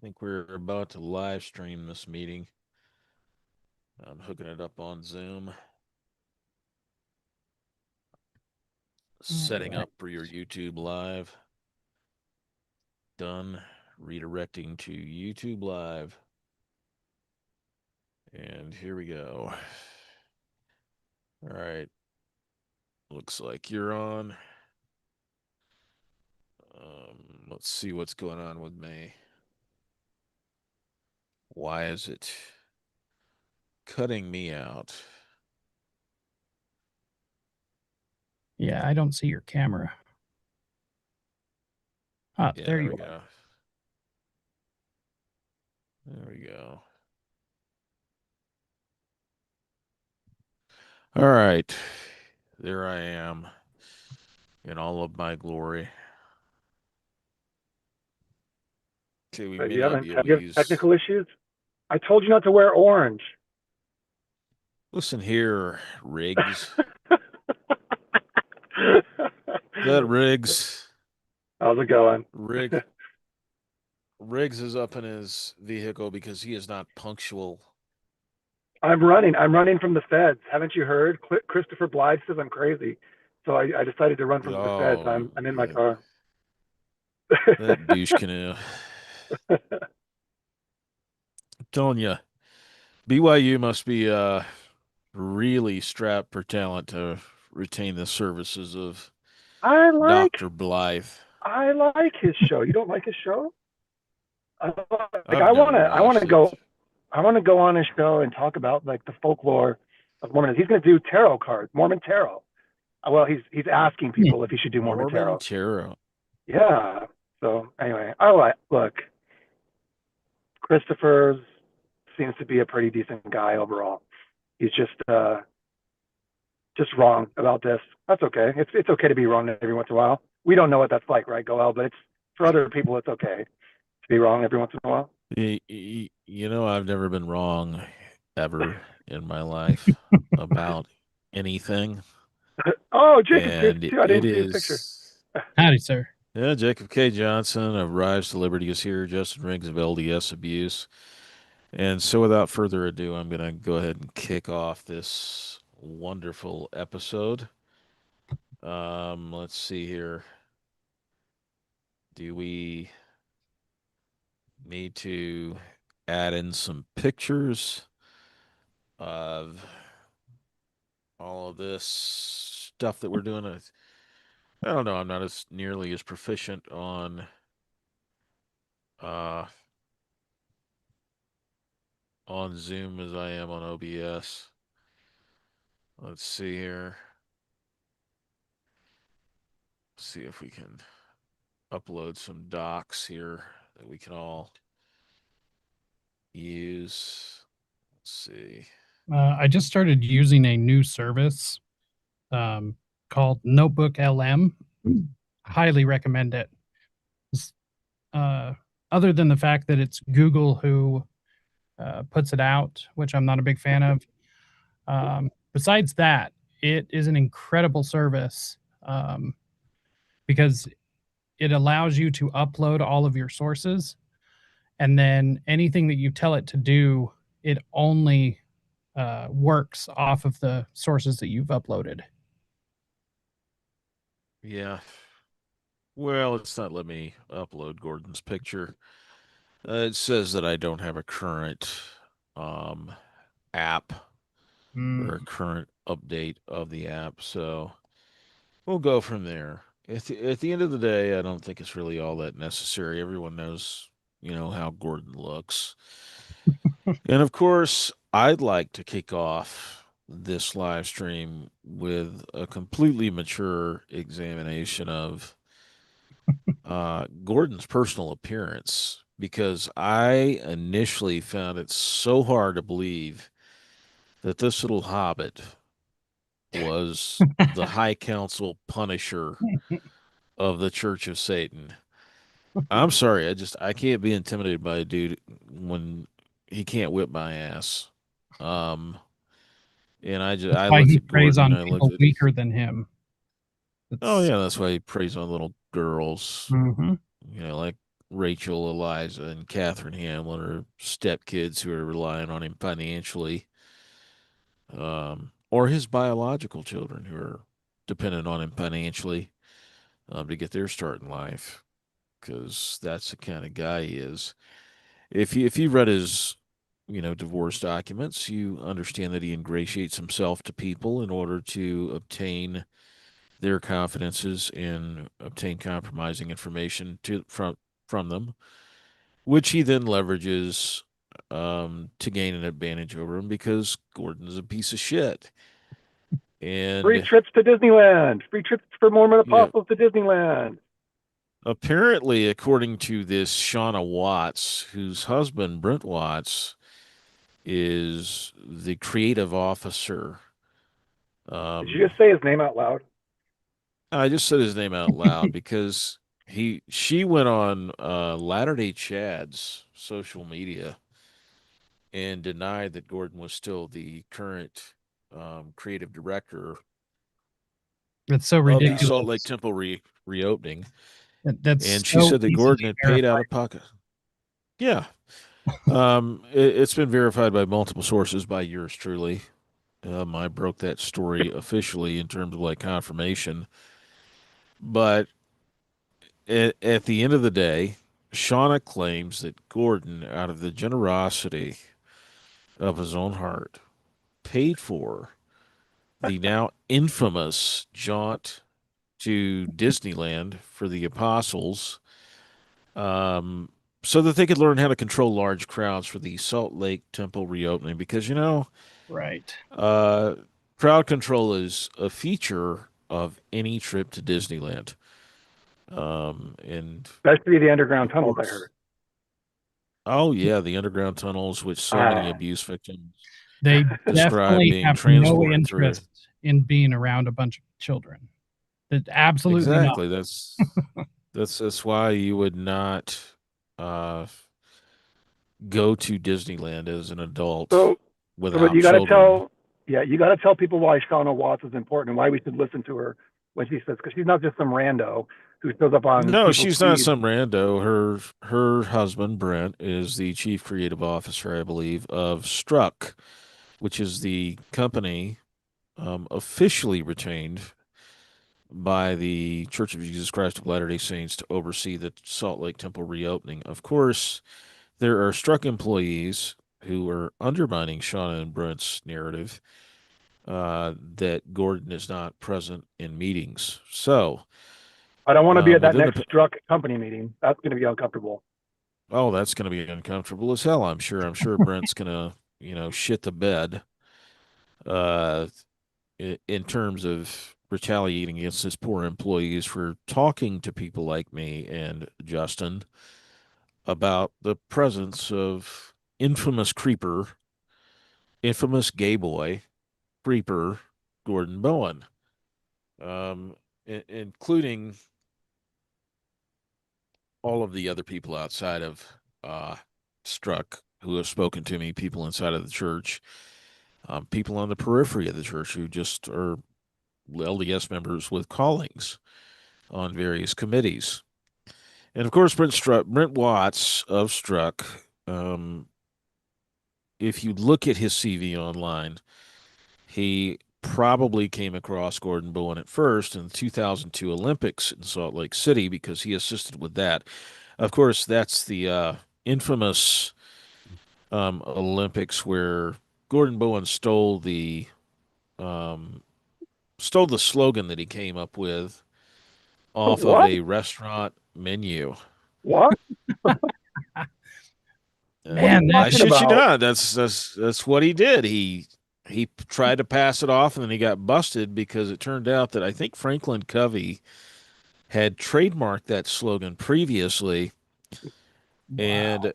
think we're about to live stream this meeting. I'm hooking it up on Zoom, All setting right. up for your YouTube live. Done. Redirecting to YouTube live. And here we go. All right. Looks like you're on. Let's see what's going on with me. Why is it cutting me out? Yeah, I don't see your camera. Ah, Yeah, there there you we are. go. There we go. All right. There I am in all of my glory. Okay, we may You not haven't be able to you have use. technical issues? I told you not to wear orange. Listen here, Riggs. That Riggs. How's it going? Rig Riggs is up in his vehicle because he is not punctual. I'm running. I'm running from the feds. Haven't you heard? Christopher Blythe says I'm crazy, so I decided to run from the feds. Oh, I'm in my car. that douche canoe. I'm telling you, BYU must be really strapped for talent to retain the services of I like Dr. Blythe. I like his show. You don't like his show? Like I've never I watched it. want to go on his show and talk about like the folklore of Mormonism. He's going to do tarot cards, Mormon tarot. Well, he's asking Hmm. people if he should do Mormon Mormon tarot. Tarot. Yeah. So anyway, I like look. Christopher seems to be a pretty decent guy overall. He's just wrong about this. That's okay. It's okay to be wrong every once in a while. We don't know what that's like, right, Goel? But it's for other people, it's okay to be wrong every once in a while. I've never been wrong ever in my life about anything. Oh, Jacob's here And too. I it didn't see his picture. is, Howdy, sir. yeah, Jacob K. Johnson of Rise to Liberty is here. Justin Riggs of LDS Abuse. And so without further ado, I'm going to go ahead and kick off this wonderful episode. Let's see here. Do we need to add in some pictures of all of this stuff that we're doing? I don't know. I'm not as nearly as proficient uh on Zoom as I am on OBS. Let's see here. See if we can upload some docs here that we can all use. Let's see. I just started using a new service um, called Notebook LM. Highly recommend it. It's, Uh, other than the fact that it's Google who puts it out, which I'm not a big fan of. Besides that, it is an incredible service because it allows you to upload all of your sources, and then anything that you tell it to do, it only works off of the sources that you've uploaded. Yeah. Well, it's not let me upload Gordon's picture. It says that I don't have a current um app or a Mm. current update of the app, so we'll go from there. At the end of the day, I don't think it's really all that necessary. Everyone knows, how Gordon looks. And of course, I'd like to kick off this live stream with a completely mature examination of Gordon's personal appearance because I initially found it so hard to believe that this little hobbit was the High Council Punisher of the Church of Satan. I'm sorry, I can't be intimidated by a dude when he can't whip my ass. Um, and That's I why looked he at preys Gordon and on I looked people at, weaker than him. oh It's yeah, that's why he preys on little girls, Mhm. like Rachel, Eliza, and Catherine Hamlin are stepkids who are relying on him financially, or his biological children who are dependent on him financially to get their start in life, because that's the kind of guy he is. If you read his divorce documents, you understand that he ingratiates himself to people in order to obtain their confidences and obtain compromising information from them, which he then leverages to gain an advantage over him because Gordon's a piece of shit. Free And trips to Disneyland. Free trips for Mormon yeah, apostles to Disneyland. apparently, according to this Shauna Watts, whose husband Brent Watts is the creative officer. Did you Um, just say his name out loud? I just said his name out loud because she went on Latter Day Chad's social media and denied that Gordon was still the current creative director It's so of the Salt Lake ridiculous. Temple reopening. That's And she so said that Gordon easily had paid out verified. of pocket. Yeah. It's been verified by multiple sources by yours truly. I broke that story officially in terms of like confirmation. But at the end of the day, Shauna claims that Gordon, out of the generosity of his own heart, paid for the now infamous jaunt to Disneyland for the apostles, um, so that they could learn how to control large crowds for the Salt Lake Temple reopening. Because, Right. uh, crowd control is a feature of any trip to Disneyland. And That should be the underground of tunnels, I course, heard. oh yeah, the underground tunnels, which so many Ah. abuse victims They describe definitely being have no transported through. interest in being around a bunch of children. That absolutely not. Exactly. That's why you would not uh, go to Disneyland as an adult So, but without you got to children. tell, yeah, you got to tell people why Shauna Watts is important and why we should listen to her when she says, because she's not just some rando who shows up on No, people's she's not feeds. some rando. Her husband Brent is the chief creative officer, I believe, of Struck, which is the company officially retained by the Church of Jesus Christ of Latter-day Saints to oversee the Salt Lake Temple reopening. Of course, there are Struck employees who are undermining Shauna and Brent's narrative that Gordon is not present in meetings. So, I don't want to be at that within next the struck company meeting. That's going to be uncomfortable. oh, that's going to be uncomfortable as hell. I'm sure. I'm sure Brent's going to shit the bed uh, in terms of retaliating against his poor employees for talking to people like me and Justin about the presence of infamous creeper, infamous gay boy creeper Gordon Bowen, um, including all of the other people outside of Struck who have spoken to me, people inside of the church, people on the periphery of the church who just are LDS members with callings on various committees. And of course, Brent Watts of Struck, if you look at his CV online, he probably came across Gordon Bowen at first in the 2002 Olympics in Salt Lake City because he assisted with that. Of course, that's the infamous Olympics where Gordon Bowen um, stole the slogan that he came up with off of What? a restaurant menu. What? What are you Man, that I talking shit you about? not. That's what he did. He tried to pass it off, and then he got busted because it turned out that I think Franklin Covey had trademarked that slogan previously, wow. and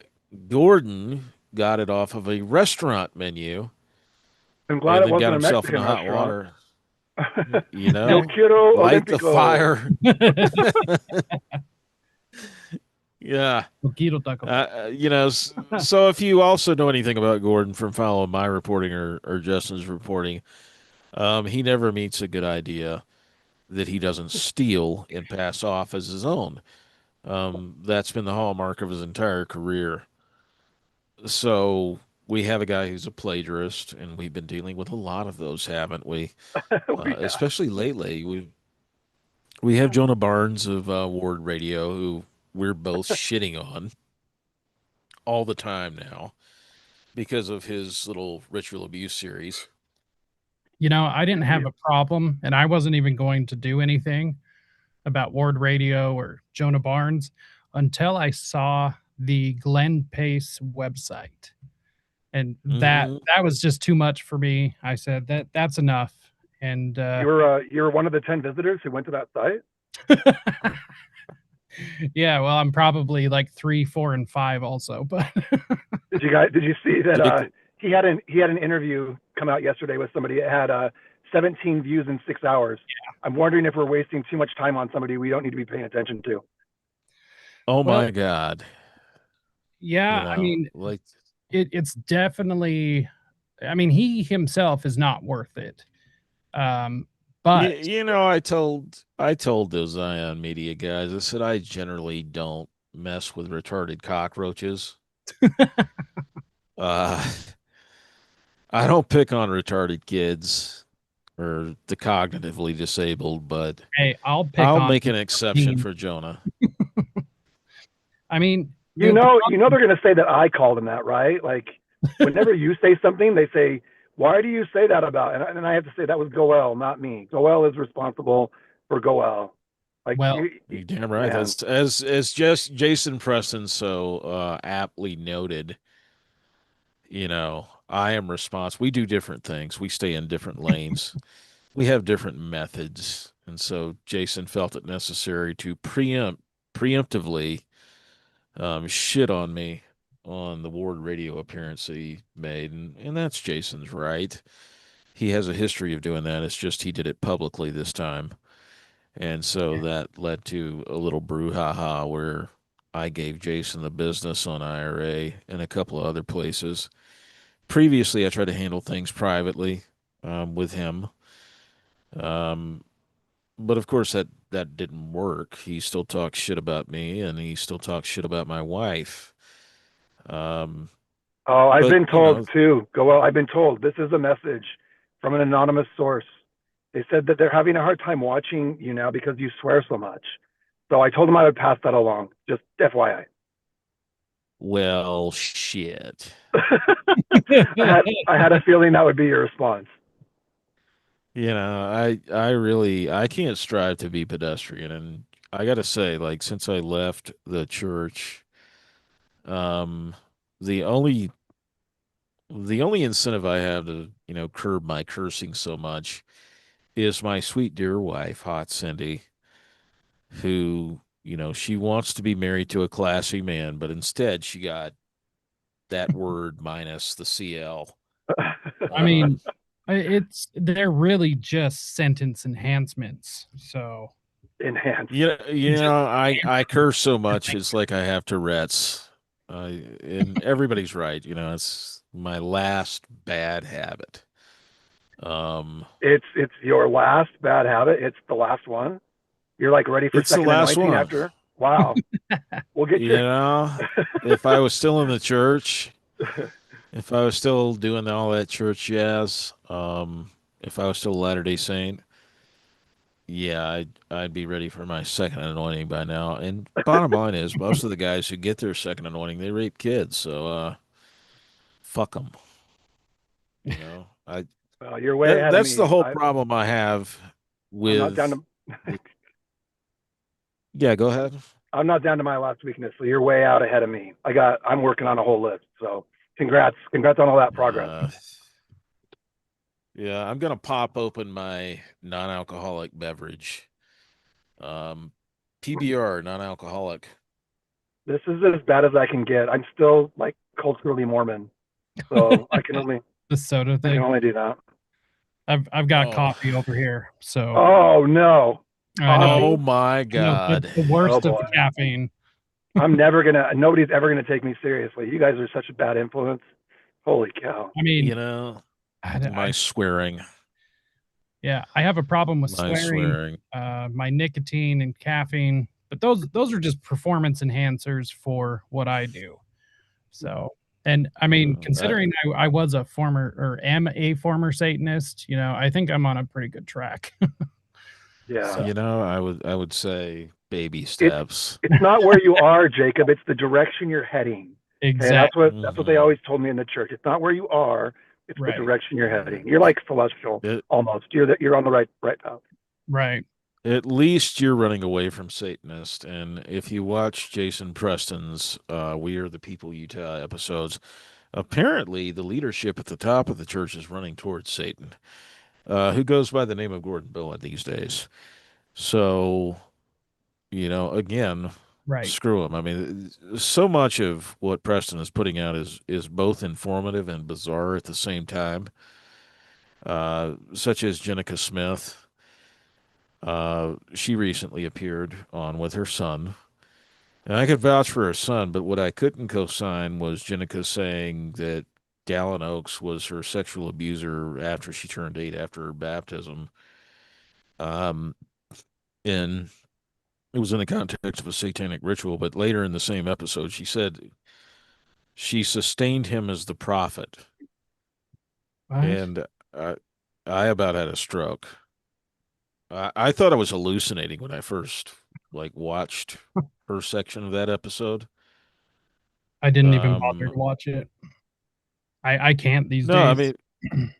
Gordon got it off of a restaurant menu, I'm glad and it then got wasn't a himself in the Mexican hot restaurant. water. Yo quiero Light the Olímpico. fire. Yeah. Coquito taco. So if you also know anything about Gordon from following my reporting or Justin's reporting, he never meets a good idea that he doesn't steal and pass off as his own. That's been the hallmark of his entire career. So we have a guy who's a plagiarist, and we've been dealing with a lot of those, haven't we? We have. Especially lately. We have Jonah Barnes of Ward Radio, who we're both shitting on all the time now because of his little ritual abuse series. I didn't have a problem, and I wasn't even going to do anything about Ward Radio or Jonah Barnes until I saw the Glenn Pace website. And that Hmm. that was just too much for me. I said that's enough. And You're one of the 10 visitors who went to that site. yeah, well, I'm probably like 3, 4, and 5 also, but Did you see that Dick, he had an interview come out yesterday with somebody that had 17 views in 6 hours. I'm wondering if we're wasting too much time on somebody we don't need to be paying attention to. oh well, my God, yeah, I mean, like it's definitely, I mean, he himself is not worth it. Um, but I told those Zion Media guys, I said I generally don't mess with retarded cockroaches. Uh, I don't pick on retarded kids or the cognitively disabled, but hey, I'll pick I'll on make an exception 13. for Jonah. I mean, You know, they're going to say that I called him that, right? Like, whenever you say something, they say, "Why do you say that about?" And I have to say that was Goel, not me. Goel is responsible for Goel. Like, well, You're damn right. man, That's as just Jason Preston so aptly noted. I am responsible. We do different things. We stay in different lanes. We have different methods, and so Jason felt it necessary to preemptively shit on me on the Ward radio appearance that he made, and that's Jason's right. He has a history of doing that. It's just he did it publicly this time. And so that led to a little brouhaha where I gave Jason the business on IRA and a couple of other places. Previously, I tried to handle things privately with him. Um, but of course, that didn't work. He still talks shit about me and he still talks shit about my wife. Um, oh, I've but, been told too. Goel, I've been told this is a message from an anonymous source. They said that they're having a hard time watching you now because you swear so much. So I told them I would pass that along. Just FYI. well, shit. I had a feeling that would be your response. I can't strive to be pedestrian, and I gotta say, like, since I left the church, um, the only the only incentive I have to, curb my cursing so much is my sweet dear wife, Hot Cindy, who, she wants to be married to a classy man, but instead she got that word minus the CL. I mean, Um, they're really just sentence enhancements. So Enhanced. I curse so much, it's like I have Tourette's. And everybody's right. It's my last bad habit. Um, It's your last bad habit. It's the last one. You're like ready for it's the second last anointing one. after. Wow. We'll get You you. know, if I was still in the church, if I was still doing all that church jazz, if I was still a Latter-day Saint, yeah, I'd be ready for my second anointing by now. And bottom line is, most of the guys who get their second anointing, they rape kids. So, fuck them. I Well, you're way that ahead of that's the me. whole problem I have I'm not down with to. yeah, go ahead. I'm not down to my last weakness, so you're way out ahead of me. I'm working on a whole list. So congrats on all that progress. Uh, yeah, I'm gonna pop open my non-alcoholic beverage. Um, PBR, non-alcoholic. This is as bad as I can get. I'm still like culturally Mormon, so the soda I can thing. only do that. I've got Oh, coffee over here, so Oh no, I know. oh coffee. my I know God. the Oh worst of boy, the caffeine. Nobody's ever gonna take me seriously. You guys are such a bad influence. Holy cow. I mean, You know, my I swearing, yeah, I have a problem with my swearing, swearing. my nicotine and caffeine. But those are just performance enhancers for what I do. So, and I mean, I, considering I was a former or am a former Satanist, I think I'm on a pretty good track. Yeah. So, I would say baby It's steps. it's not where you are, Jacob. It's the direction you're heading. Okay, that's exactly. what they Hmm. always told me in the church. It's not where you are. It's the Right. direction you're Yeah. heading. You're like celestial It, almost. You're on the right path. Right. at least you're running away from Satanist. And if you watch Jason Preston's We Are the People Utah episodes, apparently the leadership at the top of the church is running towards Satan, who goes by the name of Gordon Bowen these days. So, again, Right. screw him. I mean, so much of what Preston is putting out is both informative and bizarre at the same time, such as Jenica Smith. She recently appeared on with her son. And I could vouch for her son, but what I couldn't co-sign was Jenica saying that Dallin Oaks was her sexual abuser after she turned 8 after her baptism. Um, and it was in the context of a satanic ritual, but later in the same episode, she said she sustained him as the prophet. What? And I, I about had a stroke. I thought I was hallucinating when I first watched her section of that episode. I didn't even bother Um, to watch it. I can't these no, I days. mean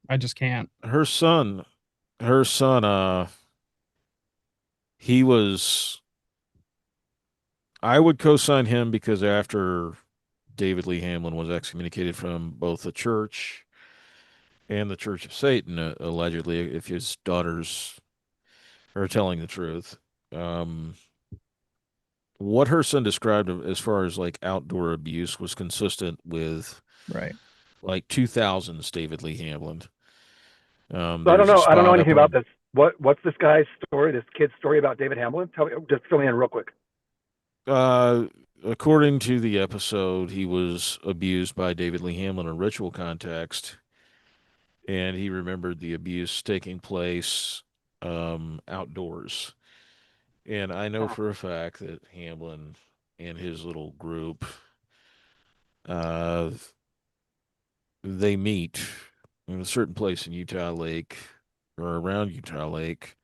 I just can't. her son, her son, he was. I would co-sign him because after David Lee Hamlin was excommunicated from both the church and the Church of Satan, allegedly, if his daughters are telling the truth. Um, what her son described as far as outdoor abuse was consistent with Right. 2000s David Lee Hamlin. So I don't There's a know. I don't know spot up anything about on, this. What's this guy's story? This kid's story about David Hamlin? Tell me. Just fill me in real quick. uh, according to the episode, he was abused by David Lee Hamlin in a ritual context, and he remembered the abuse taking place outdoors. And I know Oh, for a fact that Hamlin and his little group, uh, they meet in a certain place in Utah Lake or around Utah Lake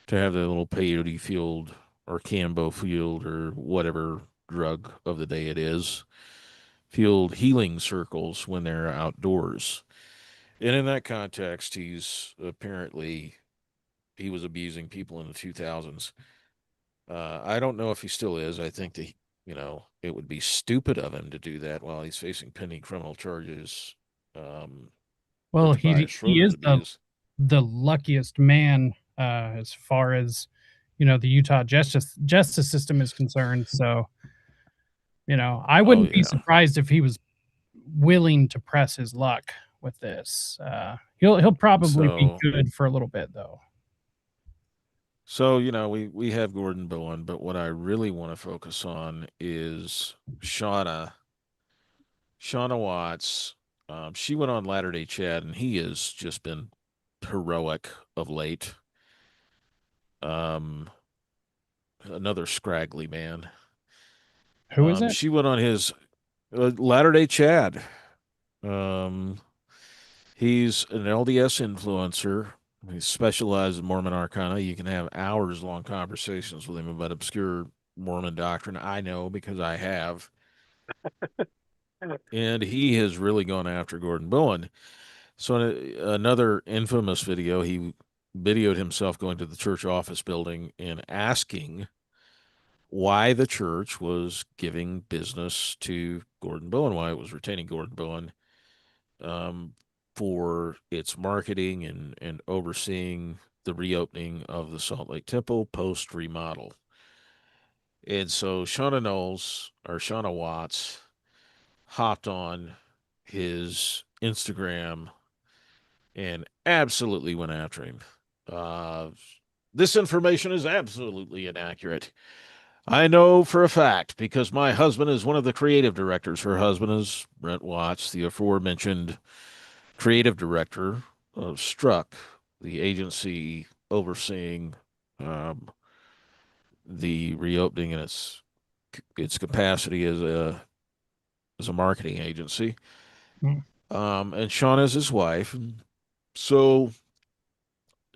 to have their little peyote field or Cambo field or whatever drug of the day it is, field healing circles when they're outdoors. And in that context, he was abusing people in the 2000s. I don't know if he still is. I think that, it would be stupid of him to do that while he's facing pending criminal charges for Well, Tobias he Schroeder's is abuse. the luckiest man as far as the Utah justice system is concerned. So I Oh, wouldn't be yeah. surprised if he was willing to press his luck with this. He'll probably be So, good for a little bit though. we have Gordon Bowen, but what I really want to focus on is Shauna Watts. She went on Latter Day Chad, and he has just been heroic of late. Um, Another scraggly man. Who is it? She went on his Latter Day Chad. Um, he's an LDS influencer. He specializes in Mormon arcana. You can have hours long conversations with him about obscure Mormon doctrine. I know because I have. And he has really gone after Gordon Bowen. So in another infamous video, he videoed himself going to the church office building and asking why the church was giving business to Gordon Bowen, why it was retaining Gordon Bowen um, for its marketing and overseeing the reopening of the Salt Lake Temple post remodel. And so Shauna Watts hopped on his Instagram and absolutely went after him. Uh, this information is absolutely inaccurate. I know for a fact because my husband is one of the creative directors. Her husband is Brent Watts, the aforementioned creative director of Struck, the agency overseeing um, the reopening and its capacity as a marketing agency. Mm. And Shauna is his wife. And so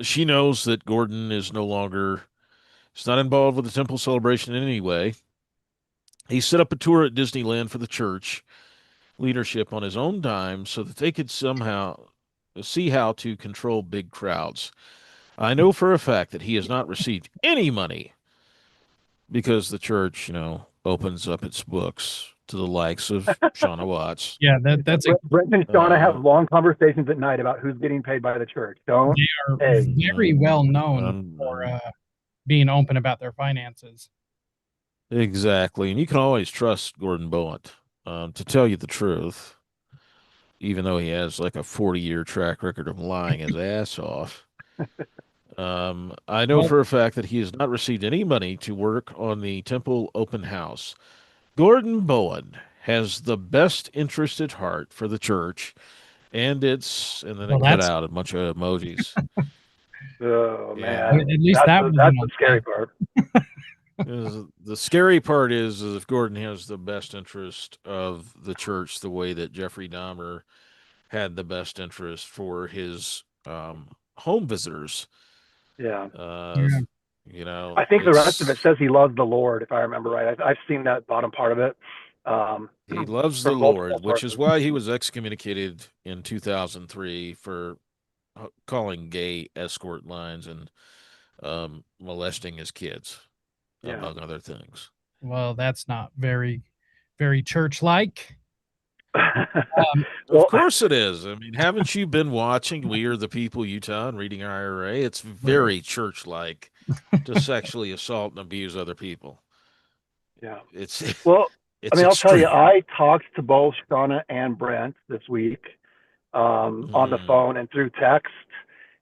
she knows that Gordon is no longer, he's not involved with the temple celebration in any way. He set up a tour at Disneyland for the church leadership on his own dime so that they could somehow see how to control big crowds. I know for a fact that he has not received any money because the church, opens up its books to the likes of Shauna Watts. Yeah, that's a Brent and Shauna have Uh, long conversations at night about who's getting paid by the church. Don't. they are Hey, very well known for um, being open about their finances. exactly. And you can always trust Gordon Bowen to tell you the truth, even though he has like a 40-year track record of lying his ass off. I know Well, for a fact that he has not received any money to work on the temple open house. Gordon Bowen has the best interest at heart for the church, and then well, it cut that's out a bunch of emojis. oh Yeah. man, at least that that's wasn't the a scary lie. part. The scary part is if Gordon has the best interest of the church the way that Jeffrey Dahmer had the best interest for his home visitors. Yeah. Uh, Yeah. I think the rest of it it's says he loves the Lord, if I remember right. I've seen that bottom part of it um, he loves the from multiple Lord, which is sources. why he was excommunicated in 2003 for calling gay escort lines and molesting his kids, Yeah. among other things. Well, that's not very church-like. Um, Of Well, course it is. I mean, haven't you been watching We Are the People Utah and reading IRA? It's very church-like to sexually assault and abuse other people. yeah. It's Well, I it's mean, I'll tell you, extreme. I talked to both Shauna and Brent this week on the Mm, phone and through text.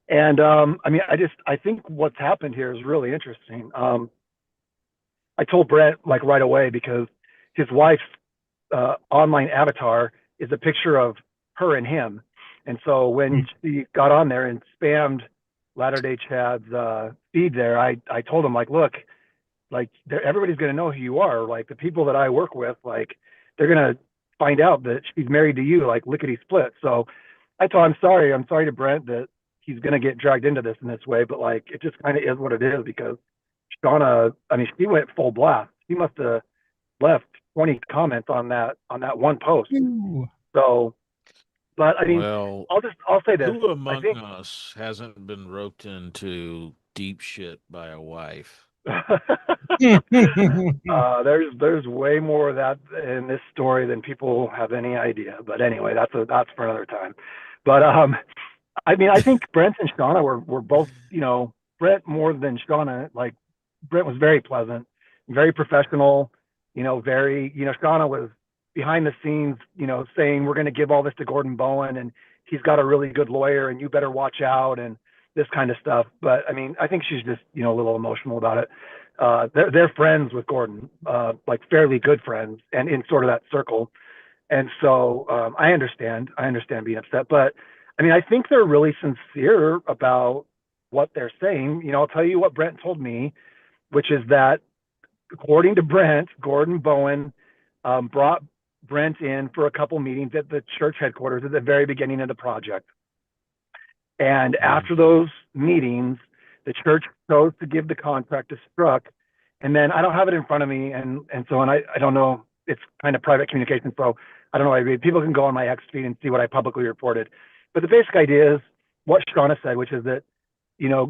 And I mean, I think what's happened here is really interesting. I told Brent like right away because his wife's online avatar is a picture of her and him. And so when mm, she got on there and spammed Latter Day Chad's feed there, I told him like, look, like everybody's gonna know who you are. Like the people that I work with, like they're gonna find out that she's married to you, like lickety split. So I told him, I'm sorry to Brent that he's gonna get dragged into this in this way, but like it just kind of is what it is because Shauna, I mean, she went full blast. She must have left 20 comments on that one post. ooh. So, but I mean, well, I'll say this. who I among think us hasn't been roped into deep shit by a wife? there's way more of that in this story than people have any idea. But anyway, that's for another time. But I mean, I think Brent and Shauna were both, Brent more than Shauna. Like Brent was very pleasant, very professional, very, Shauna was behind the scenes, saying we're going to give all this to Gordon Bowen and he's got a really good lawyer and you better watch out and this kind of stuff. But I mean, I think she's just, a little emotional about it. They're friends with Gordon, like fairly good friends and in sort of that circle. And so I understand being upset, but I mean, I think they're really sincere about what they're saying. I'll tell you what Brent told me, which is that according to Brent, Gordon Bowen brought Brent in for a couple meetings at the church headquarters at the very beginning of the project. And after Mhm. those meetings, the church chose to give the contract to Struck. And then I don't have it in front of me, and I don't know. It's kind of private communication, so I don't know. I read. People can go on my X feed and see what I publicly reported. But the basic idea is what Shauna said, which is that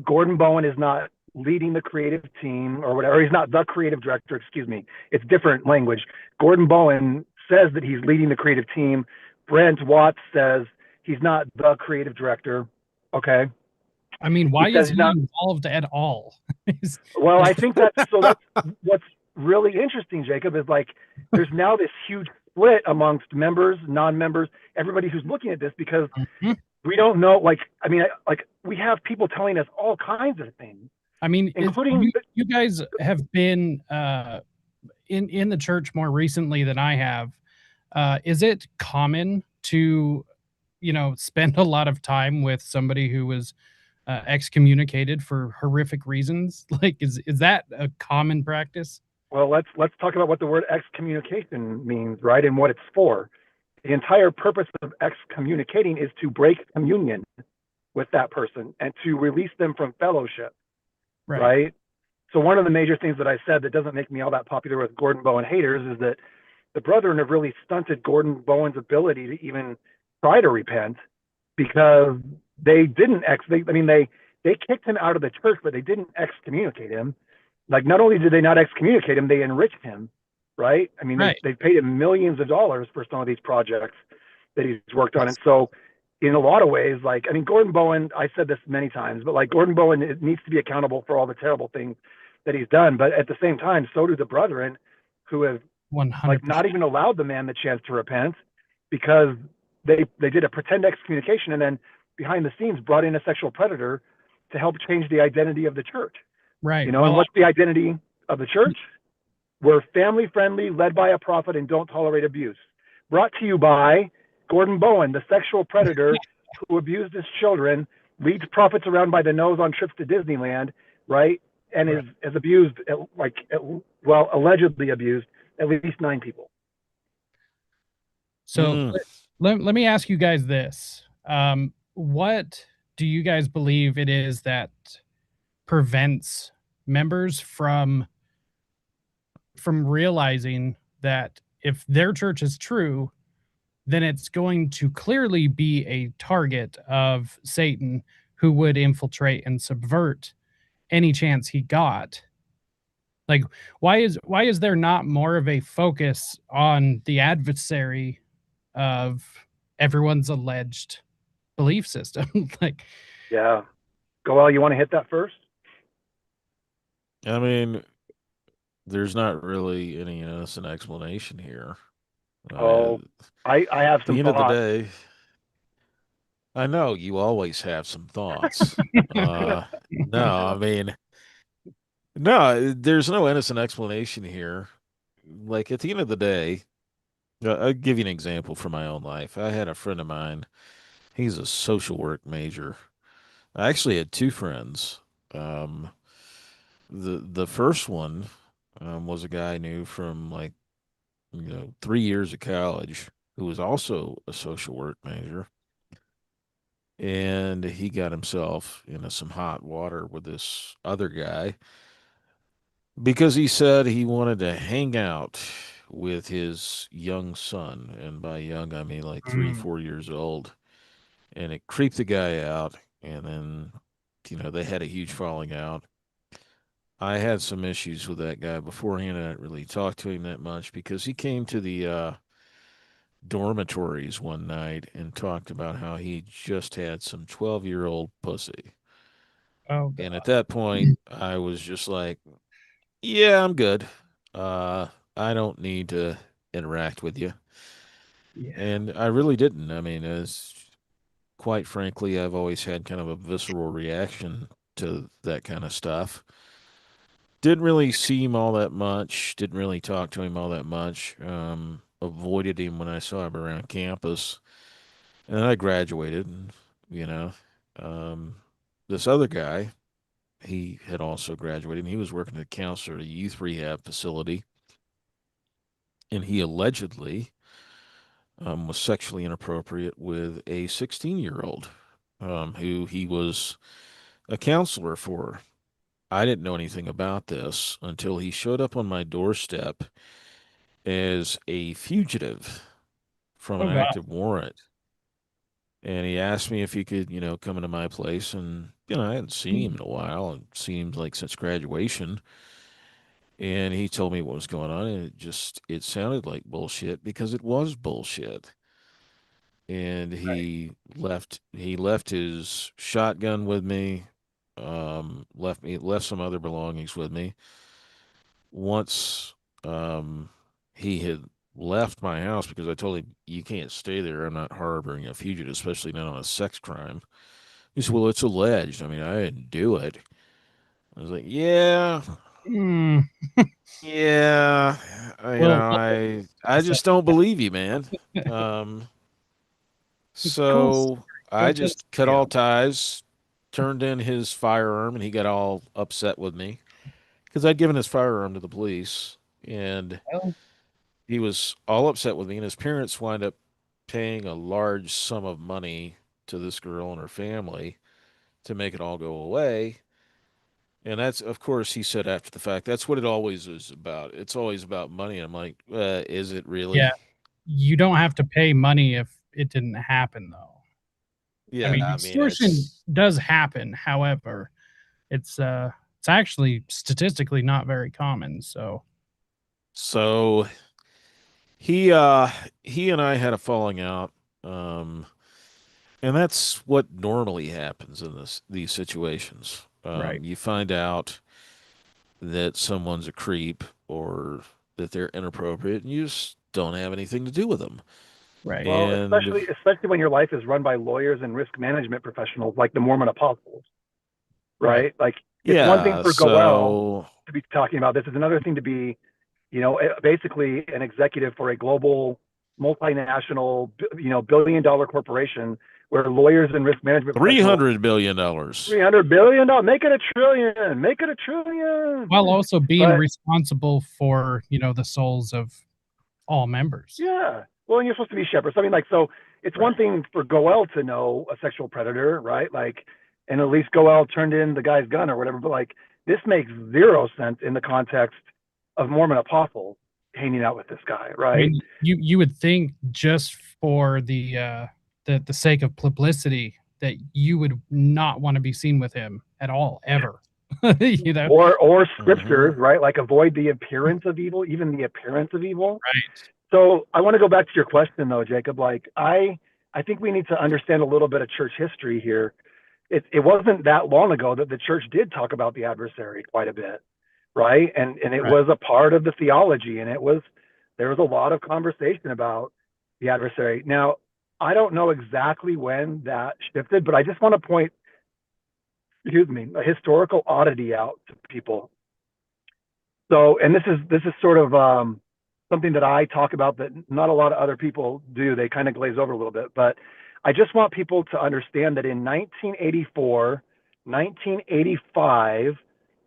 Gordon Bowen is not leading the creative team or whatever. He's not the creative director. Excuse me. It's different language. Gordon Bowen says that he's leading the creative team. Brent Watts says he's not the creative director. Okay. I mean, He why says is he's he not. involved at all? He's- Well, I think that's what's really interesting, Jacob, is like there's now this huge split amongst members, non-members, everybody who's looking at this because Mhm. we don't know. Like, I mean, like we have people telling us all kinds of things, I mean, including you guys have been in the church more recently than I have. Is it common to spend a lot of time with somebody who was excommunicated for horrific reasons? Like, is that a common practice? Well, let's talk about what the word excommunication means, right, and what it's for. The entire purpose of excommunicating is to break communion with that person and to release them from fellowship, Right. right? So one of the major things that I said that doesn't make me all that popular with Gordon Bowen haters is that the Brethren have really stunted Gordon Bowen's ability to even try to repent because they didn't ex. They kicked him out of the church, but they didn't excommunicate him. Like, not only did they not excommunicate him, they enriched him, right? I mean, Right. they paid him millions of dollars for some of these projects that he's worked on, and so in a lot of ways, like, I mean, Gordon Bowen, I said this many times, but like Gordon Bowen needs to be accountable for all the terrible things that he's done. But at the same time, so do the Brethren, who have like not 100%. even allowed the man the chance to repent because they did a pretend excommunication and then behind the scenes brought in a sexual predator to help change the identity of the church. Right. And Well, what's the identity of the church? We're family friendly, led by a prophet, and don't tolerate abuse. Brought to you by Gordon Bowen, the sexual predator who abused his children, leads prophets around by the nose on trips to Disneyland, right? And right. is abused, well, allegedly abused at least 9 people. So Mm. let me ask you guys this. What do you guys believe it is that prevents members from realizing that if their church is true, then it's going to clearly be a target of Satan who would infiltrate and subvert any chance he got? Like, why is there not more of a focus on the adversary of everyone's alleged belief system? Like, Yeah. Goel, you want to hit that first? I mean, there's not really any innocent explanation here. I Oh, mean, I have at the some end of the thoughts. day, I know you always have some thoughts. Uh, no, I mean, no, there's no innocent explanation here. Like at the end of the day, I'll give you an example from my own life. I had a friend of mine. He's a social work major. I actually had two friends. Um, the first one was a guy I knew from like 3 years of college who was also a social work major, and he got himself into some hot water with this other guy because he said he wanted to hang out with his young son, and by young I mean like three, mm, 4 years old, and it creeped the guy out, and then they had a huge falling out. I had some issues with that guy beforehand. I didn't really talk to him that much because he came to the dormitories one night and talked about how he just had some 12-year-old pussy. oh And at god, that point, I was just like, yeah, I'm good. Uh, I don't need to interact with you. yeah, And I really didn't. I mean, as quite frankly, I've always had kind of a visceral reaction to that kind of stuff. Didn't really see him all that much. Didn't really talk to him all that much. Avoided him when I saw him around campus. And then I graduated, and, you know. Um, this other guy, he had also graduated, and he was working as a counselor at a youth rehab facility. And he allegedly was sexually inappropriate with a 16-year-old who he was a counselor for. I didn't know anything about this until he showed up on my doorstep as a fugitive from an oh god, active warrant. And he asked me if he could, come into my place. And, I hadn't seen him in a while. It seemed like since graduation. And he told me what was going on. And it sounded like bullshit because it was bullshit. And right. he left his shotgun with me, left some other belongings with me. Once he had left my house because I told him you can't stay there. I'm not harboring a fugitive, especially not on a sex crime. He said, "Well, it's alleged. I mean, I didn't do it." I was like, "Yeah, Mm, yeah, well, I so, just don't believe you, man." Um, cool so story. Go I tell just cut somebody all else. ties. turned in his firearm and he got all upset with me because I'd given his firearm to the police and Well, he was all upset with me. And his parents wind up paying a large sum of money to this girl and her family to make it all go away. And that's, of course, he said after the fact, that's what it always is about. It's always about money. I'm like, is it yeah, really? you don't have to pay money if it didn't happen, though. I Yeah, mean, I mean, extortion it's does happen. However, it's actually statistically not very common. So, so he and I had a falling out. Um, and that's what normally happens in these situations. right, You find out that someone's a creep or that they're inappropriate, and you just don't have anything to do with them. right, Well, And especially when your life is run by lawyers and risk management professionals like the Mormon apostles, right. right? Like it's one thing yeah, for Goel so to be talking about this. It's another thing to be, basically an executive for a global multinational, billion-dollar corporation where lawyers and risk management professionals, $300 billion. $300 billion, make it a trillion, make it a trillion. While also being But responsible for, the souls of all members. yeah, well, and you're supposed to be shepherds. I mean, like, so it's Right. one thing for Goel to know a sexual predator, right? Like, and at least Goel turned in the guy's gun or whatever. But like, this makes zero sense in the context of Mormon apostles hanging out with this guy, I right? mean, you would think just for the sake of publicity that you would not want to be seen with him at all, ever. you know, Or Hmm. scriptures, right? Like, avoid the appearance of evil, even the appearance of evil. right, So I want to go back to your question though, Jacob. Like, I think we need to understand a little bit of church history here. It wasn't that long ago that the church did talk about the adversary quite a bit, right? And it right. was a part of the theology, and there was a lot of conversation about the adversary. Now, I don't know exactly when that shifted, but I just want to point, excuse me, a historical oddity out to people. So, and this is sort of something that I talk about that not a lot of other people do. They kind of glaze over a little bit, but I just want people to understand that in 1984, 1985,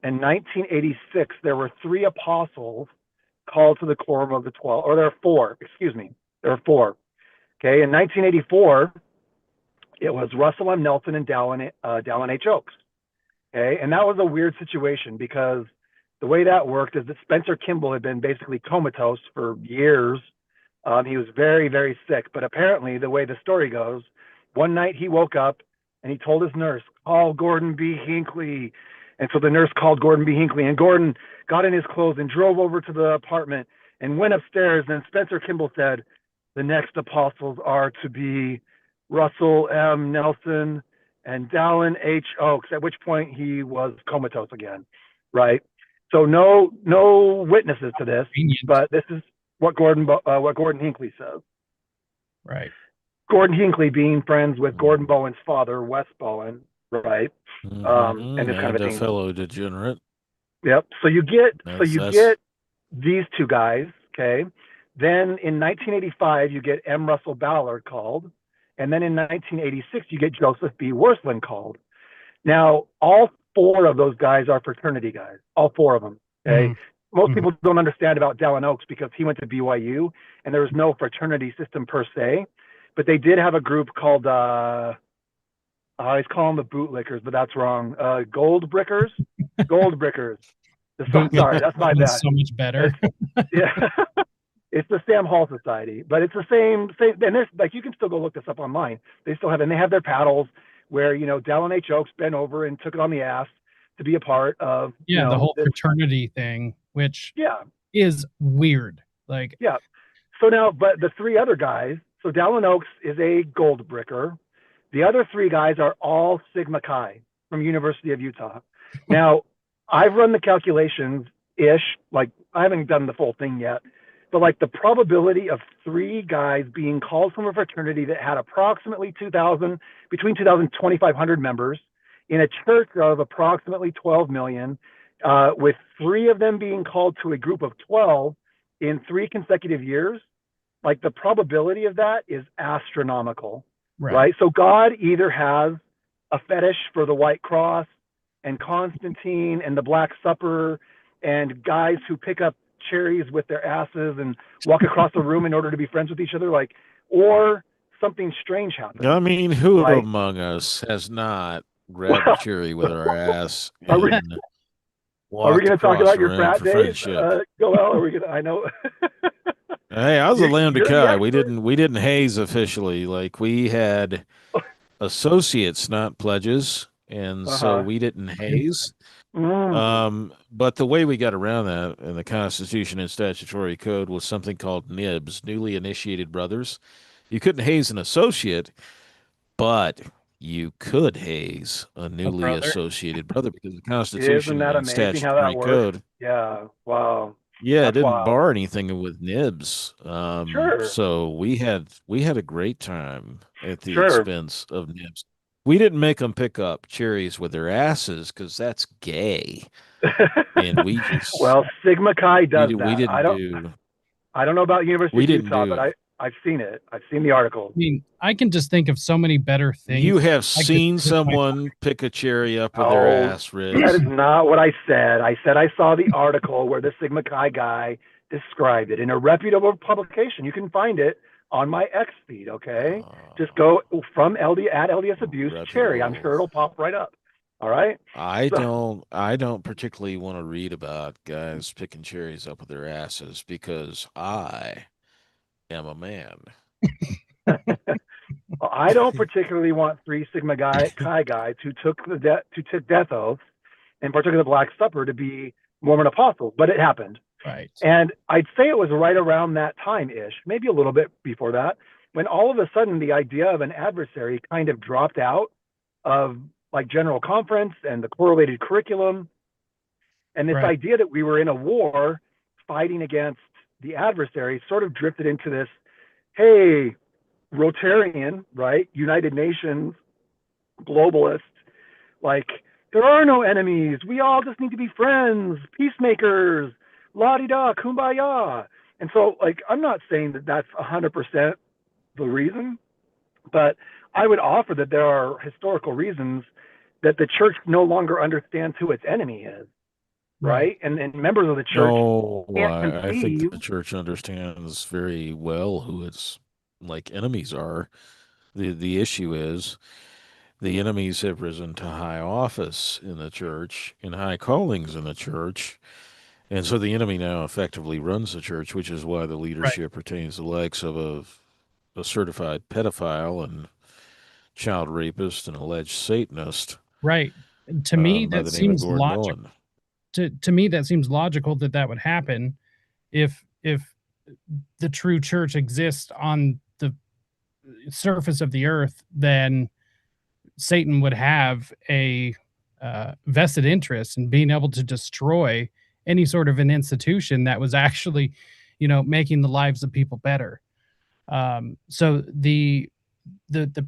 and 1986, there were three apostles called to the quorum of the 12, or there are four. Excuse me, there are four. Okay, in 1984, it was Russell M. Nelson and Dallin H. Oaks. Okay, and that was a weird situation because the way that worked is that Spencer Kimball had been basically comatose for years. He was very, very sick, but apparently, the way the story goes, one night he woke up and he told his nurse, "Call Gordon B. Hinckley." And so the nurse called Gordon B. Hinckley, and Gordon got in his clothes and drove over to the apartment and went upstairs. And Spencer Kimball said, "The next apostles are to be Russell M. Nelson and Dallin H. Oaks," at which point he was comatose again, right? So no witnesses to this, Convenient, but this is what Gordon Hinckley says. right? Gordon Hinckley being friends with Gordon Bowen's father, Wes Bowen, right? And this kind of And a a thing. fellow degenerate. Yep. That's You that's get these two guys, okay? Then in 1985 you get M. Russell Ballard called, and then in 1986 you get Joseph B. Worsland called. Now, all four of those guys are fraternity guys, all four of them. Okay. Mm, Most mhm. people don't understand about Dallin Oaks because he went to BYU and there was no fraternity system per se, but they did have a group called, I always call them the bootlickers, but that's wrong. Gold Brickers? Gold Brickers. Sorry, Bootlicker that's my sounds bad. so much better. It's, yeah. It's the Sam Hall Society, but it's the same. And there's like you can still go look this up online. They still have, and they have their paddles where Dallin H. Oaks bent over and took it on the ass to be a part of Yeah, the whole this. fraternity thing, which Yeah, is weird. Like, yeah. So now, but the three other guys. So Dallin Oaks is a gold bricker. The other three guys are all Sigma Chi from University of Utah. Now, I've run the calculations ish. Like I haven't done the full thing yet, but like the probability of three guys being called from a fraternity that had approximately 2,000, between 2,000 and 2,500 members in a church of approximately 12 million, with three of them being called to a group of 12 in 3 consecutive years, like the probability of that is astronomical, right, right? So God either has a fetish for the White Cross and Constantine and the Black Supper and guys who pick up cherries with their asses and walk across the room in order to be friends with each other, like, or something strange happens. I mean, who Like, among us has not grabbed a well, cherry with our ass are we and are we walked going to talk across about the your room frat for days, friendship? Goel? Are we going to? I know. Hey, I was a lambda You're the chi. expert. We didn't haze officially. Like we had associates, not pledges, and Uh so huh. we didn't haze. Mm. But the way we got around that in the Constitution and statutory code was something called NIBS, newly initiated brothers. You couldn't haze an associate, but you could haze a A newly brother. associated brother because the Isn't Constitution that and amazing how that statutory works? code, Yeah. Wow. yeah, it That's didn't wild. bar anything with nibs. Sure. So we had a great time at the Sure. expense of nibs. We didn't make them pick up cherries with their asses because that's gay, and Well, Sigma Chi does we that. didn't do I don't know about University we of didn't Utah, do but it. I've seen it. I've seen the articles. I mean, I can just think of so many better You things have I could seen twist my someone pick a cherry up with their Oh, ass, that is Rich. not what I said. I said I saw the article where the Sigma Chi guy described it in a reputable publication. You can find it on my X feed, okay? Just Uh, go from LD at LDS Abuse Cherry. I'm reputable. sure it'll pop right up. All right? So, I don't particularly want to read about guys picking cherries up with their asses because I am a man. I don't particularly want three Sigma Chi guys who took death oaths and partook of the Black Supper to be Mormon apostles, but it happened. right. And I'd say it was right around that time ish, maybe a little bit before that, when all of a sudden the idea of an adversary kind of dropped out of like general conference and the correlated curriculum. And this Right. idea that we were in a war fighting against the adversary sort of drifted into this, hey, Rotarian, right? United Nations, globalist, like, there are no enemies. We all just need to be friends, peacemakers, la di da, kumbaya. And so, like, I'm not saying that that's 100% the reason, but I would offer that there are historical reasons that the church no longer understands who its enemy is, Right. right? And members of the church No, can't I think conceive. the church understands very well who its like enemies are. The issue is the enemies have risen to high office in the church, in high callings in the church, and so the enemy now effectively runs the church, which is why the Right. leadership retains the likes of a certified pedophile and child rapist and alleged Satanist Right. And to me, by that the name of seems Gordon logical. Bowen. To me, that seems logical that that would happen if the true church exists on the surface of the earth. Then Satan would have a vested interest in being able to destroy any sort of an institution that was actually, making the lives of people better. So the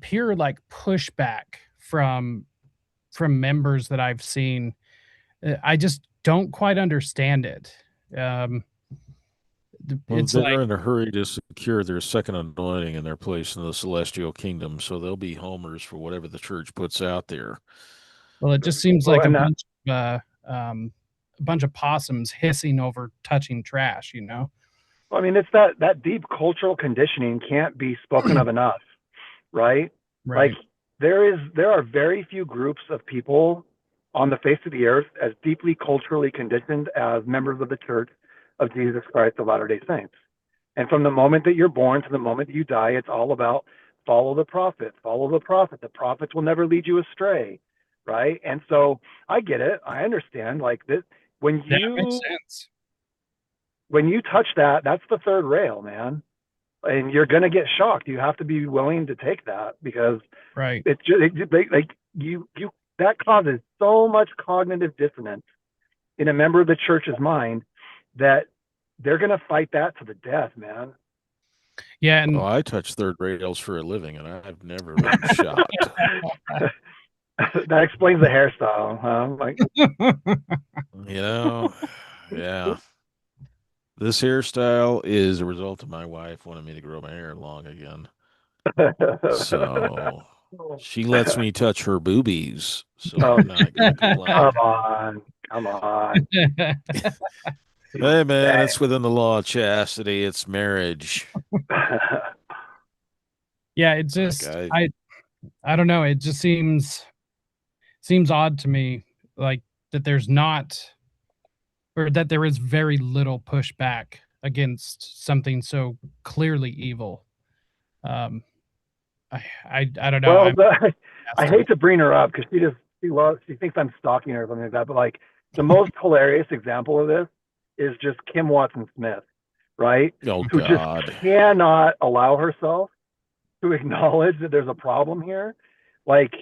pure like pushback from members that I've seen, I just don't quite understand it. Um, Well, it's like, they're in a hurry to secure their second anointing and their place in the celestial kingdom, so they'll be homers for whatever the church puts out there. well, it just seems Well, like and that, a bunch of possums hissing over touching trash. You know? I mean, it's that deep cultural conditioning can't be spoken of enough, right? Like, Right. there are very few groups of people on the face of the earth as deeply culturally conditioned as members of the Church of Jesus Christ of Latter-day Saints. And from the moment that you're born to the moment that you die, it's all about follow the prophet, follow the prophet. The prophets will never lead you astray, right? And so I get it. I understand. Like this, when That makes you sense. when you touch that, that's the third rail, man. And you're gonna get shocked. You have to be willing to take that because Right. it's just like you that causes so much cognitive dissonance in a member of the church's mind that they're gonna fight that to the death, man. Yeah. Oh, And I touch third rails for a living, and I've never been shocked. That explains the hairstyle, huh? Like, You know, yeah. This hairstyle is a result of my wife wanting me to grow my hair long again. So She lets me touch her boobies, so Oh, I'm not gonna go come out. on, come on. Hey man, Dang. it's within the law of chastity. It's marriage. Yeah, it Like just I don't know, it just seems odd to me, like, that there's not or that there is very little pushback against something so clearly evil. Um, I don't know, Well, I'm I past it. hate to bring her up because she thinks I'm stalking her or something like that. But like the most hilarious example of this is just Kim Watson Smith, right? oh Who just God. cannot allow herself to acknowledge that there's a problem here. Like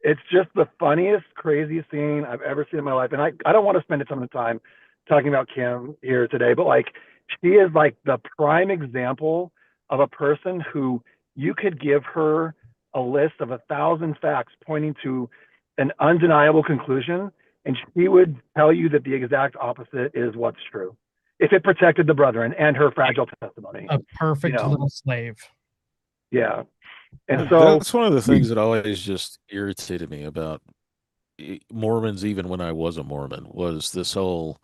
it's just the funniest, craziest thing I've ever seen in my life. And I don't want to spend a ton of time talking about Kim here today, but like she is like the prime example of a person who you could give her a list of 1,000 facts pointing to an undeniable conclusion, and she would tell you that the exact opposite is what's true if it protected the brethren and her fragile testimony. A You perfect know, little slave. yeah. And Uh, so That's one of the things that always just irritated me about Mormons, even when I was a Mormon, was this whole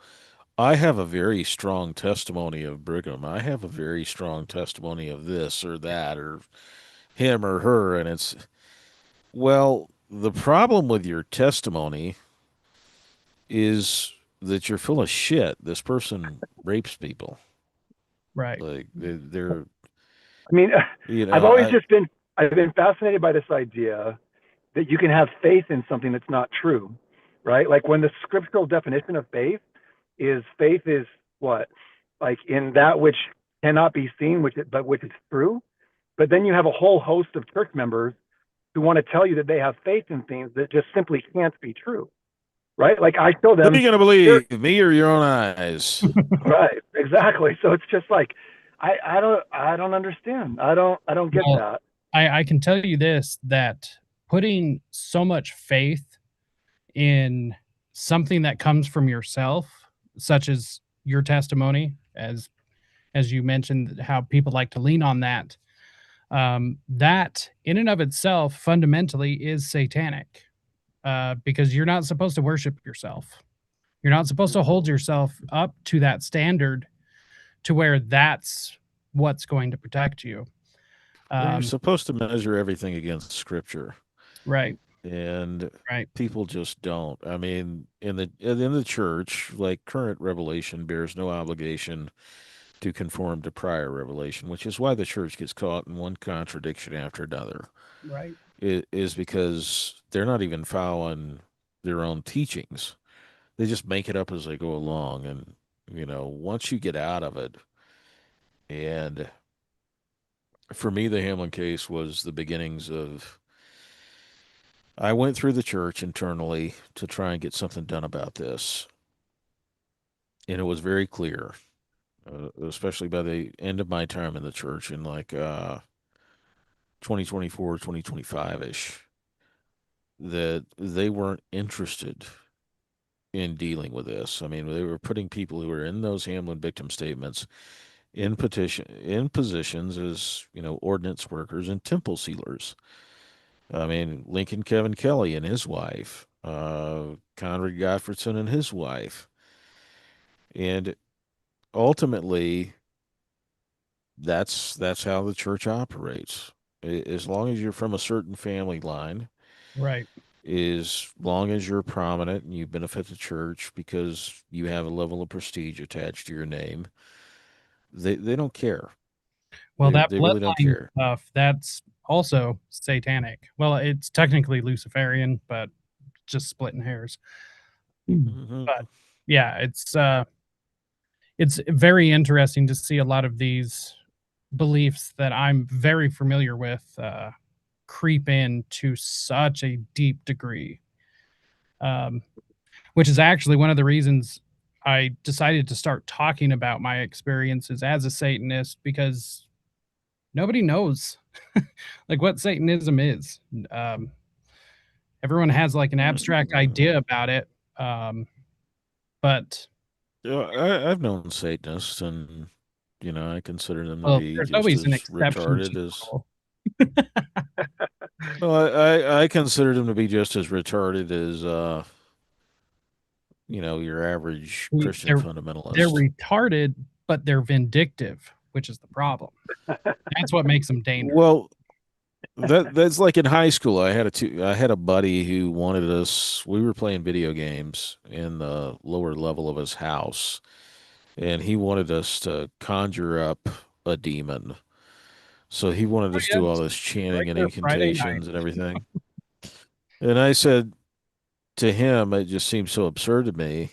I have a very strong testimony of Brigham. I have a very strong testimony of this or that or him or her. And it's, well, the problem with your testimony is that you're full of shit. This person rapes people. right, Like they're I mean, you I've know, always just been I've been fascinated by this idea that you can have faith in something that's not true, right? Like when the scriptural definition of faith is what? Like in that which cannot be seen, which is true. But then you have a whole host of church members who want to tell you that they have faith in things that just simply can't be true, right? Like I show who are them you gonna here, believe, me or your own eyes? right? Exactly. So it's just like I don't understand. I don't get well, that. I can tell you this, that putting so much faith in something that comes from yourself, such as your testimony, as you mentioned, how people like to lean on that, that in and of itself fundamentally is satanic, because you're not supposed to worship yourself. You're not supposed to hold yourself up to that standard to where that's what's going to protect you. Well, you're Um, supposed to measure everything against scripture, right, and right, people just don't. I mean, in the church, like current revelation bears no obligation to conform to prior revelation, which is why the church gets caught in one contradiction after another. right. It is because they're not even following their own teachings. They just make it up as they go along, and once you get out of it, and for me, the Hamlin case was the beginnings of. I went through the church internally to try and get something done about this, and it was very clear, especially by the end of my time in the church in like 2024, 2025 ish, that they weren't interested in dealing with this. I mean, they were putting people who were in those Hamlin victim statements in positions as ordnance workers and temple sealers. I mean, Lincoln Kevin Kelly and his wife, Conrad Gottfredson and his wife, and ultimately, that's how the church operates. As long as you're from a certain family line, Right. as long as you're prominent and you benefit the church because you have a level of prestige attached to your name, they don't care. Well, They that they really don't bloodline care. stuff, that's also satanic. Well, it's technically Luciferian, but just splitting hairs. Hmm. But yeah, it's very interesting to see a lot of these beliefs that I'm very familiar with creep in to such a deep degree. Um, which is actually one of the reasons I decided to start talking about my experiences as a Satanist, because nobody knows like what Satanism is. Um, Everyone has like an abstract idea about it, um, but I've known Satanists, and I consider them to well, be there's just always an as exception to retarded the as rule. Well, I considered him to be just as retarded as your average We- Christian They're they're fundamentalist. retarded, but they're vindictive, which is the problem. That's what makes them dangerous. Well, that's like in high school. I had a buddy who wanted us. We were playing video games in the lower level of his house, and he wanted us to conjure up a demon. So he wanted Oh, us to yeah, do all it's this chanting and regular Friday night. incantations and everything. And I said to him, it just seemed so absurd to me.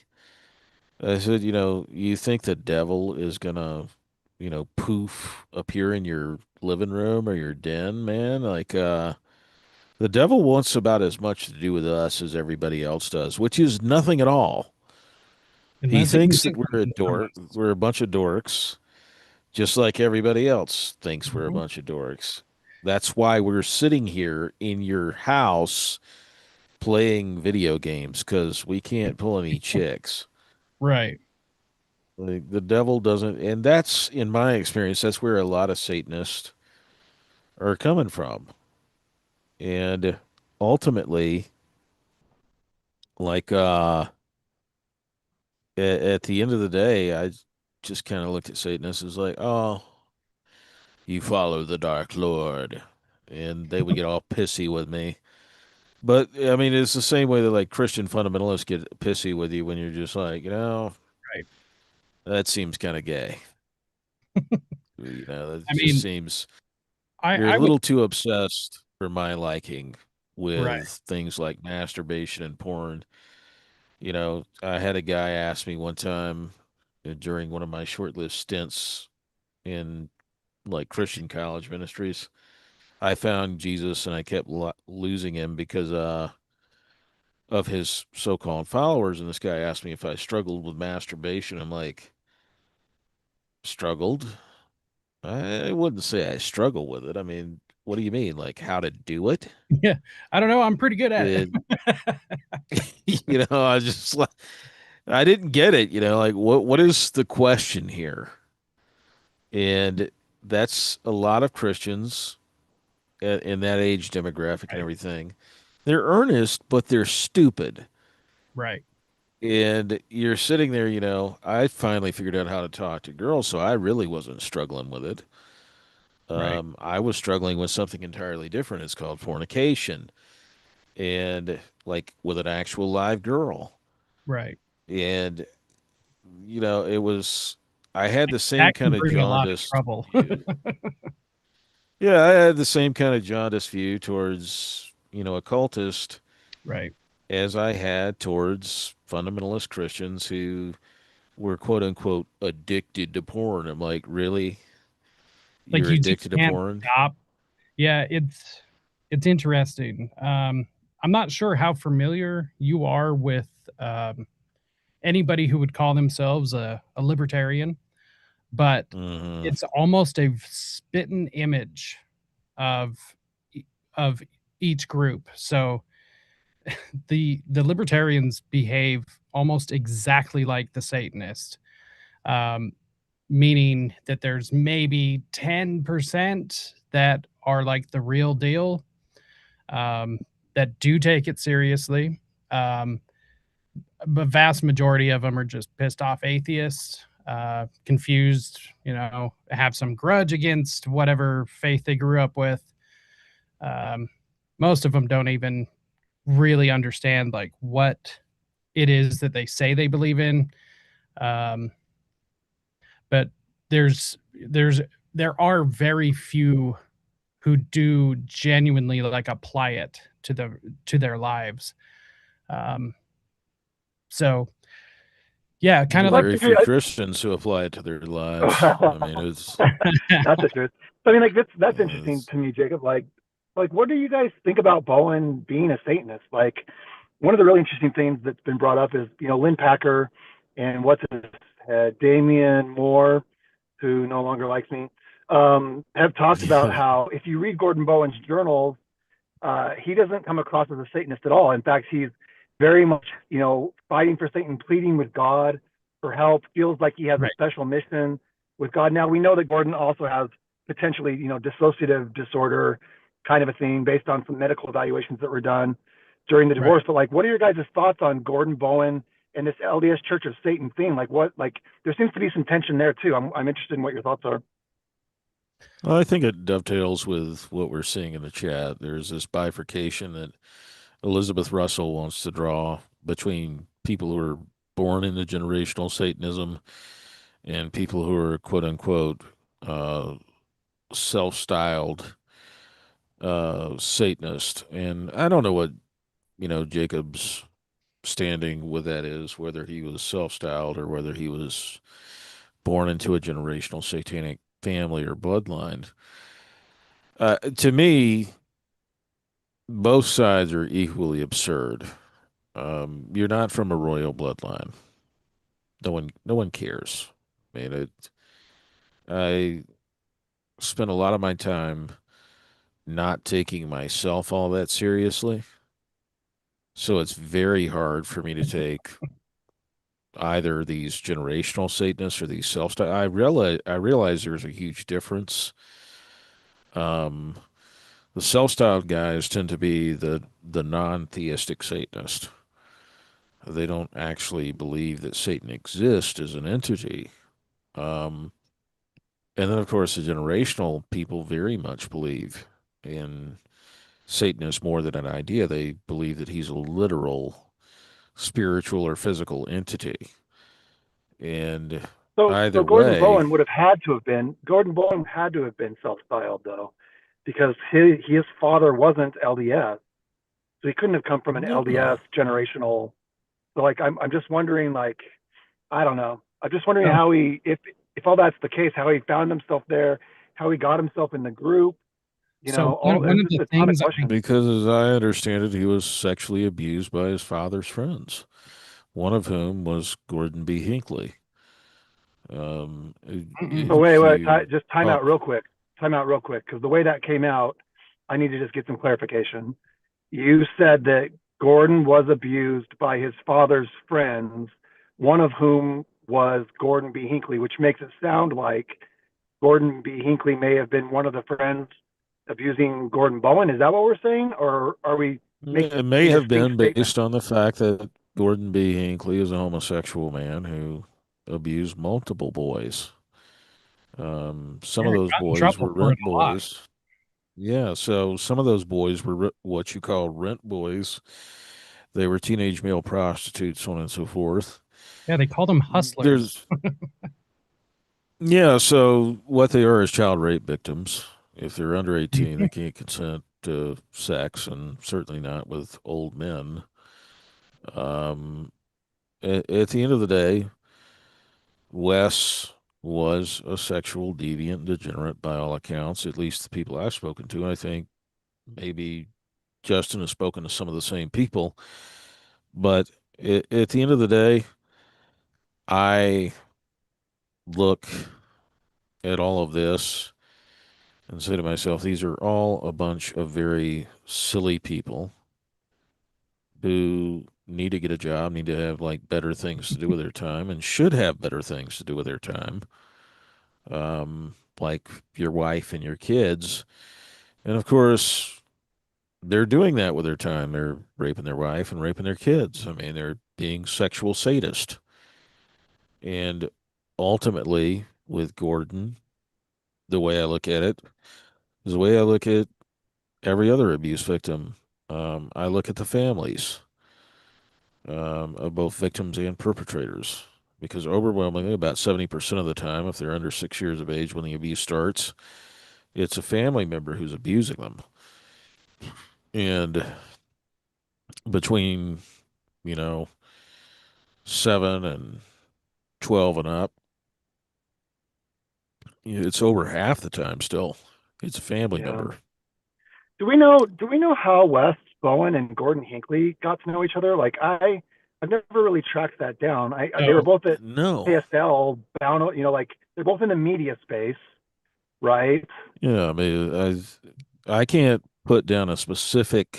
I said, you think the devil is gonna, poof appear in your living room or your den, man? Like, the devil wants about as much to do with us as everybody else does, which is nothing at all. He Unless it thinks means that we're a something to dork, we're a bunch of dorks, just like everybody else thinks we're a someone. bunch of dorks. That's why we're sitting here in your house playing video games because we can't pull any chicks. Right. The devil doesn't, and that's in my experience, that's where a lot of Satanists are coming from. And ultimately, like at the end of the day, I just kind of looked at Satanists as like, oh, you follow the Dark Lord, and they would get all pissy with me. But I mean, it's the same way that like Christian fundamentalists get pissy with you when you're just like, Right. that seems kind of gay. That I just mean, seems you're a I would. little too obsessed for my liking Right. with things like masturbation and porn. I had a guy ask me one time during one of my short-lived stints in like Christian college ministries. I found Jesus and I kept losing him because of his so-called followers. And this guy asked me if I struggled with masturbation. I'm like, struggled? I wouldn't say I struggle with it. I mean, what do you mean? Like how to do it? Yeah. I don't know. I'm pretty good at It, it. I was just like, I didn't get it. Like what is the question here? And that's a lot of Christians in that age demographic and Right. everything. They're earnest, but they're stupid. Right. And you're sitting there, I finally figured out how to talk to girls, so I really wasn't struggling with it. Right. I was struggling with something entirely different. It's called fornication, and like with an actual live girl. Right. And, it was, I had the same That can kind of bring a lot of jaundiced trouble. view. Yeah, I had the same kind of jaundiced view towards, occultist Right. as I had towards fundamentalist Christians who were quote unquote addicted to porn. I'm like, really? Like You're you just addicted to can't porn? stop. Yeah, it's interesting. I'm not sure how familiar you are with anybody who would call themselves a libertarian, but Hmm. it's almost a spitting image of of each group. So the libertarians behave almost exactly like the Satanists, um, meaning that there's maybe 10% that are like the real deal, um, that do take it seriously. Um, the vast majority of them are just pissed off atheists, confused, have some grudge against whatever faith they grew up with. Um, Most of them don't even really understand like what it is that they say they believe in. Um, but there's there are very few who do genuinely like apply it to their lilives. Um, so yeah, kind There are of like very few Christians who apply it to their lives. I mean, That's the truth. So, I mean, like that's interesting it's to me, Jacob. Like, what do you guys think about Bowen being a Satanist? Like, one of the really interesting things that's been brought up is Lynn Packer and what's his Damian Moore, who no longer likes me, have talked about how if you read Gordon Bowen's journals, he doesn't come across as a Satanist at all. In fact, he's very much, fighting for Satan, pleading with God for help, feels like he has a right, special mission with God. Now, we know that Gordon also has potentially, dissociative disorder, kind of a thing based on some medical evaluations that were done during the Right. divorce. But like, what are your guys' thoughts on Gordon Bowen and this LDS Church of Satan thing? Like, what, like, there seems to be some tension there too. I'm interested in what your thoughts are. Well, I think it dovetails with what we're seeing in the chat. There's this bifurcation that Elizabeth Russell wants to draw between people who are born into generational Satanism and people who are quote unquote uh, self-styled Satanist. And I don't know what, Jacob's standing with that is, whether he was self-styled or whether he was born into a generational satanic family or bloodline. To me, both sides are equally absurd. You're not from a royal bloodline. No one cares. I mean, I spent a lot of my time not taking myself all that seriously. So it's very hard for me to take either these generational Satanists or these self-styled. I realize there's a huge difference. Um, the self-styled guys tend to be the non-theistic Satanist. They don't actually believe that Satan exists as an entity. Um, and then, of course, the generational people very much believe in Satan as more than an idea. They believe that he's a literal spiritual or physical entity. And So either way, Gordon Bowen had to have been self-styled though, because his father wasn't LDS, so he couldn't have come from an LDS no. generational. So like, I'm just wondering, like, I don't know. I'm just wondering So, how he, if all that's the case, how he found himself there, how he got himself in the group. You so know, one, all one there's of just the a ton of things I questions. Because as I understand it, he was sexually abused by his father's friends, one of whom was Gordon B. Hinckley. So mm-mm. wait, If you just time out talk, real quick. Time out real quick, because the way that came out, I need to just get some clarification. You said that Gordon was abused by his father's friends, one of whom was Gordon B. Hinckley, which makes it sound like Gordon B. Hinckley may have been one of the friends abusing Gordon Bowen. Is that what we're saying, or are we it may making have distinct been statements? based on the fact that Gordon B. Hinckley is a homosexual man who abused multiple boys. Some Yeah, of I those got in boys trouble were for it rent a lot. boys. Yeah, so some of those boys were what you call rent boys. They were teenage male prostitutes, so on and so forth. Yeah, they called them hustlers. There's, yeah, so what they are is child rape victims. If they're under 18, they Mhm. can't consent to sex, and certainly not with old men. Um, at the end of the day, Wes was a sexual deviant, degenerate by all accounts, at least the people I've spoken to. I think maybe Justin has spoken to some of the same people. But at the end of the day, I look at all of this and say to myself, these are all a bunch of very silly people who need to get a job, need to have like better things to do with their time, and should have better things to do with their time, like your wife and your kids. And of course, they're doing that with their time. They're raping their wife and raping their kids. I mean, they're being sexual sadists. And ultimately, with Gordon, the way I look at it is the way I look at every other abuse victim. I look at the families of both victims and perpetrators because overwhelmingly, about 70% of the time, if they're under 6 years of age when the abuse starts, it's a family member who's abusing them. And between, you know, 7 and 12 and up, it's over half the time still. It's a family Yeah. member. Do we know how Wes Bowen and Gordon Hinckley got to know each other? Like, I've never really tracked that down. They were So, both at No. KSL bound, like they're both in the media space, right? Yeah, I mean, I can't put down a specific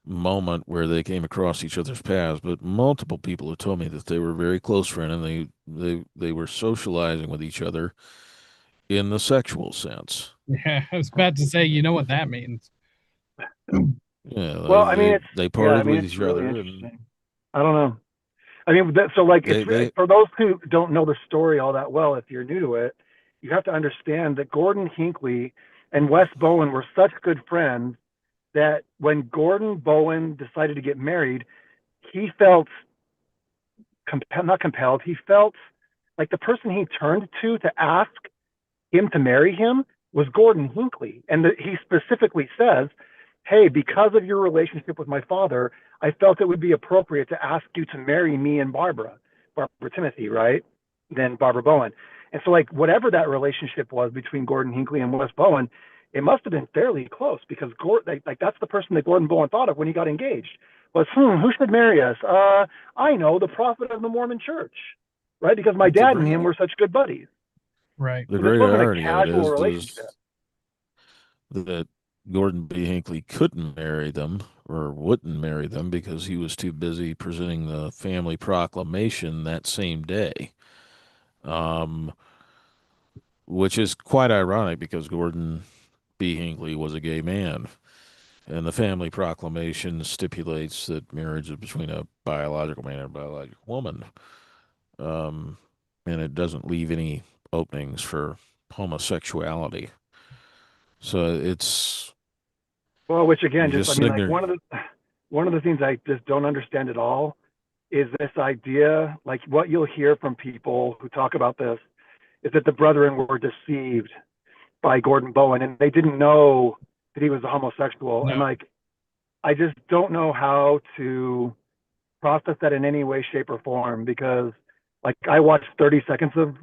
moment where they came across each other's paths, but multiple people have told me that they were very close friends and they were socializing with each other in the sexual sense. Yeah, I was about to say, you know what that means. Yeah, Well, I mean, they yeah, I parted mean, with it's each really other, and interesting. I don't know. I mean, so like, it's they for those who don't know the story all that well. If you're new to it, you have to understand that Gordon Hinckley and Wes Bowen were such good friends that when Gordon Bowen decided to get married, he felt not compelled. He felt like the person he turned to ask him to marry him was Gordon Hinckley. And he specifically says, hey, because of your relationship with my father, I felt it would be appropriate to ask you to marry me and Barbara Timothy, right? Then Barbara Bowen. And so, like, whatever that relationship was between Gordon Hinckley and Wes Bowen, it must have been fairly close because like that's the person that Gordon Bowen thought of when he got engaged was, who should marry us? I know, the prophet of the Mormon church, right? Because my the dad and great him were such good buddies. Right. the So this great wasn't a irony of it casual is relationship. that Gordon B. Hinckley couldn't marry them or wouldn't marry them because he was too busy presenting the family proclamation that same day. Um, which is quite ironic because Gordon B. Hinckley was a gay man. And the family proclamation stipulates that marriage is between a biological man and a biological woman. Um, and it doesn't leave any openings for homosexuality. So it's, Well, which again, you're just I just mean, sitting like there. one of the things I just don't understand at all is this idea, like what you'll hear from people who talk about this, is that the brethren were deceived by Gordon Bowen and they didn't know that he was a homosexual. And No. like, I just don't know how to process that in any way, shape, or form because like I watched 30 seconds of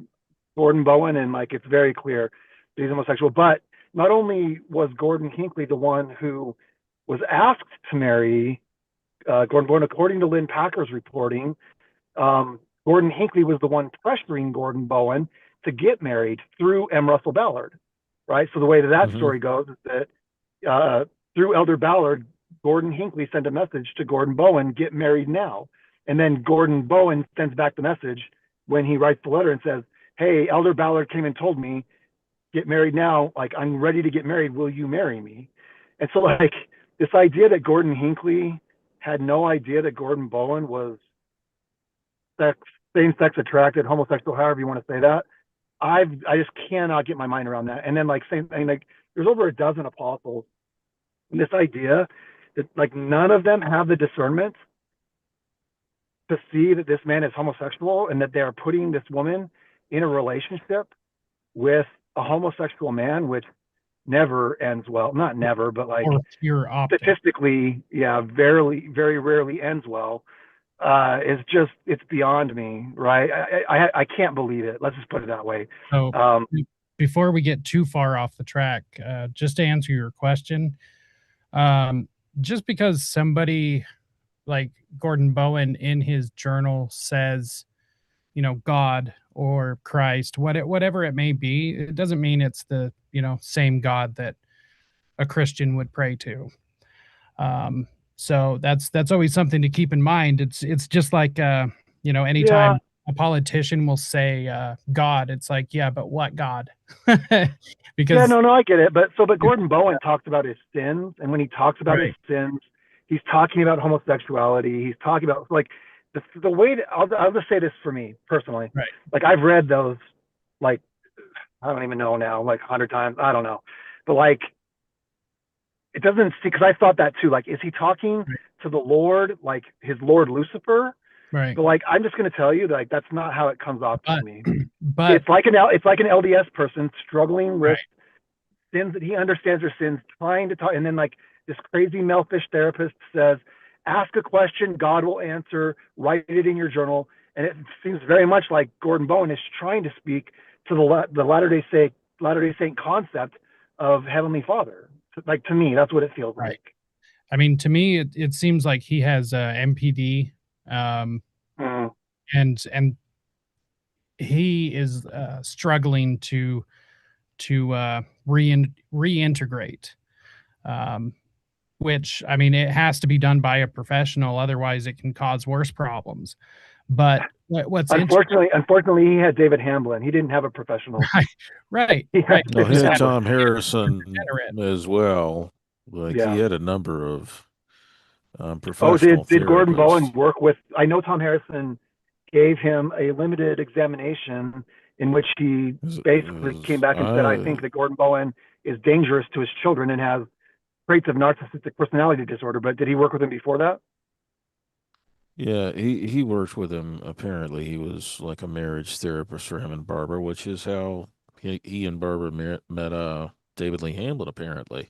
Gordon Bowen and like it's very clear that he's homosexual. But not only was Gordon Hinckley the one who was asked to marry Gordon Bowen, according to Lynn Packer's reporting, Gordon Hinckley was the one pressuring Gordon Bowen to get married through M. Russell Ballard, right? So the way that Mhm. story goes is that through Elder Ballard, Gordon Hinckley sent a message to Gordon Bowen, get married now. And then Gordon Bowen sends back the message when he writes the letter and says, hey, Elder Ballard came and told me, get married now. Like, I'm ready to get married. Will you marry me? And so, like, this idea that Gordon Hinckley had no idea that Gordon Bowen was sex, same-sex attracted, homosexual, however you want to say that, I just cannot get my mind around that. And then, like, same, I mean, like, there's over a dozen apostles. And this idea that, like, none of them have the discernment to see that this man is homosexual and that they are putting this woman in a relationship with a homosexual man, which never ends well. Not never, but like Or pure optic. statistically, yeah, very rarely ends well. Is just it's beyond me, right? I can't believe it. Let's just put it that way. So Um, before we get too far off the track, just to answer your question, um, just because somebody like Gordon Bowen in his journal says, God or Christ, whatever it may be, it doesn't mean it's the, same God that a Christian would pray to. Um, so that's always something to keep in mind. It's just like yeah, anytime a politician will say God, it's like, yeah, but what God? yeah, Because no, I get it. But Gordon Bowen talks about his sins, and when he talks about his right, sins, he's talking about homosexuality. He's talking about like the way that I'll just say this for me personally. right, Like I've read those, like I don't even know now, like 100 times. I don't know, but like it doesn't see because I thought that too. Like, is he talking right, to the Lord, like his Lord Lucifer? right. But like, I'm just going to tell you that like, that's not how it comes off to But me. but It's like an LDS person struggling with right, sins that he understands are sins, trying to talk, and then like this crazy malefish therapist says, "Ask a question, God will answer. Write it in your journal." And it seems very much like Gordon Bowen is trying to speak to the Latter Day Saint concept of Heavenly Father. Like to me, that's what it feels right. like. I mean, to me, it seems like he has MPD, um, Mm. and he is struggling to reintegrate. Um, which I mean, it has to be done by a professional, otherwise it can cause worse problems. But what's interesting, Unfortunately, he had David Hamblin. He didn't have a professional. right, right, He right. had No, He he David just had had Hamblin. Tom Harrison degenerate. as well. Like he Yeah. had a number of Oh, professional did Gordon Bowen therapists. work with? I know Tom Harrison gave him a limited examination in which he basically came back and said, "I think that Gordon Bowen is dangerous to his children and has traits of narcissistic personality disorder." But did he work with him before that? Yeah, he worked with him. Apparently, he was like a marriage therapist for him and Barbara, which is how he and Barbara met David Lee Hamlin. Apparently,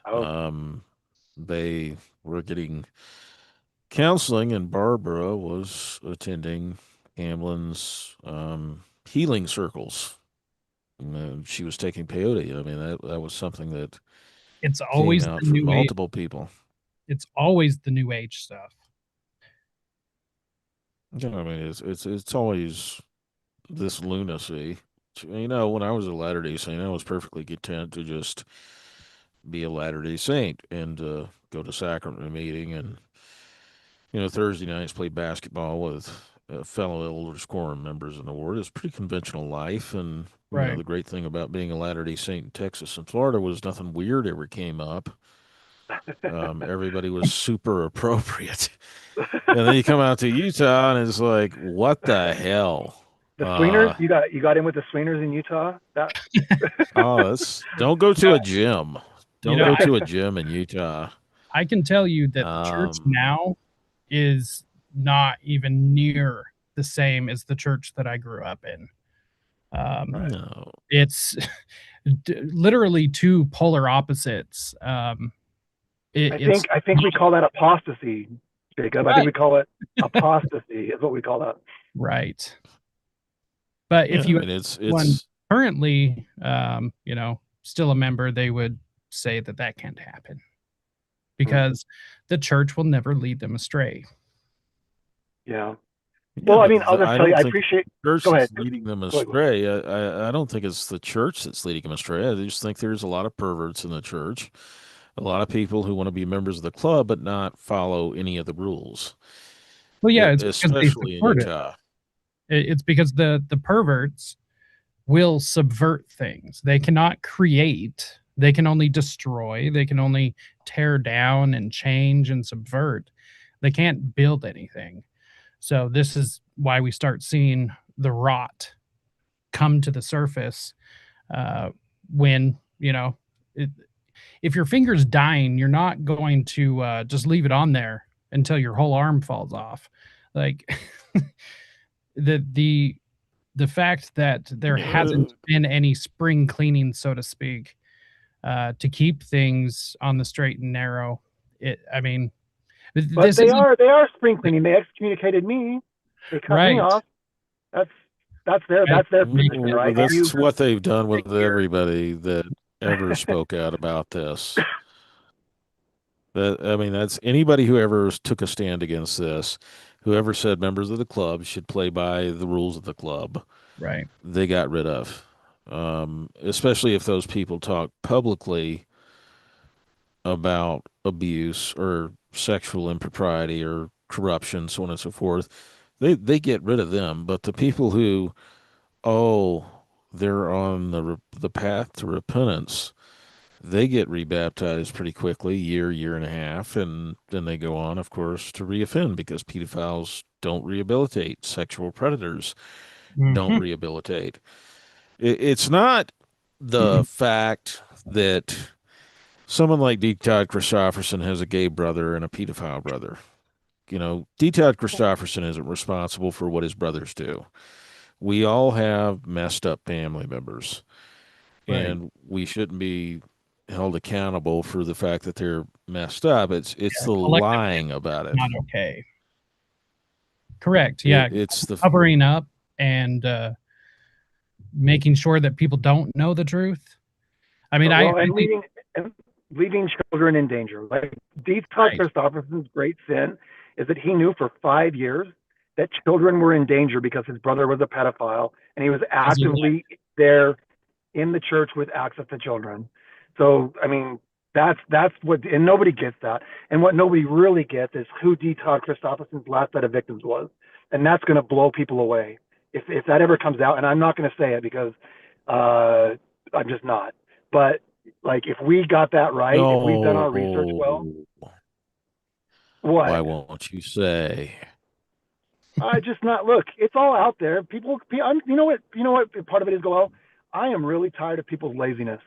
Oh, um, they were getting counseling, and Barbara was attending Hamlin's healing circles. And she was taking peyote. I mean, that was something that It's came always out the from new age. multiple people. It's always the new age stuff. You know, I mean, it's always this lunacy. You know, when I was a Latter-day Saint, I was perfectly content to just be a Latter-day Saint and go to sacrament meeting and, Thursday nights play basketball with fellow Elders Quorum members in the ward. It's pretty conventional life. And, Right. the great thing about being a Latter-day Saint in Texas and Florida was nothing weird ever came up. Everybody was super appropriate. And then you come out to Utah and it's like, what the hell? the Sweeners. Uh, You got in with the Sweeners in Utah. That Oh, that's don't go to a gym. You Don't know, go I to a gym in Utah. I can tell you that the church Um, now is not even near the same as the church that I grew up in. Um, right. no. it's literally two polar opposites. It's I think we call that apostasy, Jacob. I think right, we call it apostasy. Is what we call that. right. But Yeah, if I you mean ask it's one it's currently, still a member, they would say that that can't happen Hmm. because the church will never lead them astray. Yeah. yeah, Well, I but mean, I'll just I tell you, don't I think appreciate. the church Go ahead. that's leading them Go ahead. astray. I don't think it's the church that's leading them astray. I just think there's a lot of perverts in the church, a lot of people who want to be members of the club but not follow any of the rules, Well, yeah, it's because they especially in support it. Utah. It's because the perverts will subvert things. They cannot create. They can only destroy. They can only tear down and change and subvert. They can't build anything. So this is why we start seeing the rot come to the surface uh, when it, if your finger's dying, you're not going to just leave it on there until your whole arm falls off. Like the the fact that there Uh, hasn't been any spring cleaning, so to speak, to keep things on the straight and narrow. I mean, But this isn't they are spring cleaning. They excommunicated me. They cut me right. off. That's Guys, that's their make position, your well, right? You that's what they've done make with your everybody that ever spoke out about this. That I mean, that's anybody who ever took a stand against this, whoever said members of the club should play by the rules of the club, right. they got rid of. Especially if those people talk publicly about abuse or sexual impropriety or corruption, so on and so forth. They get rid of them. But the people who, oh, they're on the path to repentance, they get rebaptized pretty quickly, year and a half, and then they go on, of course, to reoffend because pedophiles don't rehabilitate, sexual predators don't Mhm. rehabilitate. It's not the fact that someone like D. Todd Christofferson has a gay brother and a pedophile brother. D. Todd Christofferson isn't responsible for what his brothers do. We all have messed up family members, Right. and we shouldn't be held accountable for the fact that they're messed up. It's Yeah, the collectively, lying about it's it. not okay. Correct. Yeah, It's the covering up and making sure that people don't know the truth. I mean, I well, think and leaving children in danger. Like D. Todd right. Christopherson's great sin is that he knew for 5 years that children were in danger because his brother was a pedophile, and he was As a actively there in the church with access to children. So, I mean, That's what, and nobody gets that. And what nobody really gets is who D. Todd Christopherson's last set of victims was, and that's going to blow people away if that ever comes out. And I'm not going to say it because I'm just not. But like, if we got that right, if we've done our research well, No. Why what? won't you say? I just not look. It's all out there. You know what? You know what? Part of it is go out. I am really tired of people's laziness.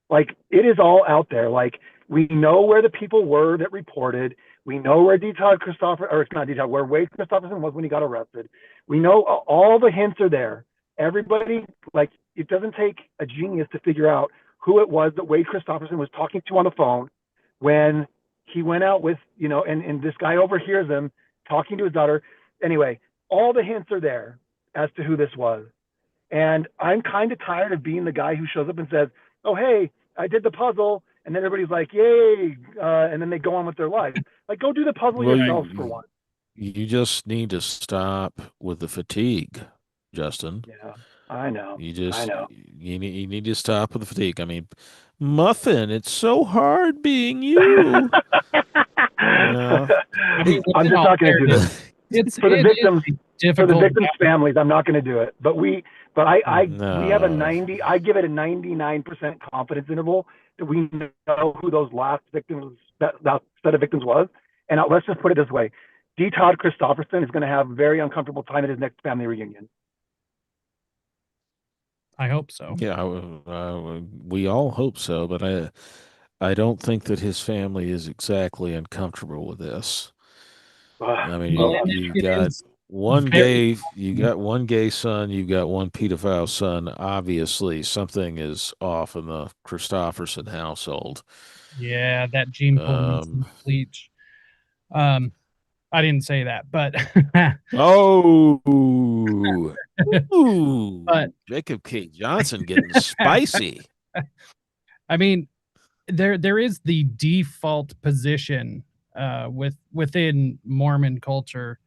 Like it is all out there. Like we know where the people were that reported. We know where D. Todd Christopher, or it's not D. Todd, where Wade Christopherson was when he got arrested. We know all the hints are there. Everybody, like, it doesn't take a genius to figure out who it was that Wade Christopherson was talking to on the phone when he went out with, and this guy overhears him talking to his daughter. Anyway, all the hints are there as to who this was. And I'm kind of tired of being the guy who shows up and says, "Oh, hey, I did the puzzle," and then everybody's like, "Yay!" And then they go on with their life. Like, go do the puzzle Well, yourself for once. you just need to stop with the fatigue, Justin. Yeah, I know, You I just know. you need to stop with the fatigue. I mean, Muffin, it's so hard being you. No. I mean, I'm within just all not going to do it fairness, it's for the it is victims. a For the difficult victims' families, I'm not going to do it. We have a No. 90. I give it a 99% confidence interval that we know who those last victims, that set of victims was. And let's just put it this way: D. Todd Christopherson is going to have a very uncomfortable time at his next family reunion. I hope so. Yeah, we all hope so, but I don't think that his family is exactly uncomfortable with this. I mean, Well, Uh, and you it got is very you got one gay son, you've got one pedophile son. Obviously, something is off in the Christopherson household. yeah, that gene pool needs Um, some bleach. Um, I didn't say that, but oh, but Jacob K. Johnson getting spicy. I mean, there is the default position within Mormon culture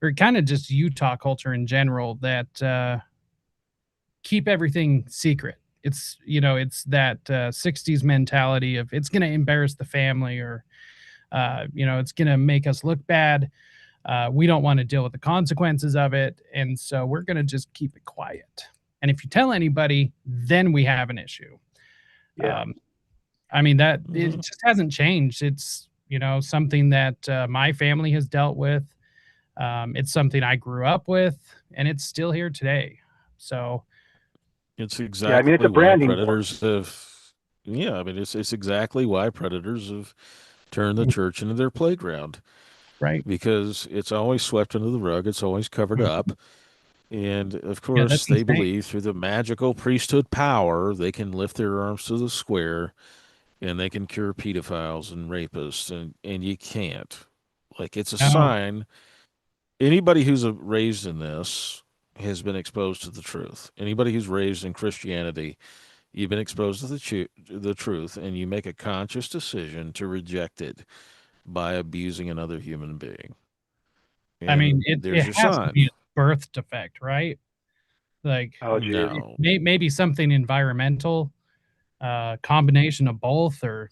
or kind of just Utah culture in general that keep everything secret. It's it's that 60s mentality of it's going to embarrass the family or it's going to make us look bad. We don't want to deal with the consequences of it, and so we're going to just keep it quiet. And if you tell anybody, then we have an issue. yeah, Um, I mean that it Mhm. just hasn't changed. It's something that my family has dealt with. It's something I grew up with, and it's still here today. So It's yeah. I mean, it's exactly a why branding war. predators have. Yeah, I mean, it's exactly why predators have turned the mm, church into their playground right, because it's always swept under the rug. It's always covered Mhm. up. And of Yeah, course, that's they insane. believe through the magical priesthood power, they can lift their arms to the square and they can cure pedophiles and rapists. And you can't. Like, it's a No, sign. Anybody who's raised in this has been exposed to the truth. Anybody who's raised in Christianity, you've been exposed to the truth, and you make a conscious decision to reject it by abusing another human being. I mean And it there's your has to sign. be a birth defect, right? Like Oh, geez. No. maybe something environmental, combination of both, or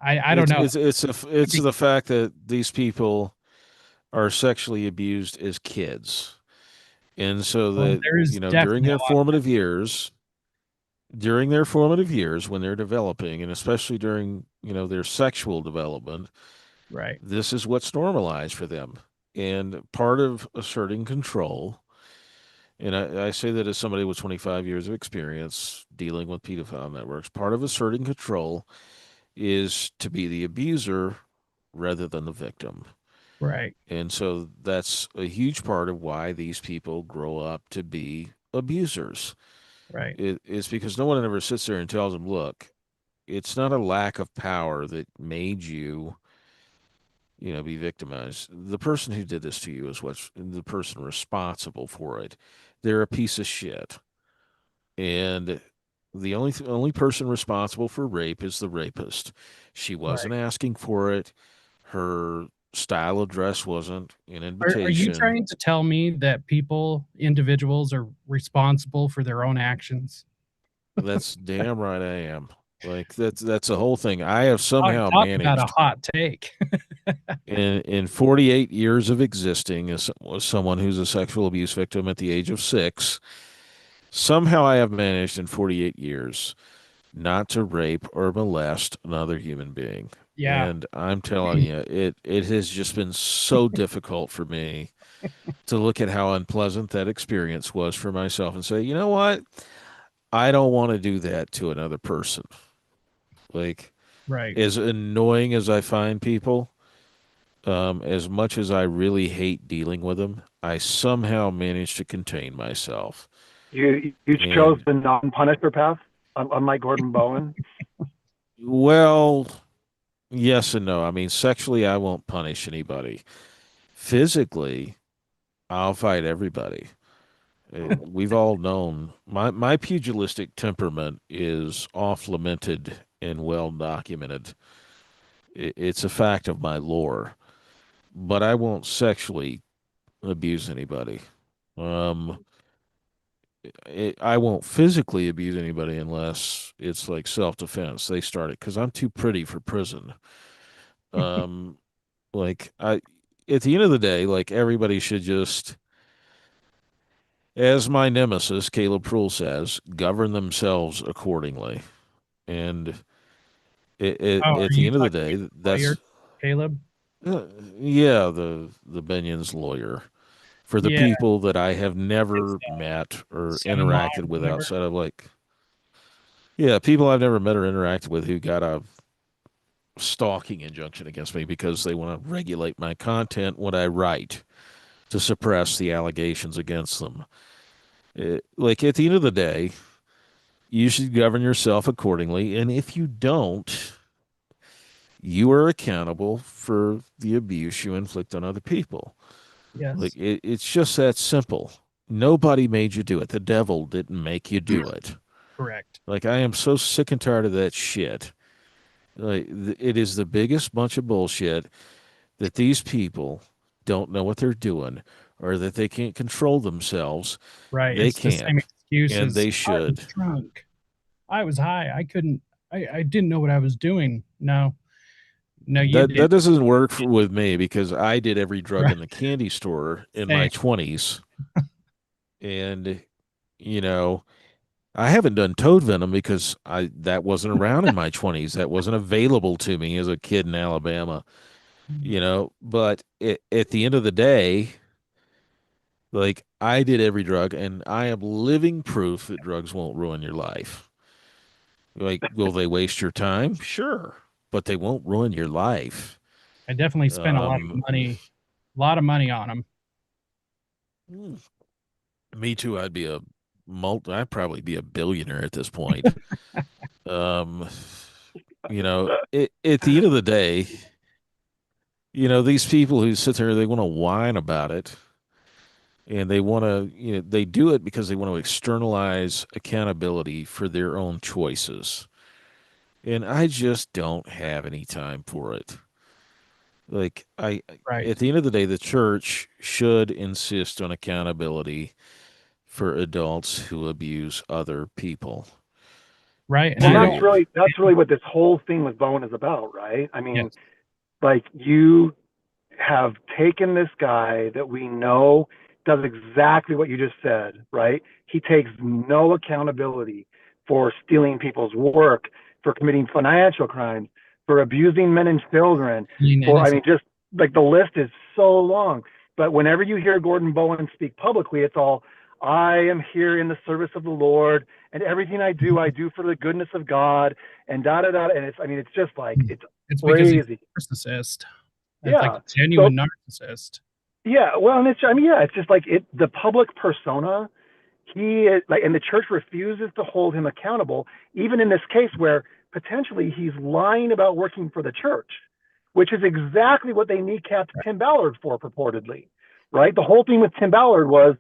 I don't know. It's the fact that these people are sexually abused as kids. And so Well, that, there is during definitely their a lot. formative years when they're developing, and especially during, their sexual development, Right, this is what's normalized for them. And part of asserting control, and I say that as somebody with 25 years of experience dealing with pedophile networks, part of asserting control is to be the abuser rather than the victim. right, And so that's a huge part of why these people grow up to be abusers. right. It is because no one ever sits there and tells them, look, it's not a lack of power that made you, be victimized. The person who did this to you is what's the person responsible for it. They're a piece of shit. And the only person responsible for rape is the rapist. She wasn't Right. asking for it. Her style of dress wasn't an Are you invitation. trying to tell me that individuals are responsible for their own actions? That's damn right I am. Like that's the whole thing. I have somehow Talk about a managed hot take. in 48 years of existing as someone who's a sexual abuse victim at the age of 6. Somehow I have managed in 48 years not to rape or molest another human being. Yeah, And I'm telling you, it has just been so difficult for me to look at how unpleasant that experience was for myself and say, you know what? I don't want to do that to another person. Like, right. as annoying as I find people, as much as I really hate dealing with them, I somehow manage to contain myself. You chose And the non-punisher path, unlike Gordon Bowen. well, yes and no. I mean, sexually, I won't punish anybody. Physically, I'll fight everybody. We've all known my pugilistic temperament is oft lamented and well documented. It's a fact of my lore, but I won't sexually abuse anybody. Um, I won't physically abuse anybody unless it's like self-defense. They start it because I'm too pretty for prison. Um, like at the end of the day, like everybody should just, as my nemesis Caleb Prull says, govern themselves accordingly. And Oh, are at the you end of the talking day, about lawyer, that's Caleb? uh, yeah, the Benion's lawyer for the Yeah, people that I have his never met or son-in-law interacted or with whatever. outside of like, yeah, people I've never met or interacted with who got a stalking injunction against me because they want to regulate my content, what I write, to suppress the allegations against them. Like at the end of the day, you should govern yourself accordingly. And if you don't, you are accountable for the abuse you inflict on other people. Like Yes, it's just that simple. Nobody made you do it. The devil didn't make you do it. correct. Like I am so sick and tired of that shit. Like it is the biggest bunch of bullshit that these people don't know what they're doing or that they can't control themselves. Right. They It's the same can, excuse and as they I was should. drunk. I was high. I couldn't. I didn't know what I was doing. No, no, you That did. doesn't work with me because I did every drug Right. in the candy store in my Same. 20s, and you know I haven't done toad venom because I that wasn't around in my 20s. That wasn't available to me as a kid in Alabama. But at the end of the day, like I did every drug, and I am living proof that drugs won't ruin your life. Like, will they waste your time? Sure, but they won't ruin your life. I definitely spent Um, a lot of money on them. Me too. I'd probably be a billionaire at this point. Um, at the end of the day, these people who sit there, they want to whine about it and they want to, they do it because they want to externalize accountability for their own choices. And I just don't have any time for it. Like Right. at the end of the day, the church should insist on accountability for adults who abuse other people. Right. And Well, I Period. don't. that's really what this whole thing with Bowen is about, right? I mean, Yes. like you have taken this guy that we know does exactly what you just said, right? He takes no accountability for stealing people's work, for committing financial crimes, for abusing men and children, Being for, I innocent. mean, just like the list is so long. But whenever you hear Gordon Bowen speak publicly, it's all, I am here in the service of the Lord, and everything I do for the goodness of God, and da da da. And it's, I mean, it's just like, it's It's because he's crazy. a narcissist. It's like Yeah. a So genuine narcissist. yeah, well, and it's, I mean, yeah, it's just like the public persona. He is like, and the church refuses to hold him accountable, even in this case where potentially he's lying about working for the church, which is exactly what they kneecapped Tim Ballard for, purportedly, right? The whole thing with Tim Ballard was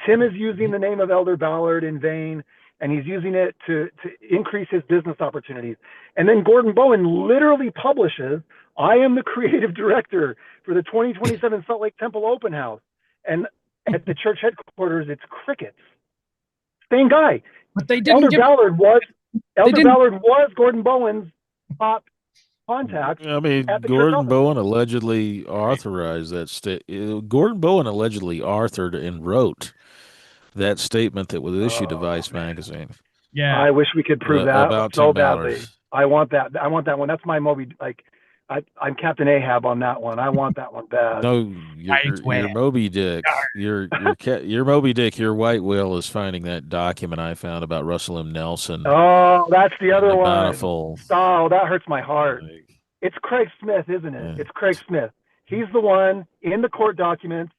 Tim is using the name of Elder Ballard in vain, and he's using it to increase his business opportunities. And then Gordon Bowen literally publishes, I am the creative director for the 2027 Salt Lake Temple Open House. And at the church headquarters, it's crickets. Same guy. But they didn't Elder give Ballard was They Elder didn't. Ballard was Gordon Bowen's top contact I mean, at the church Gordon office. Bowen allegedly authorized that Gordon Bowen allegedly authored and wrote that statement that was issued to Oh Vice man, magazine Yeah. I wish we could prove that about so Tim Ballard. badly. I want that. I want that one. That's my Moby. Like, I'm Captain Ahab on that one. I want that one bad. No, Right where. your Moby Dick, your Moby Dick, your white whale is finding that document I found about Russell M. Nelson Oh, that's the and other the one. bountiful. Oh, that hurts my heart. Like, It's Craig Smith, isn't it? eh, It's Craig Smith. He's the one in the court documents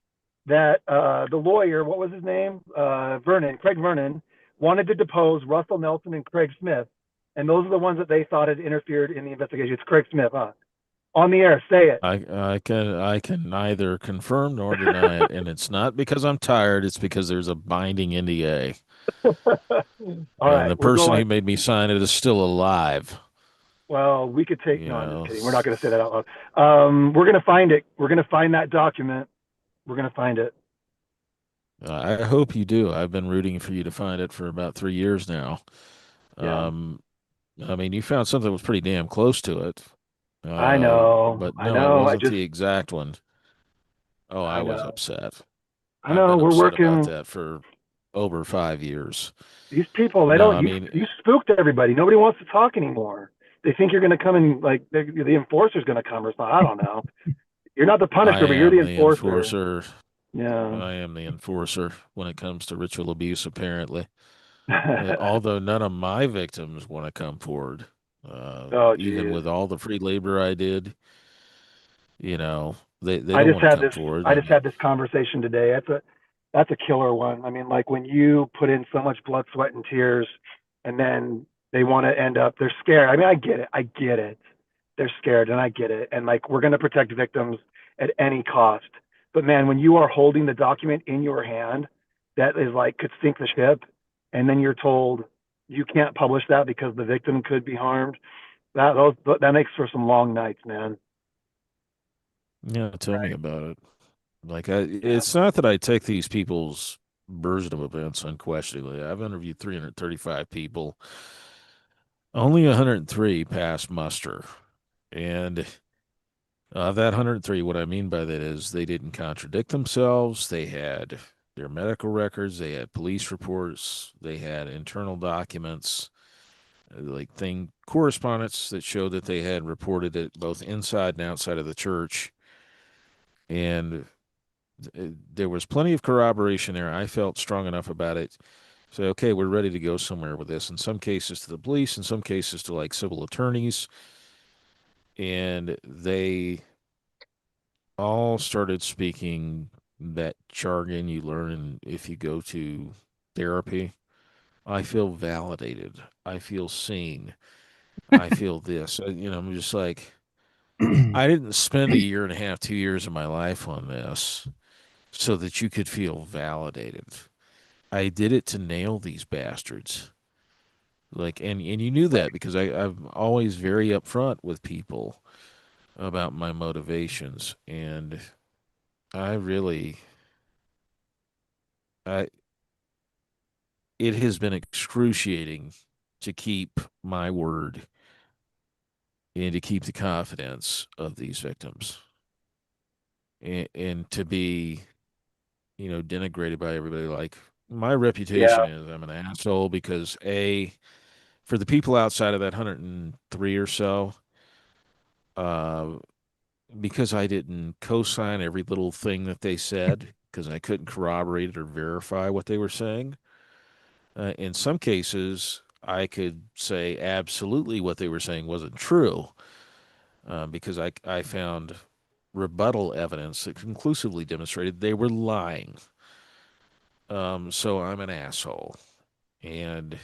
that the lawyer, what was his name? Craig Vernon, wanted to depose Russell Nelson and Craig Smith. And those are the ones that they thought had interfered in the investigation. It's Craig Smith, huh? On the air, say it. I can neither confirm nor deny it, and it's not because I'm tired. It's because there's a binding NDA, All and right, the we're person going. who made me sign it is still alive. Well, we could take. You No, I'm just know, kidding. We're not going to say that out loud. We're going to find it. We're going to find that document. We're going to find it. I hope you do. I've been rooting for you to find it for about 3 years now. Yeah, Um, I mean, you found something that was pretty damn close to it. I know. But I no, it know. wasn't the exact one. Oh, I I was know. upset. I I've know. been We're upset about working. that for over 5 years. These people, they No, don't. I mean, You spooked everybody. Nobody wants to talk anymore. They think you're going to come and like the enforcer's going to come or something. I don't know. You're not the I Punisher, but you're am the the enforcer. enforcer. Yeah. I am the enforcer when it comes to ritual abuse, apparently. Although none of my victims want to come forward, Oh, even geez. with all the free labor I did, they I don't just want to had come this. forward. I I just mean, had this conversation today. That's a killer one. I mean, like when you put in so much blood, sweat, and tears, and then they want to end up. They're scared. I mean, I get it. I get it. They're scared, and I get it. And like we're going to protect victims at any cost. But man, when you are holding the document in your hand, that is like could sink the ship, and then you're told you can't publish that because the victim could be harmed. That makes for some long nights, man. yeah, tell me Right. about it. Like, Yeah. it's not that I take these people's version of events unquestioningly. I've interviewed 335 people. Only 103 passed muster. And that 103, what I mean by that is they didn't contradict themselves. They had their medical records, they had police reports, they had internal documents, like thing correspondence that showed that they had reported it both inside and outside of the church. And there was plenty of corroboration there. I felt strong enough about it. So, okay, we're ready to go somewhere with this. In some cases to the police, in some cases to like civil attorneys. And they all started speaking that jargon you learn if you go to therapy. I feel validated. I feel seen. I feel this. I'm just like, I didn't spend a year and a half, 2 years of my life on this so that you could feel validated. I did it to nail these bastards. Like, and you knew that because I'm always very upfront with people about my motivations. And I really, I, it has been excruciating to keep my word and to keep the confidence of these victims and to be, denigrated by everybody. Like my reputation Yeah. is I'm an asshole because for the people outside of that 103 or so, uh, because I didn't co-sign every little thing that they said because I couldn't corroborate it or verify what they were saying. In some cases, I could say absolutely what they were saying wasn't true because I found rebuttal evidence that conclusively demonstrated they were lying. So I'm an asshole. And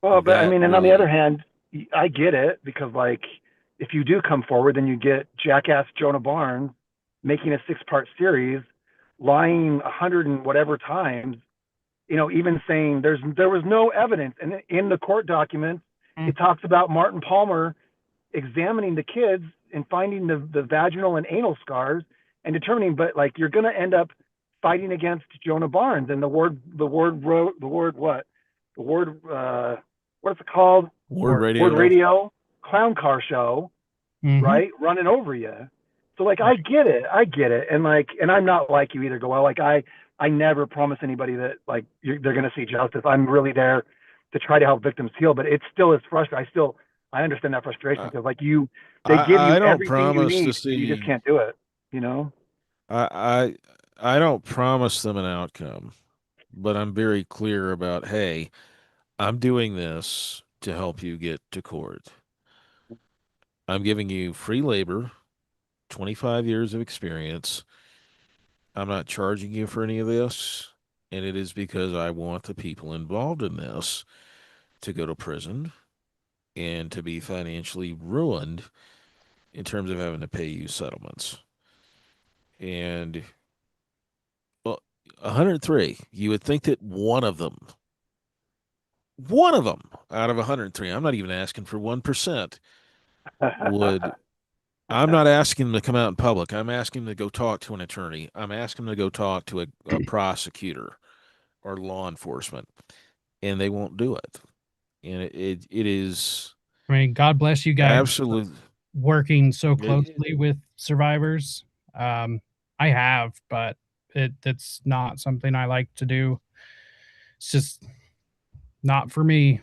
Well, but I that mean, and on the other really, hand, I get it because like if you do come forward, then you get jackass Jonah Barnes making a six-part series, lying 100 and whatever times, even saying there was no evidence, and in the court documents, it talks about Martin Palmer examining the kids and finding the vaginal and anal scars and determining, but like you're going to end up fighting against Jonah Barnes and the word what the word what's it called? Ward Word radio. radio, clown car show, right? Running over you. So like, I get it, and like, and I'm not like you either. Go well, like I never promise anybody that like they're gonna see justice. I'm really there to try to help victims heal, but it still is frustrating. I understand that frustration I, because like they give you I don't everything you promise to need, and you just see. can't do it. You know? I I don't promise them an outcome, but I'm very clear about, hey, I'm doing this to help you get to court. I'm giving you free labor, 25 years of experience. I'm not charging you for any of this, and it is because I want the people involved in this to go to prison and to be financially ruined in terms of having to pay you settlements. And well, 103, you would think that one of them out of 103, I'm not even asking for 1%, would, I'm not asking them to come out in public. I'm asking them to go talk to an attorney. I'm asking them to go talk to a prosecutor or law enforcement, and they won't do it. And it is I mean, God bless you guys absolutely. working so It, closely with survivors. Um, I have, but it's not something I like to do. It's just not for me.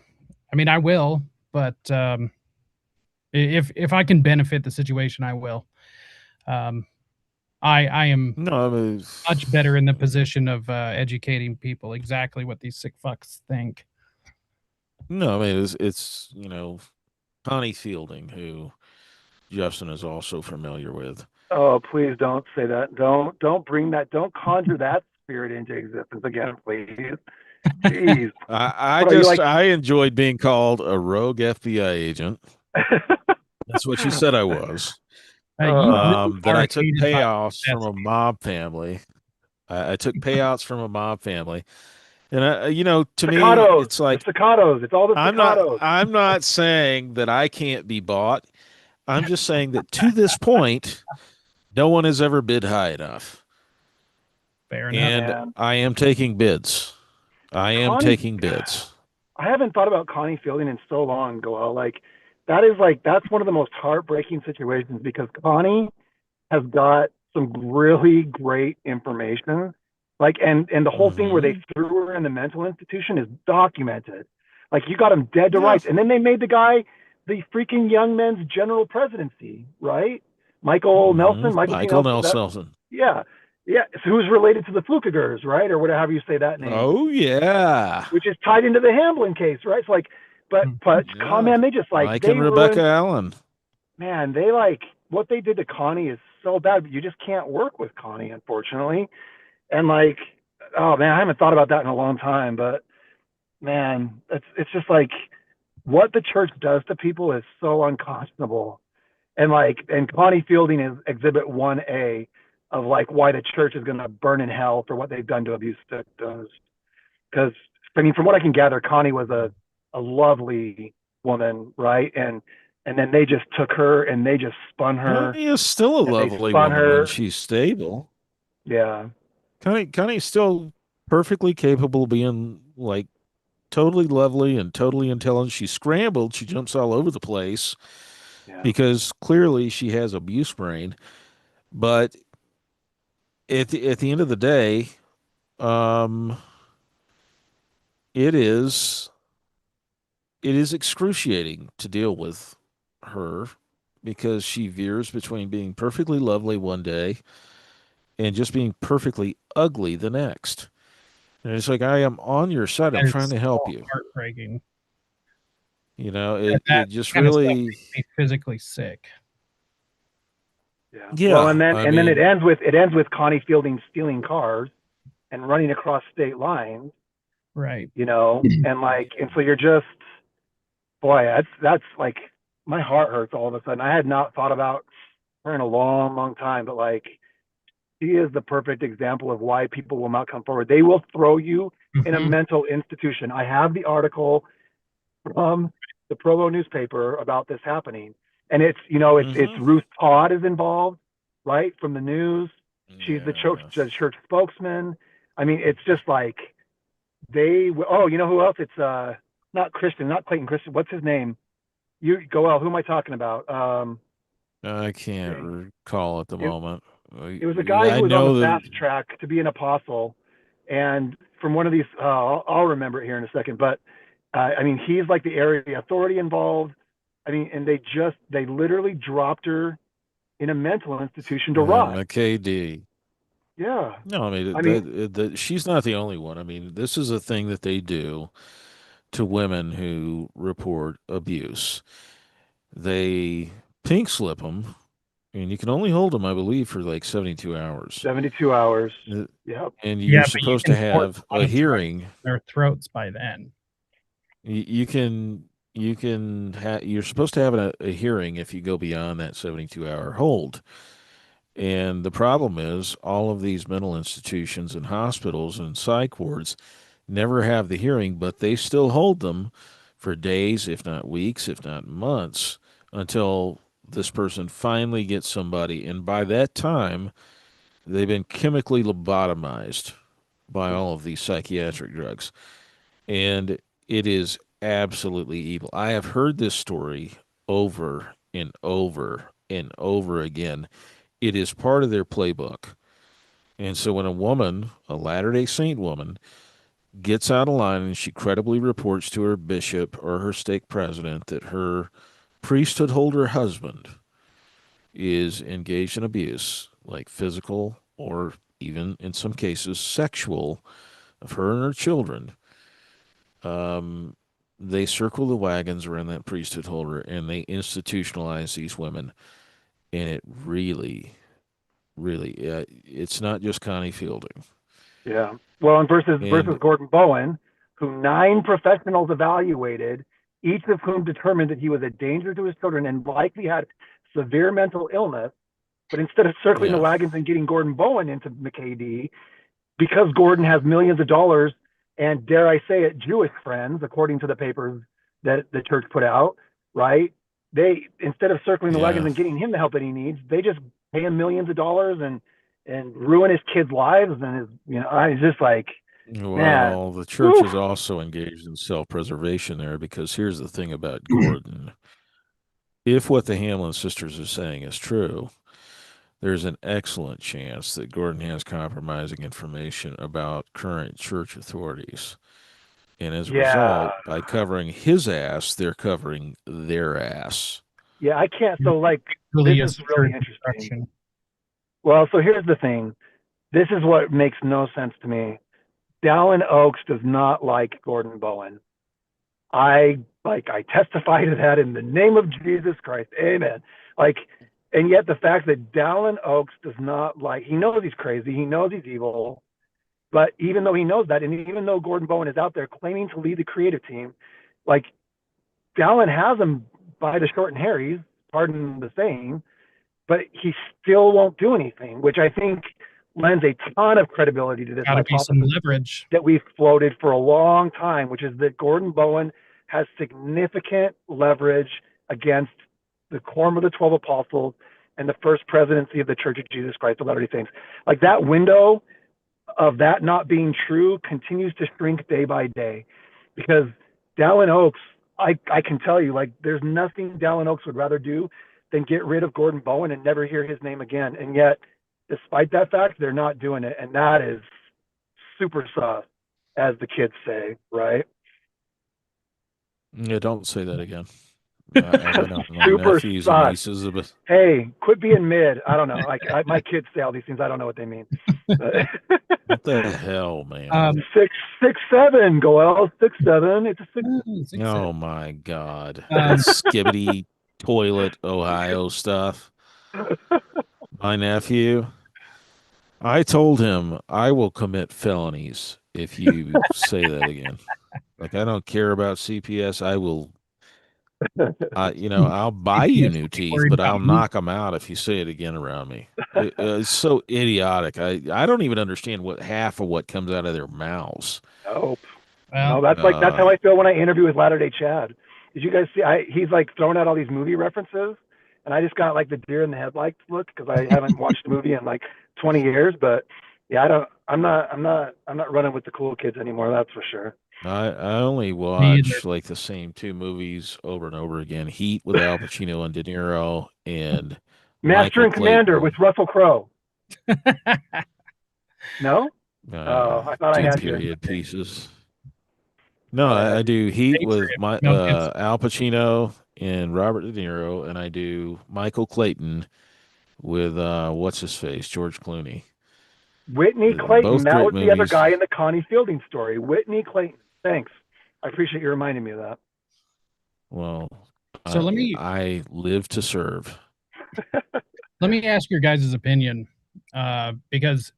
I mean, I will, but if I can benefit the situation, I will. Um, I am no, I mean, much better in the position of educating people exactly what these sick fucks think. no, I mean, it's Connie Fielding, who Justin is also familiar with. Oh, please don't say that. Don't bring that. Don't conjure that spirit into existence again, please. Jeez. I What are you just like? I enjoyed being called a rogue FBI agent. That's what she said I was. You uh, really That are I took hated by payoffs the from a mob family. I took payouts from a mob family, and to me, Staccatos. it's The like staccatos. It's all the staccatos. I'm not saying that I can't be bought. I'm just saying that to this point, no one has ever bid high enough, fair enough. and Man, I am taking bids. I am Connie. taking bids. I haven't thought about Connie Fielding in so long, Goel. That's one of the most heartbreaking situations because Connie has got some really great information. Like, and the whole thing where they Hmm. threw her in the mental institution is documented. Like, you got him dead to Yeah. rights. And then they made the guy the freaking young men's general presidency, right? Michael Hmm. Nelson, Michael T. Michael Nelson. That, Nelson. yeah. Yeah. So who's related to the Flukagers, right? Or whatever you say that name, Oh yeah. which is tied into the Hamblin case, right? So like, but Yeah. man, they just like Mike they and Rebecca ruined. Allen. Man, they like what they did to Connie is so bad. But you just can't work with Connie, unfortunately. And like, oh man, I haven't thought about that in a long time. But man, it's just like what the church does to people is so unconscionable. And like, and Connie Fielding is Exhibit 1A of like why the church is going to burn in hell for what they've done to abuse victims. Because I mean, from what I can gather, Connie was a lovely woman, right? And then they just took her and they just spun her Connie is still a and they lovely spun woman when her. she's stable. Yeah, Connie's still perfectly capable of being like totally lovely and totally intelligent. She's scrambled. She jumps all over the place yeah. because clearly she has abuse brain. But at the end of the day, um, it is it is excruciating to deal with her because she veers between being perfectly lovely one day and just being perfectly ugly the next. And it's like, I am on your side. I'm That trying is to help so you. heartbreaking. It That just kind of stuff really, makes me physically sick. Yeah. Well, yeah. I and then mean, it ends with Connie Fielding stealing cars and running across state lines, Right. and like, and so you're just, boy, that's like my heart hurts all of a sudden. I had not thought about her in a long, long time, but like she is the perfect example of why people will not come forward. They will throw you in a Mhm. mental institution. I have the article from the Provo newspaper about this happening. And it's hmm. Ruth Todd is involved, right? From the news. She's Yeah. the church spokesman. I mean, it's just like oh, you know who else? It's not Christian, not Clayton Christian. What's his name? You Goel. Who am I talking about? I can't Dang. recall at the It moment. it was a guy I who was on the know fast that. track to be an apostle, and from one of these, I'll remember it here in a second. But I mean, he's like the area authority involved. I mean, and they literally dropped her in a mental institution to rot. McKD. Yeah. No, I mean I mean, she's not the only one. I mean, this is a thing that they do to women who report abuse. They pink slip them, and you can only hold them, I believe, for like 72 hours. 72 hours. Uh, Yep. And Yeah, you're but you supposed to can force have a monitoring hearing. their throats by then. You can you're supposed to have a hearing if you go beyond that 72-hour hold. And the problem is all of these mental institutions and hospitals and psych wards never have the hearing, but they still hold them for days, if not weeks, if not months, until this person finally gets somebody. And by that time, they've been chemically lobotomized by all of these psychiatric drugs. And it is absolutely evil. I have heard this story over and over and over again. It is part of their playbook. And so when a woman, a Latter-day Saint woman, gets out of line and she credibly reports to her bishop or her stake president that her priesthood holder husband is engaged in abuse, like physical or even in some cases sexual, of her and her children, um, they circle the wagons around that priesthood holder and they institutionalize these women. And it really, really, it's not just Connie Fielding. Yeah. Well, and versus And Gordon Bowen, who 9 professionals evaluated, each of whom determined that he was a danger to his children and likely had severe mental illness. But instead of circling the yeah, wagons and getting Gordon Bowen into McKD, because Gordon has millions of dollars and, dare I say it, Jewish friends, according to the papers that the church put out, right? They, instead of circling the wagons yeah. and getting him the help that he needs, they just pay him millions of dollars and ruin his kids' lives. And his, I was just like, man, Well, the church whew, is also engaged in self-preservation there because here's the thing about Gordon. If what the Hamlin sisters are saying is true, there's an excellent chance that Gordon has compromising information about current church authorities. And as a yeah, result, by covering his ass, they're covering their ass. yeah, I can't. So, like, this Really is is really church interesting. destruction. Well, so here's the thing. This is what makes no sense to me. Dallin Oaks does not like Gordon Bowen. I testify to that in the name of Jesus Christ. Amen. Like, and yet the fact that Dallin Oaks does not like, he knows he's crazy, he knows he's evil, but even though he knows that, and even though Gordon Bowen is out there claiming to lead the creative team, like, Dallin has him by the short and hairies, pardon the saying, but he still won't do anything, which I think lends a ton of credibility to this Got to be some hypothesis leverage. that we've floated for a long time, which is that Gordon Bowen has significant leverage against the quorum of the 12 apostles and the first presidency of the Church of Jesus Christ of Latter-day Saints. Like, that window of that not being true continues to shrink day by day because Dallin Oaks, I can tell you, like, there's nothing Dallin Oaks would rather do than get rid of Gordon Bowen and never hear his name again. And yet, despite that fact, they're not doing it. And that is super sus, as the kids say, right? Yeah, don't say that again. I know my Super nephews and sus. nieces, but Hey, quit being mid. I don't know. Like, my kids say all these things. I don't know what they mean. But what the hell, man? Um, 6'7", Goel, 6'7". It's a six. six, Oh my God. That um, skibbity toilet Ohio stuff. My nephew, I told him I will commit felonies if you say that again. Like, I don't care about CPS. I will, I'll buy you CPS new will be teeth, worried but about I'll me. knock them out if you say it again around me. It's so idiotic. I don't even understand what half of what comes out of their mouths. Nope. No, Well, that's how Uh, I feel when I interview with Latter Day Chad. Did you guys see? He's like throwing out all these movie references, and I just got like the deer in the headlights look because I haven't watched a movie in like 20 years. But yeah, I don't. I'm not running with the cool kids anymore. That's for sure. I only Me either. watch like the same two movies over and over again: Heat with Al Pacino and De Niro, and Master Michael and Commander with Clayton. Russell Crowe. No? Oh, I thought I Do had you. period Okay. pieces. No, Thought I I had you. do Heat with Patriot, my Mel Gibson. Al Pacino and Robert De Niro, and I do Michael Clayton with what's his face, George Clooney. Whitney Clayton. Both That great was the other movies. guy in the Connie Fielding story. Whitney Clayton. Thanks. I appreciate you reminding me of that. Well, So I live to serve. let me ask your guys' opinion, because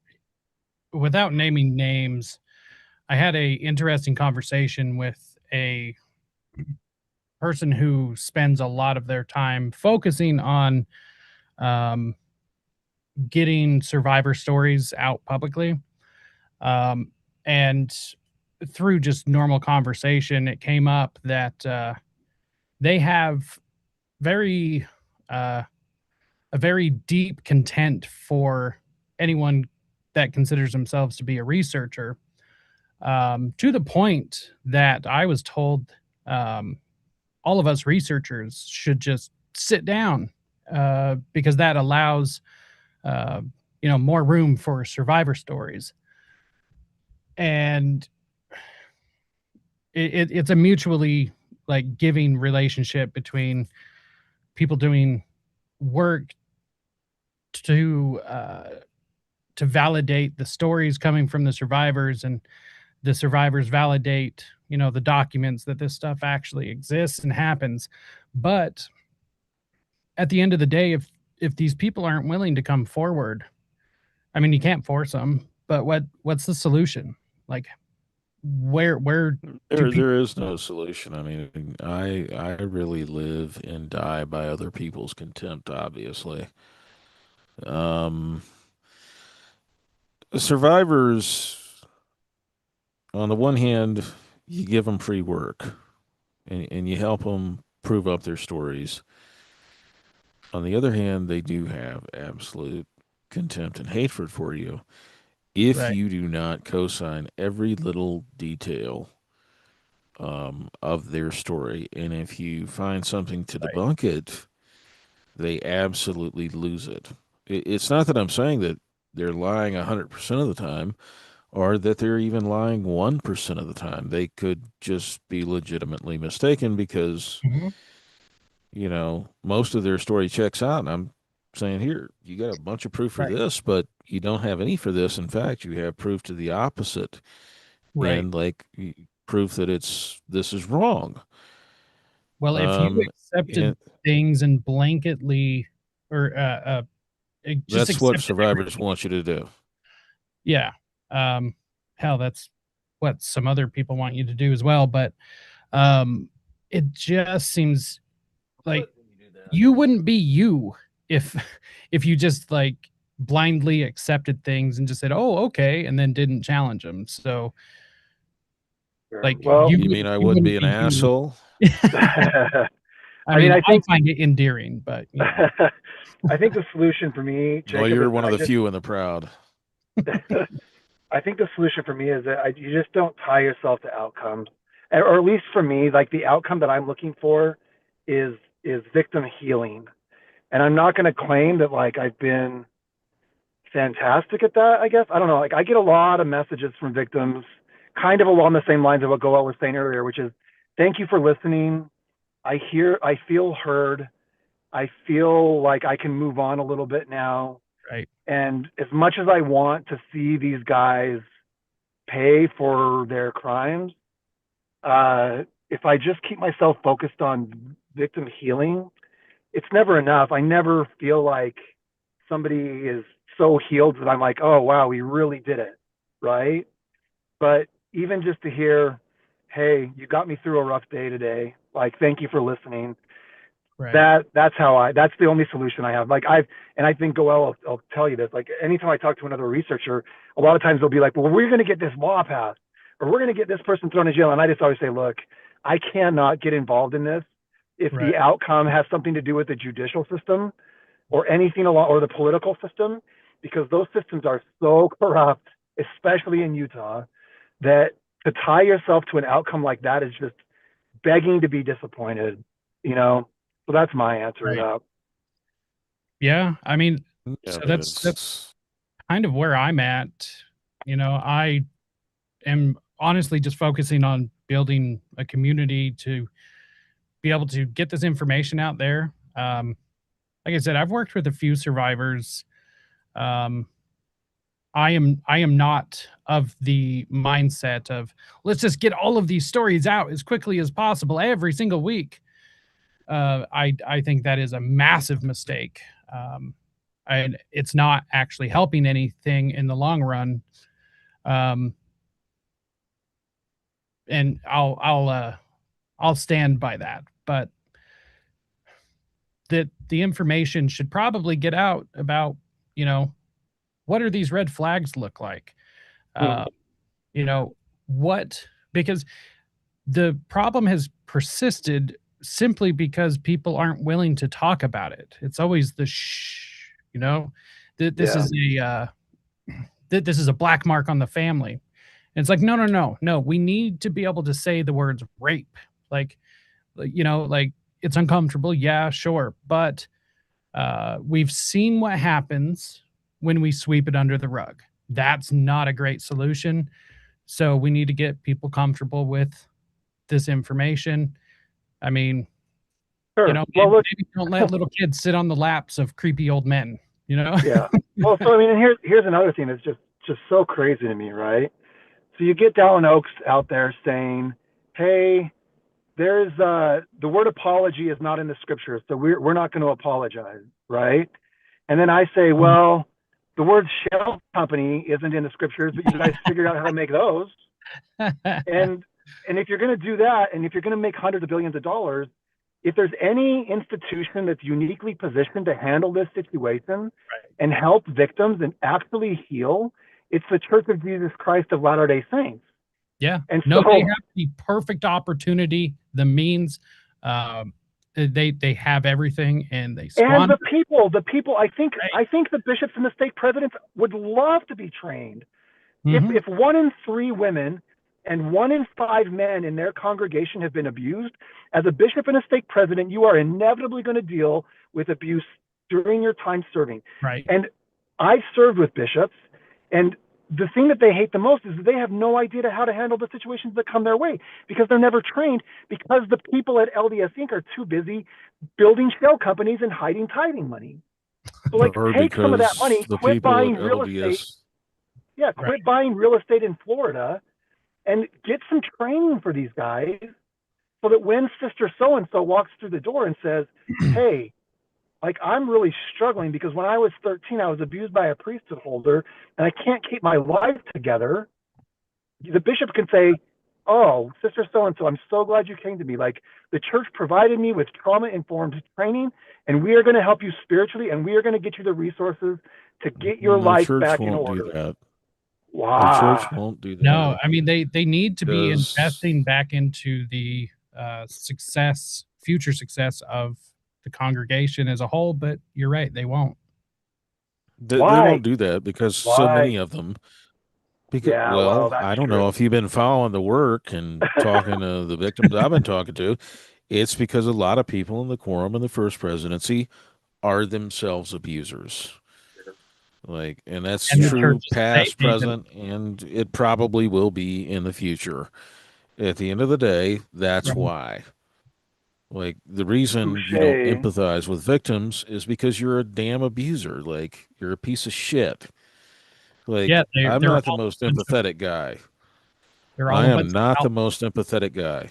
without naming names, I had a interesting conversation with a person who spends a lot of their time focusing on um, getting survivor stories out publicly. Um, and through just normal conversation, it came up that they have very uh, a very deep content for anyone that considers themselves to be a researcher, to the point that I was told um, all of us researchers should just sit down, because that allows uh, more room for survivor stories, and it's a mutually like giving relationship between people doing work to to validate the stories coming from the survivors, and the survivors validate the documents that this stuff actually exists and happens. But at the end of the day, if these people aren't willing to come forward, I mean, you can't force them, but what's the solution? Like, where do people? There is no solution. I mean, I really live and die by other people's contempt, obviously. Um, survivors, on the one hand, you give them free work and you help them prove up their stories. On the other hand, they do have absolute contempt and hatred for you if Right. you do not co-sign every little detail of their story. And if you find something to Right. debunk it, they absolutely lose it. It's not that I'm saying that they're lying 100% of the time or that they're even lying 1% of the time. They could just be legitimately mistaken because, Mhm. most of their story checks out. And I'm saying, here, you got a bunch of proof for Right. this, but you don't have any for this. In fact, you have proof to the opposite Right. and like proof that this is wrong. Well, if you Um, accepted and things and blanketly, or just that's what accepted survivors everything, want you to do. yeah, um, hell, that's what some other people want you to do as well. But um, it just seems like you wouldn't be you if if you just like blindly accepted things and just said, "Oh, okay," and then didn't challenge them. So, Sure. like, Well, You mean I you wouldn't wouldn't be an be you. asshole? I I mean, mean, I I think find it endearing, but I think the solution for me, Well, Jacob, you're is one of the few and the proud. I think the solution for me is that you just don't tie yourself to outcomes, or at least for me, like the outcome that I'm looking for is victim healing. And I'm not going to claim that like I've been fantastic at that. I guess I don't know. Like I get a lot of messages from victims, kind of along the same lines of what Goel was saying earlier, which is, "Thank you for listening. I feel heard. I feel like I can move on a little bit now. right, And as much as I want to see these guys pay for their crimes, if I just keep myself focused on victim healing, it's never enough. I never feel like somebody is so healed that I'm like, oh wow, we really did it, right? But even just to hear, hey, you got me through a rough day today. Like, thank you for listening. right, That's the only solution I have. Like I think Goel will tell you this. Like anytime I talk to another researcher, a lot of times they'll be like, well, we're going to get this law passed, or we're going to get this person thrown in jail, and I just always say, look, I cannot get involved in this if right, the outcome has something to do with the judicial system or anything along or the political system, because those systems are so corrupt, especially in Utah, that to tie yourself to an outcome like that is just begging to be disappointed, you know? So that's my answer to Right. that. Yeah. I mean, Yeah, so but that's it's kind of where I'm at. I am honestly just focusing on building a community to be able to get this information out there. Like I said, I've worked with a few survivors. Um, I am not of the mindset of let's just get all of these stories out as quickly as possible every single week. I think that is a massive mistake. And it's not actually helping anything in the long run. Um, and I'll stand by that. But that the information should probably get out about, you know, what are these red flags look like? Hmm. Uh, you know, what because the problem has persisted simply because people aren't willing to talk about it. It's always the shh, that this Yeah. is this is a black mark on the family. And it's like, no, no, no, no. We need to be able to say the words rape. Like, like it's uncomfortable. Yeah, sure. But we've seen what happens when we sweep it under the rug. That's not a great solution. So we need to get people comfortable with this information. I mean, Sure. Well, look, maybe don't let little kids sit on the laps of creepy old men, you know? yeah. Well, so I mean, and here's another thing that's just so crazy to me, right? So you get Dallin Oaks out there saying, "Hey, there's the word apology is not in the scriptures, so we're not going to apologize," right? And then I say, "Well, the word shell company isn't in the scriptures, but you guys figured out how to make those." And if you're going to do that, and if you're going to make hundreds of billions of dollars, if there's any institution that's uniquely positioned to handle this situation and help victims and actually heal, it's the Church of Jesus Christ of Latter-day Saints. Yeah. And No, they so, have the perfect opportunity, the means. Um, they have everything and they and squander. the people, Right. I think the bishops and the stake presidents would love to be trained. Hmm. If 1 in 3 women and 1 in 5 men in their congregation have been abused, as a bishop and a stake president, you are inevitably going to deal with abuse during your time serving. Right. And I've served with bishops, and the thing that they hate the most is that they have no idea how to handle the situations that come their way because they're never trained, because the people at LDS Inc. are too busy building shell companies and hiding tithing money. So, like, or take some of that because money, the quit people at buying real estate. LDS, Yeah, Right. quit buying real estate in Florida and get some training for these guys so that when Sister so and so walks through the door and says, "Hey, like, I'm really struggling because when I was 13, I was abused by a priesthood holder and I can't keep my life together," the bishop can say, "Oh, Sister so and so, I'm so glad you came to me. Like, the church provided me with trauma informed training, and we are going to help you spiritually, and we are going to get you the resources to get your the life church back in won't do order." that. The church Wow. won't do No, that I mean they need to be because investing back into the future success of the congregation as a whole. But you're right, they won't. they Why? won't do that because so Why? many of them. Because, Yeah, well, well, that's I don't know true. if you've been following the work and talking to the victims I've been talking to. It's because a lot of people in the quorum in the first presidency are themselves abusers. Like, and that's And the church true is a safe past, haven. present, and it probably will be in the future. At the end of the day, that's Right. why. Like, the reason you don't Touche. empathize with victims is because you're a damn abuser. Like, you're a piece of shit. Yeah, Like, they're I'm they're not the all most a bunch of empathetic guy. they're all I a am bunch not of the most empathetic guy.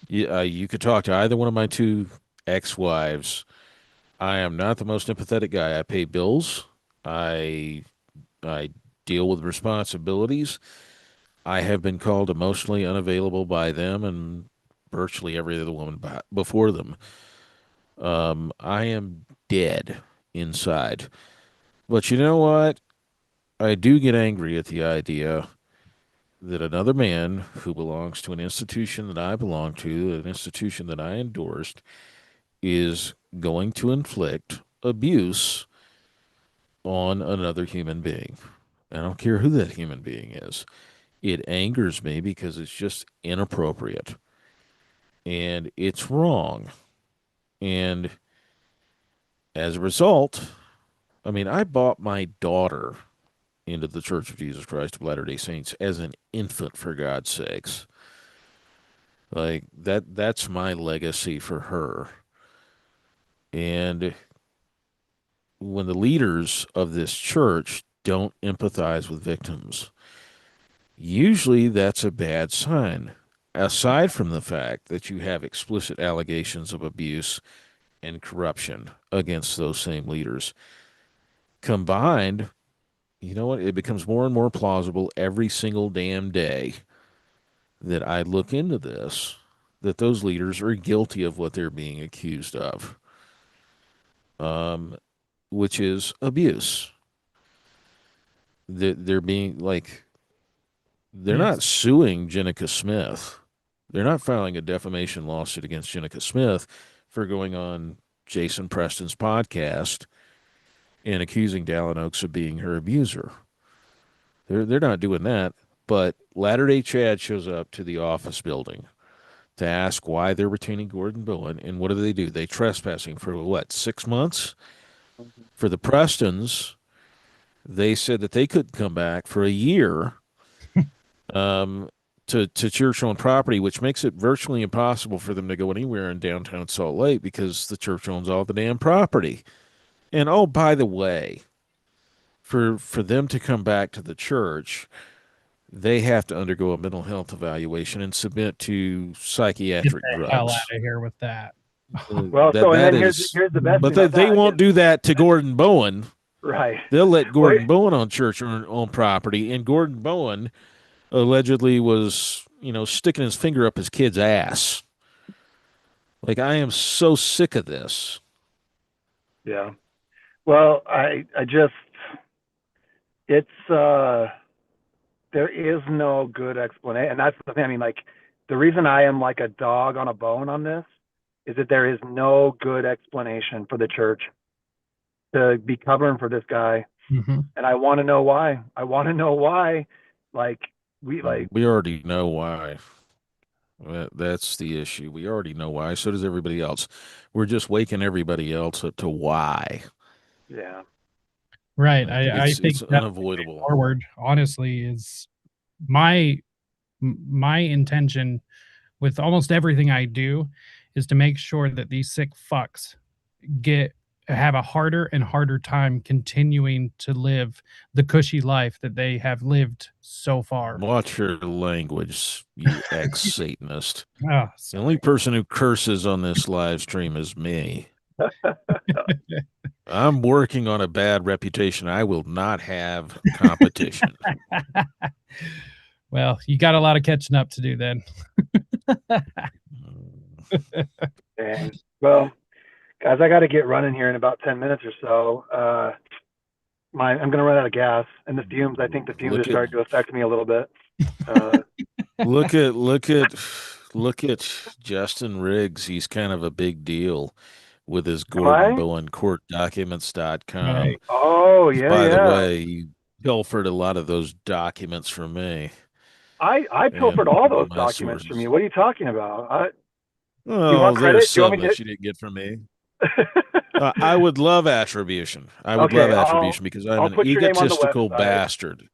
You could talk to either one of my two ex-wives. I am not the most empathetic guy. I pay bills. I I deal with responsibilities. I have been called emotionally unavailable by them and virtually every other woman before them. I am dead inside. But you know what? I do get angry at the idea that another man who belongs to an institution that I belong to, an institution that I endorsed, is going to inflict abuse on another human being. I don't care who that human being is. It angers me because it's just inappropriate and it's wrong. And as a result, I mean, I bought my daughter into the Church of Jesus Christ of Latter-day Saints as an infant, for God's sakes. Like that's my legacy for her. And when the leaders of this church don't empathize with victims, usually that's a bad sign. Aside from the fact that you have explicit allegations of abuse and corruption against those same leaders, combined, you know what? It becomes more and more plausible every single damn day that I look into this, that those leaders are guilty of what they're being accused of, um, which is abuse. They're being like, they're Yes. not suing Jenica Smith. They're not filing a defamation lawsuit against Jenica Smith for going on Jason Preston's podcast and accusing Dallin Oaks of being her abuser. They're not doing that. But Latter Day Chad shows up to the office building to ask why they're retaining Gordon Bowen, and what do? They trespassing for what, 6 months? For the Prestons, they said that they couldn't come back for a year um, to church-owned property, which makes it virtually impossible for them to go anywhere in downtown Salt Lake because the church owns all the damn property. And oh, by the way, for them to come back to the church, they have to undergo a mental health evaluation and submit to Get psychiatric the hell out drugs. of here with that. Well, That so and that then is, here's the best but thing about they that won't is do that to Gordon Bowen. right. They'll let Well, Gordon Bowen on church on property, and Gordon Bowen allegedly was, sticking his finger up his kid's ass. Like, I am so sick of this. yeah. Well, I just it's there is no good explanation, and that's the thing. I mean, like the reason I am like a dog on a bone on this is that there is no good explanation for the church to be covering for this guy, Mm-hmm. and I want to know why. I want to know why. Like We already know why. That's the issue. We already know why. So does everybody else. We're just waking everybody else up to why. yeah. Right. Like I think it's that unavoidable. forward, honestly, is my my intention with almost everything I do is to make sure that these sick fucks get have a harder and harder time continuing to live the cushy life that they have lived so far. Watch your language, you ex-Satanist. Oh, The only sorry. person who curses on this live stream is me. I'm working on a bad reputation. I will not have competition. Well, you got a lot of catching up to do then. And well, guys, I got to get running here in about 10 minutes or so. I'm going to run out of gas, and the fumes. I think the fumes are Look at starting to affect me a little bit. Uh, look at look at Justin Riggs. He's kind of a big deal with his am Gordon I? Bowen courtdocuments.com. Right. Oh yeah, By the yeah. way, you pilfered a lot of those documents from me I pilfered and all one of those my documents from sources. you. What are you talking about? Do you Oh, want there's credit? Do you some want me that you didn't get from me. to? I would love attribution. I would love Okay, attribution because I'm I'll an put your name on the egotistical website. bastard.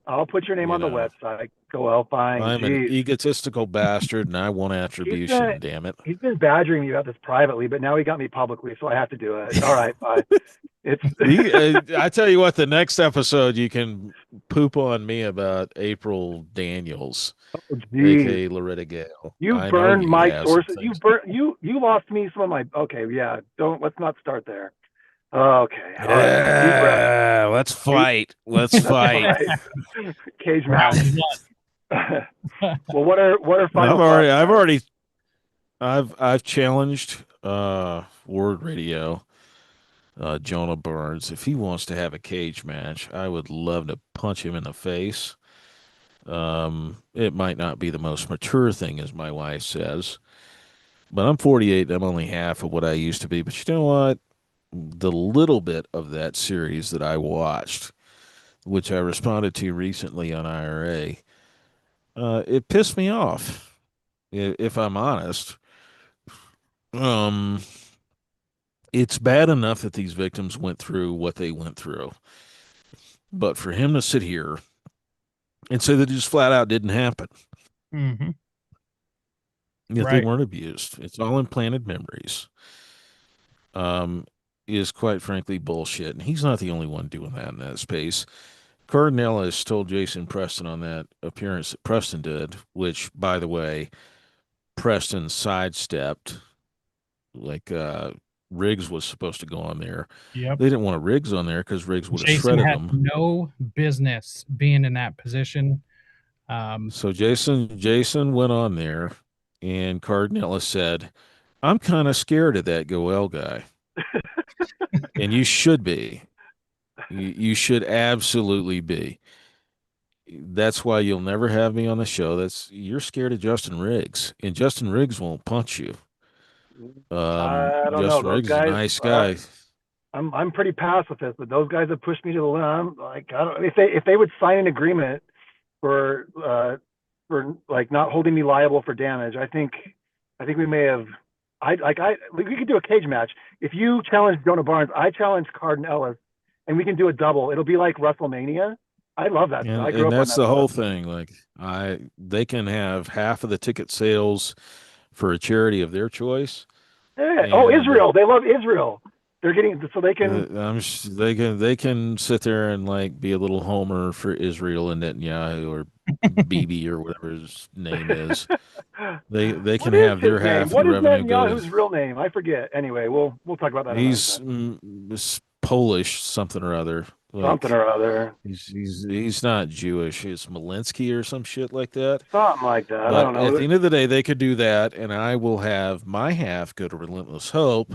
I'll put your name You on the know, website. Go well, fine. I'm an Jeez, egotistical bastard and I want he's been attribution, damn it. he's been badgering me about this privately, but now he got me publicly, so I have to do it. All right, fine. It's I tell you what, the next episode you can poop on me about April Daniels, oh, geez. aka Loretta Gale. You've I know burned you my have some sources. things. You lost me some of my. Okay, yeah. Don't let's not start there. Okay, all right. Deep breath. Yeah, let's Deep, fight. Let's that's fight. right. Cage match. Round Well, one. what are final thoughts, I've guys? already I've challenged Word Radio, Jonah Burns. If he wants to have a cage match, I would love to punch him in the face. It might not be the most mature thing, as my wife says, but I'm 48 and I'm only half of what I used to be. But you know what? The little bit of that series that I watched, which I responded to recently on IRA, It pissed me off, if I'm honest. Um, it's bad enough that these victims went through what they went through, but for him to sit here and say that it just flat out didn't happen, Hmm. that they Right. weren't abused, it's all implanted memories, um, is quite frankly bullshit. And he's not the only one doing that in that space. Cardinellis told Jason Preston on that appearance that Preston did, which, by the way, Preston sidestepped. Like Riggs was supposed to go on there. Yep. They didn't want a Riggs on there because Riggs would have Jason shredded had them. no business being in that position. Um, So Jason went on there, and Cardinellis said, "I'm kind of scared of that Goel guy, and you should be. You should absolutely be. That's why you'll never have me on the show. That's you're scared of Justin Riggs, and Justin Riggs won't punch you. I don't know. Justin Those Riggs is a guys, nice guy, I'm pretty pacifist, but those guys have pushed me to the limit. Like, I don't, if they would sign an agreement for like not holding me liable for damage, I think we may have. We could do a cage match. If you challenge Jonah Barnes, I challenge Carden Ellis, and we can do a double. It'll be like WrestleMania. I love that stuff. I grew and up on that's that the stuff. whole thing. Like they can have half of the ticket sales for a charity of their choice, Yeah. Oh, and Israel. They love Israel. They're getting so they can. they can sit there and like be a little homer for Israel and Netanyahu or Bibi or whatever his name is. They What can is have his their name? half of What the is revenue go to. Netanyahu's real name? I forget. Anyway, we'll talk about that another He's time. Polish something or other. Something Like or other. he's not Jewish. It's Malinsky or some shit like that. Something like that. I But don't at know. the end of the day, they could do that, and I will have my half go to Relentless Hope,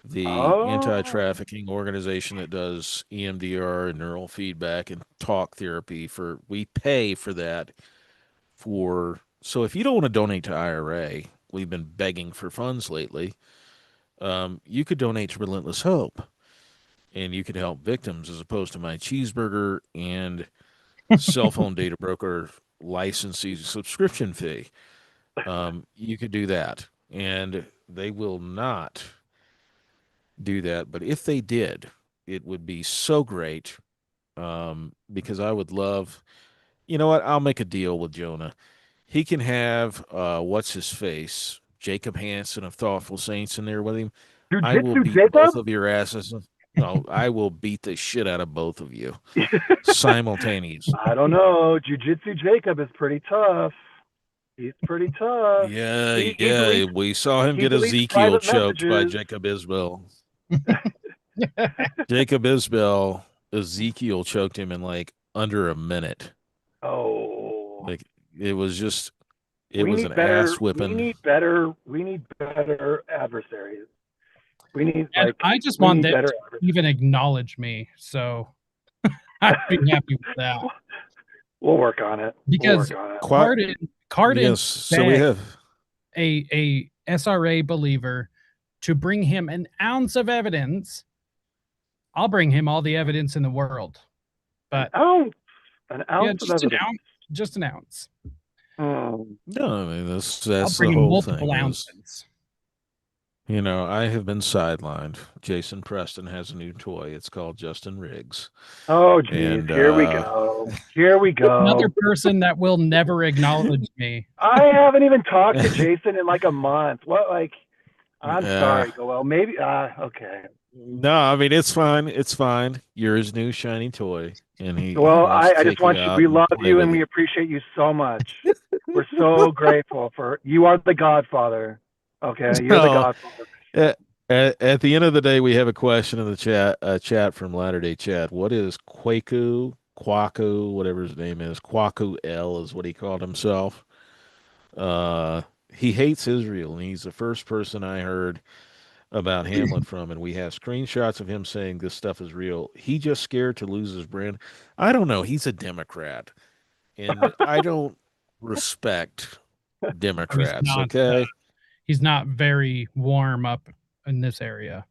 the Oh, anti-trafficking organization that does EMDR and neural feedback and talk therapy. For we pay for that. For so if you don't want to donate to IRA, we've been begging for funds lately. You could donate to Relentless Hope, and you could help victims as opposed to my cheeseburger and cell phone data broker licensee subscription fee. You could do that, and they will not do that. But if they did, it would be so great, because I would love. You know what? I'll make a deal with Jonah. He can have what's his face, Jacob Hansen of Thoughtful Saints in there with him. I will Jujitsu beat both Jacob? of your asses. No, I will beat the shit out of both of you simultaneously. I don't know. Jujitsu Jacob is pretty tough. He's pretty tough. Yeah, He yeah. deletes We saw him he get deletes Ezekiel private choked by messages. Jacob Isbell. Jacob Isbell, Ezekiel choked him in like under a minute. Oh, Like it was just, it we was need an better. ass whipping. We need better adversaries. We need and like I just we want need them better to adversaries. even acknowledge me. So I'd be happy with that. We'll work on it. We'll Because work on it. Quite Cardin yes. So we begged have a SRA believer to bring him an ounce of evidence. I'll bring him all the evidence in the world. An But ounce, an yeah, ounce of just an evidence. ounce. Just an ounce. Hmm. no. I mean, I'll that's the bring him whole multiple thing is, ounces. I have been sidelined. Jason Preston has a new toy. It's called Justin Riggs, Oh, geez. and Here we go. Here we Another go. person that will never acknowledge me. I haven't even talked to Jason in like a month. What, like, I'm uh, sorry, Goel. Maybe, okay. no, I mean it's fine. It's fine. You're his new shiny toy, and he Well, wants to I just take you want you, out we and love play you with and we you. appreciate you so much. We're so grateful for you are the godfather. Okay. You're the No, godfather. at the end of the day, we have a question in the chat from Latter Day Chat. What is Kwaku, whatever his name is? Kwaku L is what he called himself. Uh, he hates Israel, and he's the first person I heard about Hamlet from, and we have screenshots of him saying this stuff is real. He just scared to lose his brand. I don't know. He's a Democrat, and I don't respect Oh, Democrats. Okay, he's not very warm up in this area.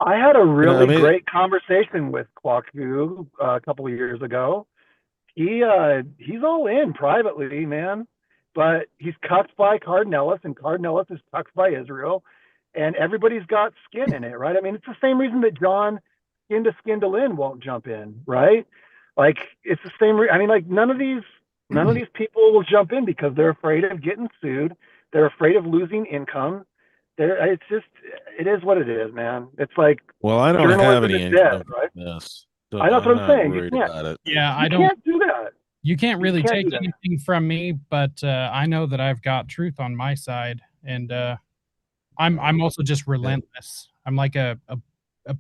I had a I really mean, great conversation with Kwaku a couple of years ago. he's all in privately, man. But he's cucked by Cardinellis, and Cardinellis is cucked by Israel, and everybody's got skin in it, right? I mean, it's the same reason that John skin to Lynn won't jump in, right? Like it's the same. I mean, like none of these people will jump in because they're afraid of getting sued. They're afraid of losing income. It's just, it is what it is, man. It's like Well, I don't have journalism any is dead, income right? from this, so I know I'm what I'm not saying. worried about it. Yeah, You I don't. can't do that. You can't You really can't take do that. anything from me, but I know that I've got truth on my side, and I'm also just relentless. I'm like a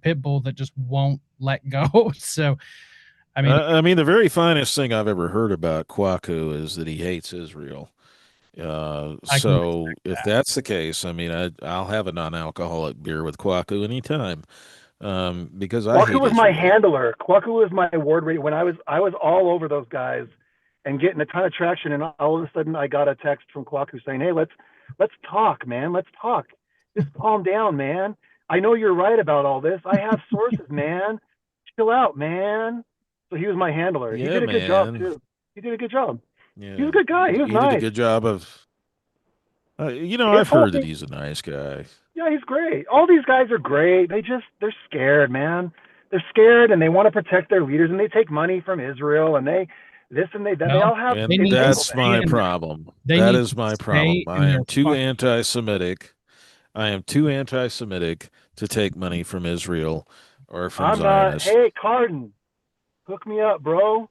pit bull that just won't let go. So, I mean, I mean, the very finest thing I've ever heard about Kwaku is that he hates Israel. I can So if that's the case, I mean, I'll have a non-alcoholic beer with Kwaku anytime, because I Kwaku hate was my Israel. handler. Kwaku was my award rate when I was all over those guys and getting a ton of traction. And all of a sudden, I got a text from Kwaku saying, "Hey, let's talk, man. Let's talk. Just calm down, man. I know you're right about all this. I have sources, man. Chill out, man." So he was my handler. He Yeah, did a good job man. too. He did a good job. He Yeah, was a good guy. He was he did a nice. good job of. His I've whole heard that thing, he's a nice guy. yeah, he's great. All these guys are great. They're scared, man. They're scared and they want to protect their leaders and they take money from Israel and they this and they that. They no, all have they And need to that's entanglements. stay my in. problem. They That need is to my problem. stay in I their am too fucking. anti-Semitic. I am too anti-Semitic to take money from Israel or from I'm not. Zionists. Hey, Carden, hook me up, bro.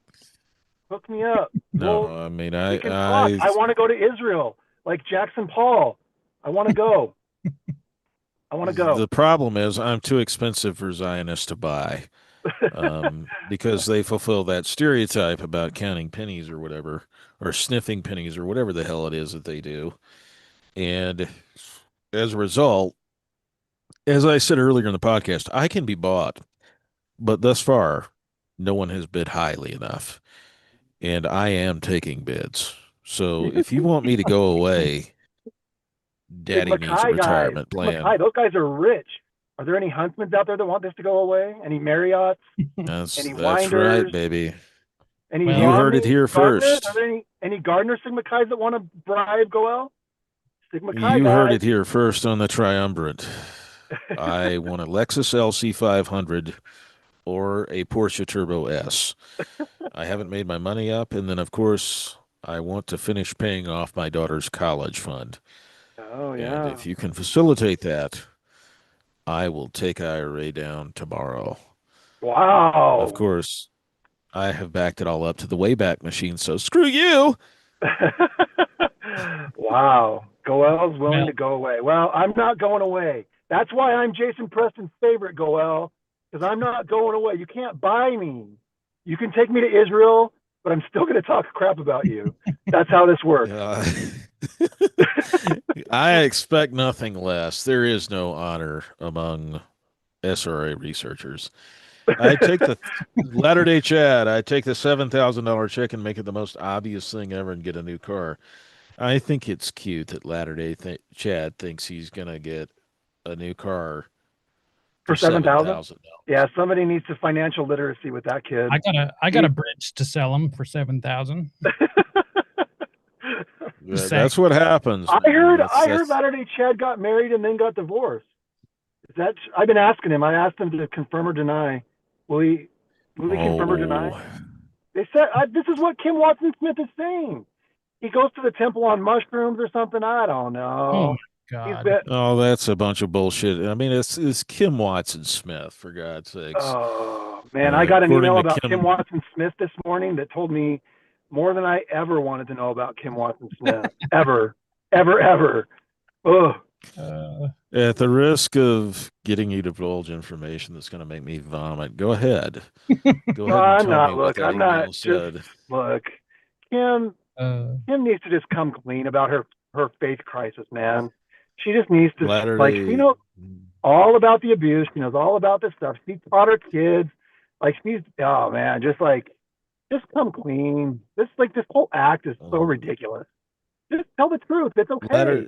Hook me up. No, Well, I mean, we can talk. I, I want to go to Israel, like Jackson Paul. I want to go. I want to go. the problem is I'm too expensive for Zionists to buy, because they fulfill that stereotype about counting pennies or whatever, or sniffing pennies or whatever the hell it is that they do. And as a result, as I said earlier in the podcast, I can be bought, but thus far, no one has bid highly enough. And I am taking bids. So if you want me to go away, Daddy Sigma needs a Chi guys. retirement Sigma plan. Chi. Those guys are rich. Are there any huntsmen out there that want this to go away? Any Marriotts? Any That's right, Winders? baby. Any Well, You heard it Romney here Gardner? Are first. there any Gardner Sigma Chi's that want to bribe Goel? Sigma Chi You heard guys. it here first on the Triumvirate. I want a Lexus LC 500 or a Porsche Turbo S. I haven't made my money up, and then of course I want to finish paying off my daughter's college fund. Oh And yeah. if you can facilitate that, I will take IRA down tomorrow. But of Wow. course, I have backed it all up to the Wayback Machine, so screw you. Wow. Goel's willing well, to go away. Well, I'm not going away. That's why I'm Jason Preston's favorite, Goel, because I'm not going away. You can't buy me. You can take me to Israel, but I'm still going to talk crap about you. That's how this works. Uh, I expect nothing less. There is no honor among SRA researchers. I take the Latter Day Chad. I take the $7,000 check and make it the most obvious thing ever and get a new car. I think it's cute that Latter Day Chad thinks he's gonna get a new car For for 7,000. $7,000. Yeah, somebody needs to financial literacy with that kid. I got a bridge to sell them for 7,000. Just saying. That's what happens, I man. heard That's I heard that's. Latter Day Chad got married and then got divorced. Is that I've been asking him. I asked him to confirm or deny. Will he will he confirm or deny? Oh, They said this is what Kim Watson Smith is saying. He goes to the temple on mushrooms or something. I don't Oh know. my He's God. been oh, that's a bunch of bullshit. I mean, it's Kim Watson Smith, for God's sakes. oh man, I got an According email to about Kim Kim, Watson Smith this morning that told me more than I ever wanted to know about Kim Watson Smith. Ever. Ever, ever. Ugh. Uh, at the risk of getting you to divulge information that's going to make me vomit, go ahead. Go No, ahead and I'm tell me not. what Look, that I'm not email just said. look. Kim uh, Kim needs to just come clean about her faith crisis, man. She just needs to Latter like she Day. knows all about the abuse. She knows all about this stuff. She taught her kids. Like she's oh man, just come clean. This whole act is so Um, ridiculous. Just tell the truth. It's okay. Latter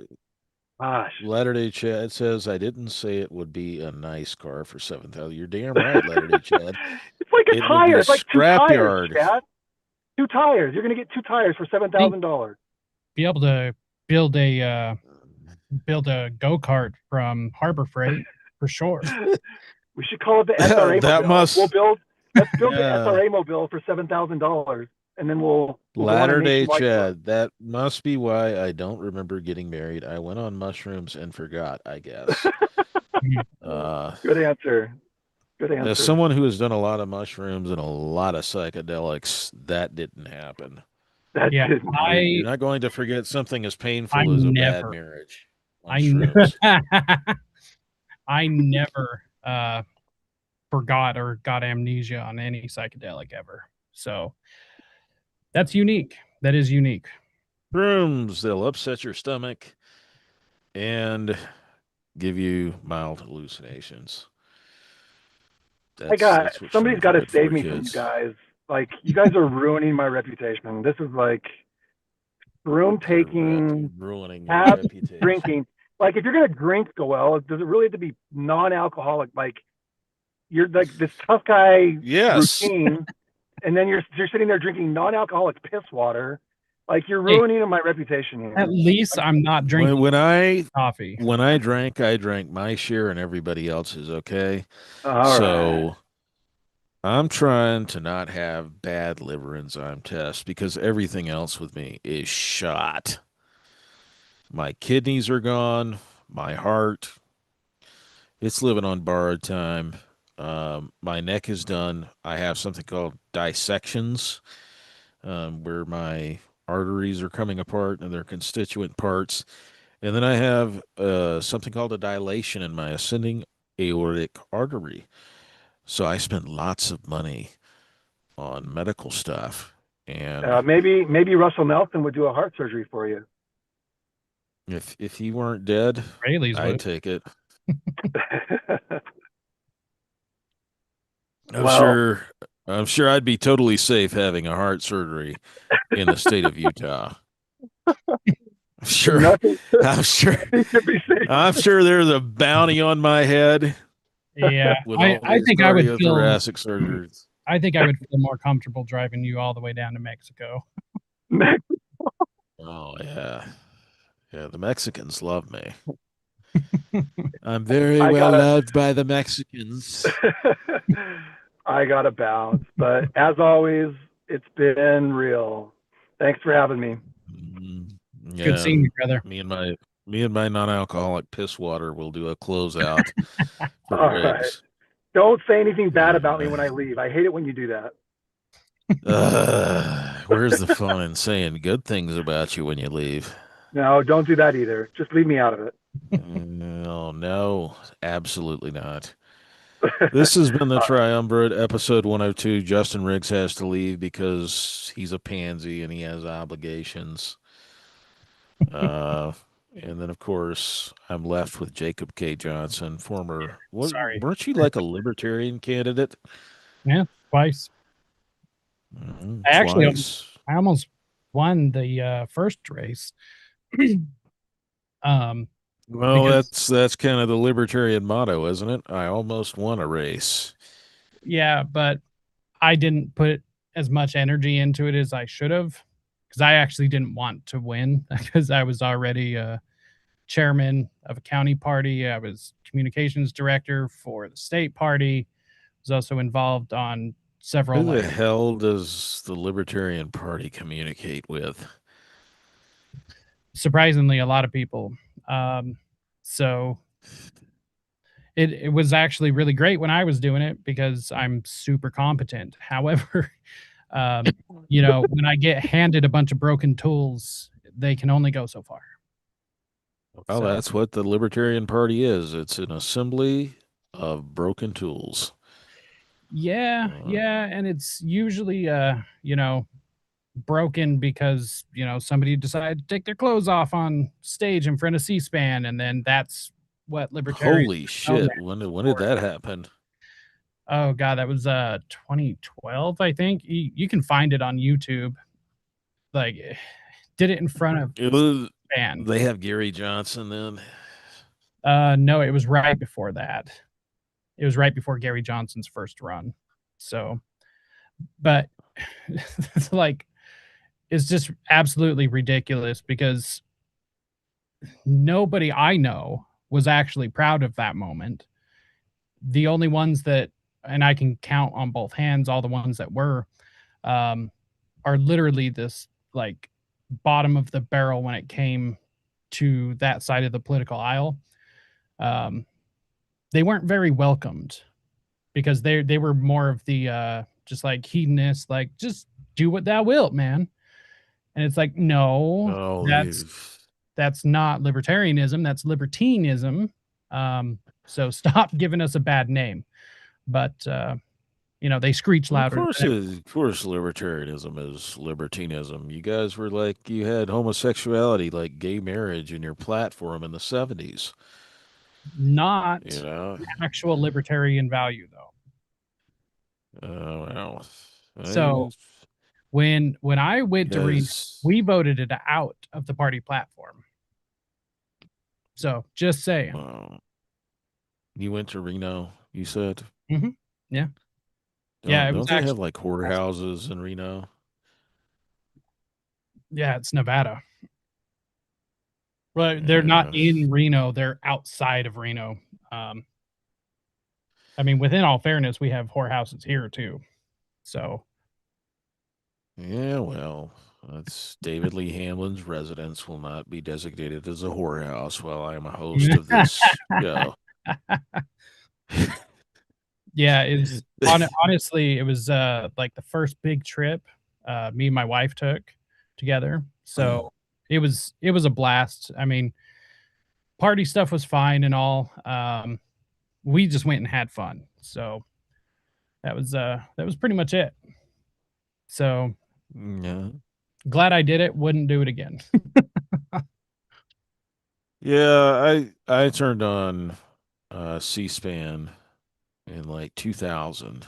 Gosh. Latter Day Chad says I didn't say it would be a nice car for 7,000. You're damn right, Latter Day Chad. It's like a It would be tire. a It's like two tires, scrapyard. Chad. 2 tires. You're going to get 2 tires for $7,000. Be able to build a go-kart from Harbor Freight for sure. We should call it the SRA That mobile. must, Let's build the yeah. SRA mobile for $7,000, and then we'll go on a Latter Day nationwide tour. Chad. That must be why I don't remember getting married. I went on mushrooms and forgot, I guess. Uh, Good answer. Good as answer. someone who has done a lot of mushrooms and a lot of psychedelics, that didn't happen. That Yeah, didn't. You're not going to forget something as I painful as a bad never, marriage on I, ne- shrooms. I never forgot or got amnesia on any psychedelic ever. So that's unique. That is unique. Shrooms, they'll upset your stomach and give you mild hallucinations. That's what Somebody's shrooms are got to good save for, me from you kids. guys. Like, you guys are ruining my reputation. This is like room Correct. taking, Ruining your tab reputation. drinking. Like, if you're gonna drink, well, does it really have to be non-alcoholic? Like, you're like this tough guy Yes. routine, and then you're sitting there drinking non-alcoholic piss water. Like, you're Hey, ruining my reputation at here. least I'm not When, drinking when I coffee. when I drank my share and everybody else's, okay? All right. So I'm trying to not have bad liver enzyme tests because everything else with me is shot. My kidneys are gone, my heart, it's living on borrowed time. My neck is done. I have something called dissections, where my arteries are coming apart and their constituent parts. And then I have something called a dilation in my ascending aortic artery. So I spent lots of money on medical stuff. And Maybe Russell Nelson would do a heart surgery for you. if he weren't dead, Rayleigh's I'd would. take it. I'm Well, sure I'm sure I'd be totally safe having a heart surgery in the state of Utah. Sure. nothing, I'm sure nothing could be safe. I'm sure there's a bounty on my head Yeah, with all I these think I would feel cardiothoracic surgeries. I think I would feel more comfortable driving you all the way down to Mexico. Oh yeah. Yeah, the Mexicans love me. I'm very I well gotta, loved by the Mexicans. I gotta bounce. But as always, it's been real. Thanks for having me. Mm, Good yeah. seeing you, brother. Me and my non-alcoholic piss water will do a closeout for All right. Riggs. Don't say anything bad about me Yeah. when I leave. I hate it when you do that. Where's the fun in saying good things about you when you leave? No, don't do that either. Just leave me out of it. No, no, absolutely not. This has been the Triumvirate, episode 102. Justin Riggs has to leave because he's a pansy and he has obligations. Uh, and then, of course, I'm left with Jacob K. Johnson, former. What, Sorry. weren't you like a libertarian candidate? Yeah, twice. I actually Twice. I almost won the first race. um Well, because that's kind of the libertarian motto, isn't it? I almost won a race. yeah, but I didn't put as much energy into it as I should have because I actually didn't want to win because I was already chairman of a county party. I was communications director for the state party. Was also involved on several Who the like hell does the Libertarian Party communicate with? surprisingly a lot of people. So it was actually really great when I was doing it because I'm super competent. However, um, when I get handed a bunch of broken tools, they can only go so far. Well, So that's what the Libertarian Party is. It's an assembly of broken tools. yeah, Uh, yeah, and it's usually broken because somebody decided to take their clothes off on stage in front of C-SPAN, and then that's what libertarians holy are known shit! When did for. that happen? Oh god, that was 2012, I think. You can find it on YouTube. Like did it in front of It was. fan. They have Gary Johnson then. No, it was right before that. It was right before Gary Johnson's first run. So, but it's like is just absolutely ridiculous because nobody I know was actually proud of that moment. The only ones that, and I can count on both hands, all the ones that were, um, are literally this like bottom of the barrel when it came to that side of the political aisle. Um, they weren't very welcomed because they were more of the just like hedonist, like just do what thou wilt, man. And it's like, no, Oh, that's not libertarianism, that's libertinism. So stop giving us a bad name. But they screech of louder course, than of course, libertarianism is libertinism. You guys were like, you had homosexuality, like gay marriage, in your platform in the 70s. You not know, actual libertarian value though. well, I, So when I went to Reno, guys, we voted it out of the party platform. So just saying. uh, you went to Reno. You said, Hmm. Yeah. Yeah, don't it was don't they have actually like whorehouses in Reno? yeah, it's Nevada. But they're not Yeah, in Reno, they're outside of Reno. Um, I mean, within all fairness, we have whorehouses here too. So yeah. Well, that's David Lee Hamlin's residence will not be designated as a whorehouse while I am a host of this show. yeah, it's honestly, it was like the first big trip me and my wife took together. So it was a blast. I mean, party stuff was fine and all. We just went and had fun. So that was pretty much it. So Yeah. glad I did it. Wouldn't do it again. Yeah, I turned on C-SPAN in like 2000,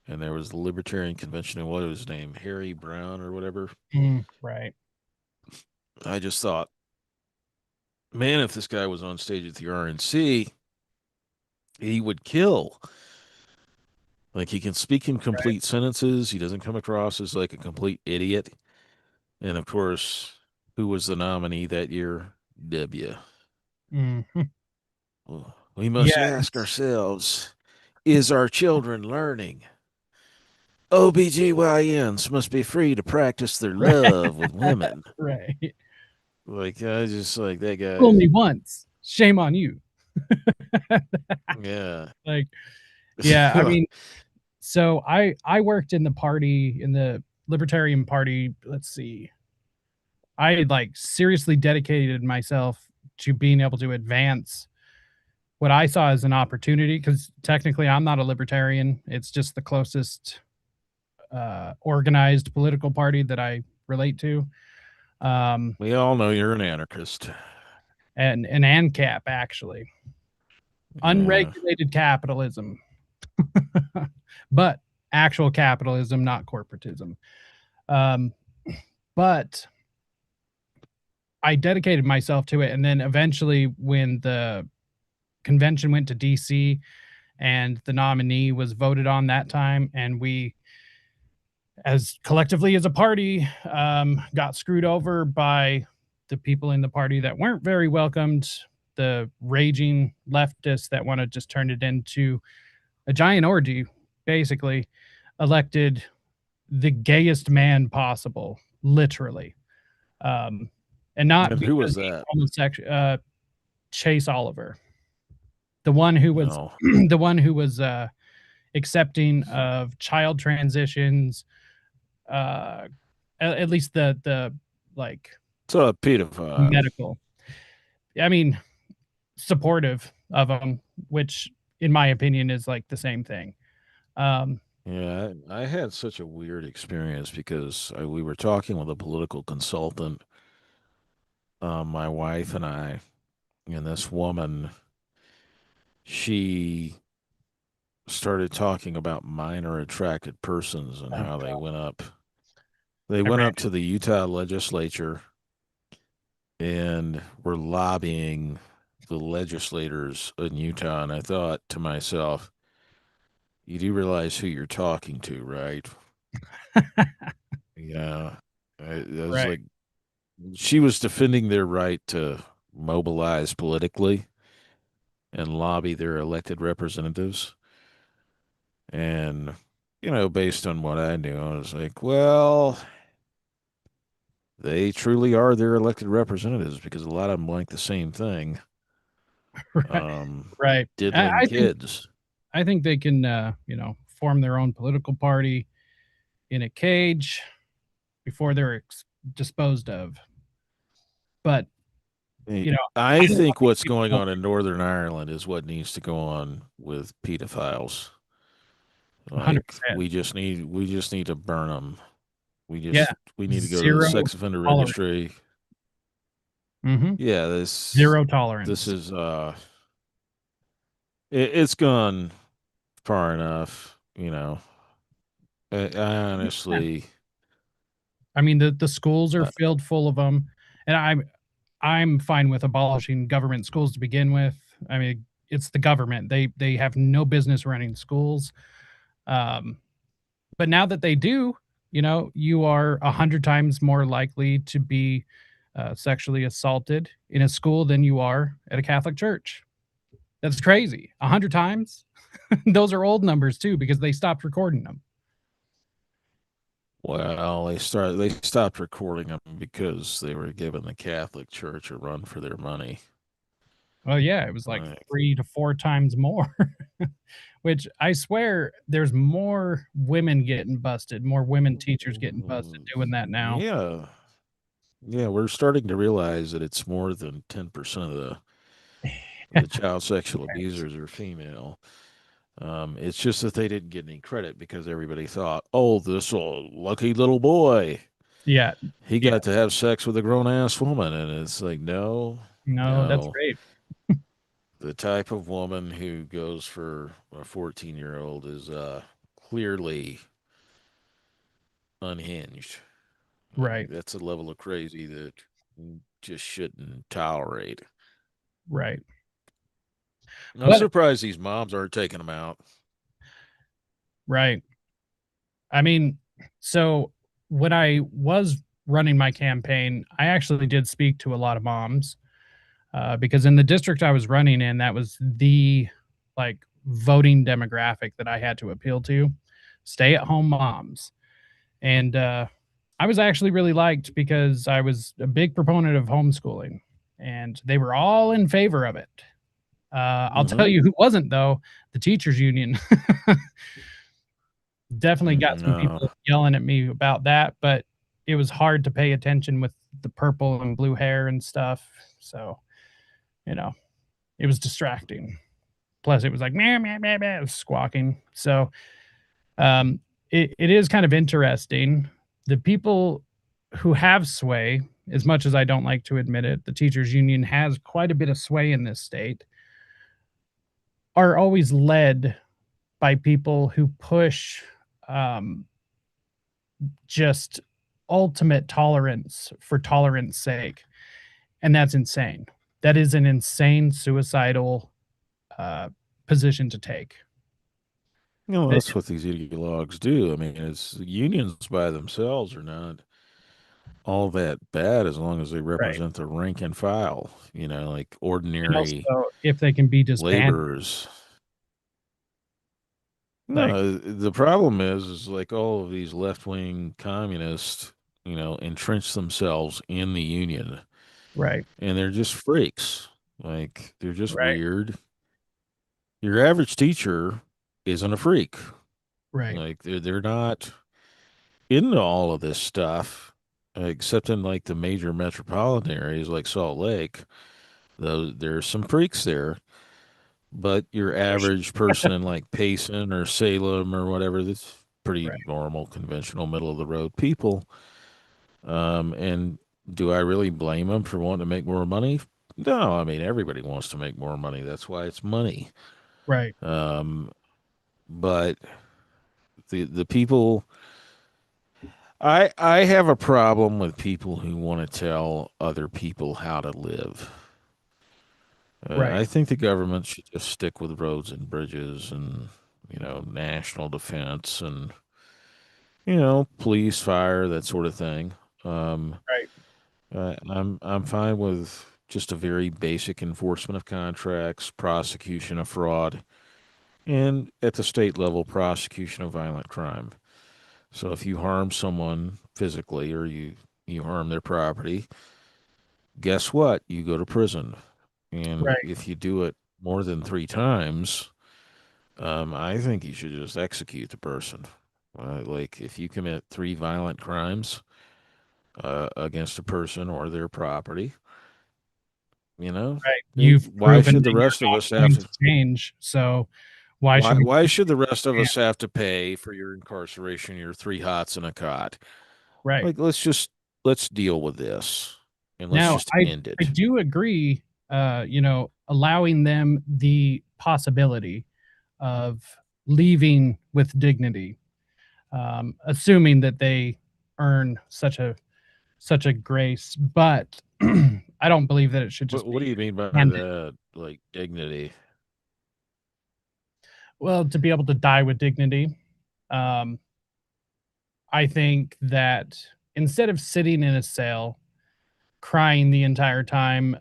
and there was the Libertarian Convention, and what was his name, Harry Brown or whatever. Right. I just thought, man, if this guy was on stage at the RNC, he would kill. Like he can speak in Right. complete sentences. He doesn't come across as like a complete idiot. And of course, who was the nominee that year? W. Mhm. Well, we must Yeah, ask it's ourselves, is our children learning? OBGYNs must be free to practice their love with women. right. Like, I just like that Fool guy. me once. Shame on you. Yeah. Like, yeah, I mean, so I worked in the party in the Libertarian Party. Let's see. I had like seriously dedicated myself to being able to advance what I saw as an opportunity because technically I'm not a libertarian. It's just the closest organized political party that I relate to. Um, We all know you're an anarchist. and an ANCAP actually, Yeah. unregulated capitalism, but actual capitalism, not corporatism. Um, but I dedicated myself to it, and then eventually, when the convention went to DC and the nominee was voted on that time, and we, as collectively as a party, got screwed over by the people in the party that weren't very welcomed, the raging leftists that want to just turn it into a giant orgy, basically, elected the gayest man possible, literally. Um, and not And who because was he's that? homosexual. Chase Oliver, the one who was No. the one who was accepting of child transitions, uh, at least the like So a pedophile. medical. I mean, supportive of them, which in my opinion is like the same thing. Um, Yeah, I had such a weird experience because we were talking with a political consultant, my wife and I, and this woman, she started talking about minor attracted persons and oh how they God, went up. They I went ran. up to the Utah legislature and were lobbying the legislators in Utah. And I thought to myself, you do realize who you're talking to, right? Yeah. It was Right. like she was defending their right to mobilize politically and lobby their elected representatives. And, based on what I knew, I was like, well, they truly are their elected representatives because a lot of them like the same thing. Right. Right. Diddling kids. I think they can, form their own political party in a cage before they're disposed of. But I I don't want think these what's people going to know. on in Northern Ireland is what needs to go on with pedophiles. Like 100%. we just need to burn them. Yeah. We need to go to the Zero sex offender tolerance. registry. Hmm. Yeah, this Zero tolerance. is it's gone far enough. I Yeah. honestly, I mean, the schools are uh, filled full of them, and I'm fine with abolishing government schools to begin with. I mean, it's the government; they have no business running schools. Um, but now that they do, you are 100 times more likely to be sexually assaulted in a school than you are at a Catholic church. That's crazy. 100 times. Those are old numbers too because they stopped recording them. well, they stopped recording them because they were giving the Catholic Church a run for their money. Well, yeah, it was like Like, 3 to 4 times more, which I swear there's more women getting busted, more women teachers getting busted doing that now. yeah, yeah, we're starting to realize that it's more than 10% of the child sexual abusers are female. It's just that they didn't get any credit because everybody thought, oh, this lucky little boy, Yeah, he yeah. got to have sex with a grown ass woman. And it's like, no, No, that's no. rape. The type of woman who goes for a 14-year-old is clearly unhinged. Right, That's a level of crazy that you just shouldn't tolerate. right. I'm But surprised these moms aren't taking them out. right. I mean, so when I was running my campaign, I actually did speak to a lot of moms because in the district I was running in, that was the like voting demographic that I had to appeal to, stay-at-home moms. And I was actually really liked because I was a big proponent of homeschooling, and they were all in favor of it. I'll Mm-hmm. tell you who wasn't though, the teachers union. Definitely got some No. people yelling at me about that, but it was hard to pay attention with the purple and blue hair and stuff. So, you know, it was distracting. Plus, it was like meh, meh, meh, meh, squawking. So, um, it is kind of interesting. The people who have sway, as much as I don't like to admit it, the teachers union has quite a bit of sway in this state, are always led by people who push um, just ultimate tolerance for tolerance sake. And that's insane. That is an insane suicidal uh, position to take. It- That's what these ideologues do. I mean, it's unions by themselves are not all that bad as long as they right. represent the rank and file, like And ordinary also, if they can be disbanded, laborers. like, No, the problem is like all of these left-wing communists, entrench themselves in the union right, and they're just freaks. Like they're just right, weird. Your average teacher isn't a freak. right, Like they're not into all of this stuff, except in like the major metropolitan areas like Salt Lake. Though there's some freaks there, but your average person in like Payson or Salem or whatever, that's pretty right, normal, conventional, middle of the road people. And do I really blame them for wanting to make more money? No, I mean everybody wants to make more money. That's why it's money. right, Um, but the people I have a problem with people who want to tell other people how to live. right, I think the government should just stick with roads and bridges and national defense and police, fire, that sort of thing. Um, Right. I'm fine with just a very basic enforcement of contracts, prosecution of fraud, and at the state level, prosecution of violent crime. So if you harm someone physically or you harm their property, guess what? You go to prison. And Right. if you do it more than 3 times, I think you should just execute the person. Like if you commit 3 violent crimes against a person or their property, you know, Right. You've why proven should that the rest you're of not us have going to? to change. So why should Why we why give should the rest of you a us chance? have to pay for your incarceration, your 3 hots and a cot? Right. Like let's deal with this and let's Now, just end I it. do agree, allowing them the possibility of leaving with dignity, assuming that they earn such a grace. But I don't believe that it should just What do be you mean by handed. that? Like dignity? Well, to be able to die with dignity, um, I think that instead of sitting in a cell crying the entire time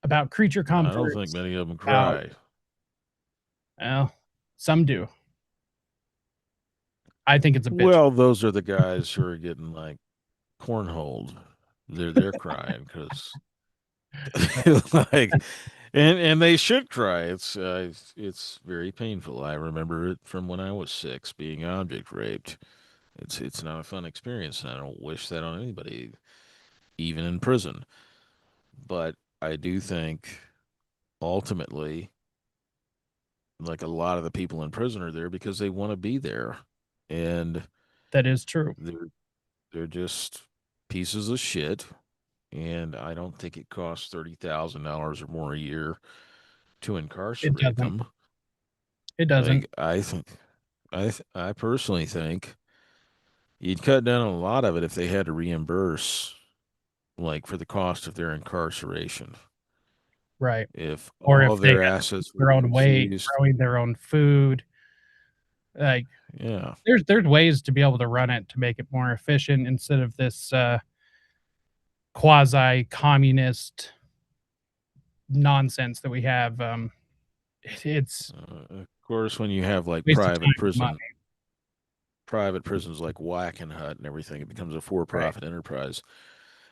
about creature I don't think comforts, many of them about cry. well, some do. I think it's a bitch. Well, those are the guys who are getting like cornholed. They're crying because like, and they should cry. It's very painful. I remember it from when I was 6, being object raped. It's not a fun experience, and I don't wish that on anybody, even in prison. But I do think ultimately, like a lot of the people in prison are there because they want to be there, and That is true. they're they're just pieces of shit. And I don't think it costs $30,000 or more a year to It incarcerate doesn't. them. It doesn't. Like I personally think you'd cut down on a lot of it if they had to reimburse like for the cost of their incarceration. Right. If Or all if of they their had to lose assets were their own weight, seized, growing their own food, like yeah. there's ways to be able to run it to make it more efficient instead of this quasi communist nonsense that we have. It's Of course, when you have like waste of time and money. private prisons like Wackenhut and everything, it becomes a Right. for-profit enterprise.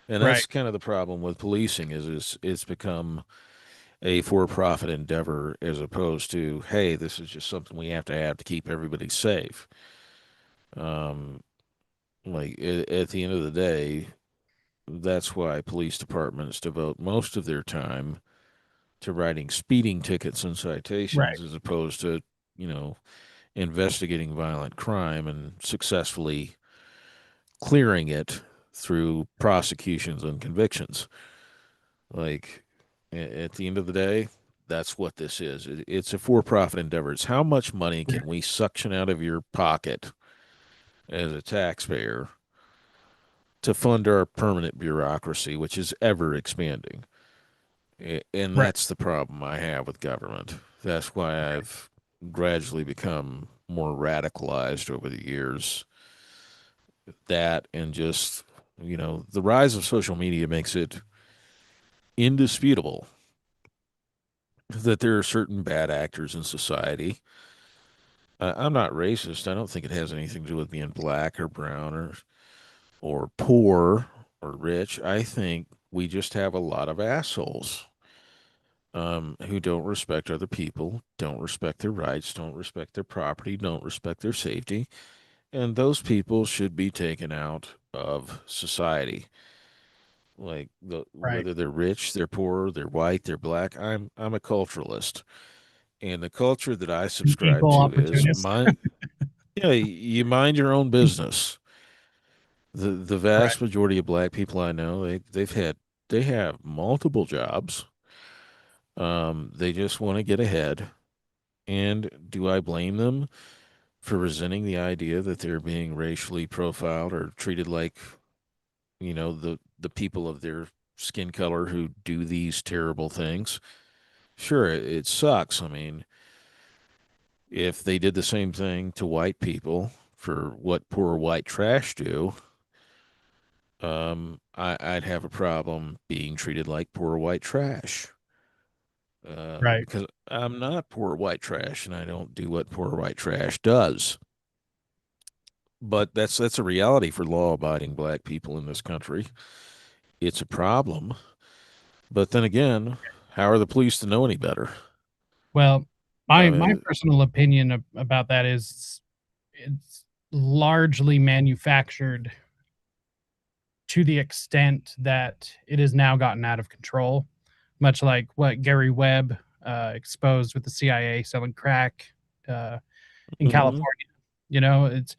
And Right. that's kind of the problem with policing is it's become a for-profit endeavor as opposed to, hey, this is just something we have to keep everybody safe. Um, like at the end of the day, that's why police departments devote most of their time to writing speeding tickets and Right. citations as opposed to, you know, investigating violent crime and successfully clearing it through prosecutions and convictions. Like at the end of the day, that's what this is. It's a for-profit endeavor. It's how much money can we suction out of your pocket as a taxpayer to fund our permanent bureaucracy, which is ever expanding. And Right. that's the problem I have with government. That's why I've gradually become more radicalized over the years. That and just, the rise of social media makes it indisputable that there are certain bad actors in society. I'm not racist. I don't think it has anything to do with being black or brown or poor or rich. I think we just have a lot of assholes who don't respect other people, don't respect their rights, don't respect their property, don't respect their safety, and those people should be taken out of society. Like Right. whether they're rich, they're poor, they're white, they're black. I'm a culturalist. And the culture that I An subscribe equal to is opportunist. mind, you mind your own business. The Correct. vast majority of black people I know, they have multiple jobs. They just want to get ahead. And do I blame them for resenting the idea that they're being racially profiled or treated like, the people of their skin color who do these terrible things? Sure, it sucks. I mean, if they did the same thing to white people for what poor white trash do, I'd have a problem being treated like poor white trash. Right. Because I'm not poor white trash and I don't do what poor white trash does. But that's a reality for law-abiding black people in this country. It's a problem. But then again, how are the police to know any better? Well, I my mean, personal opinion about that is it's largely manufactured to the extent that it has now gotten out of control, much like what Gary Webb exposed with the CIA selling crack in mhm. California. You know, it's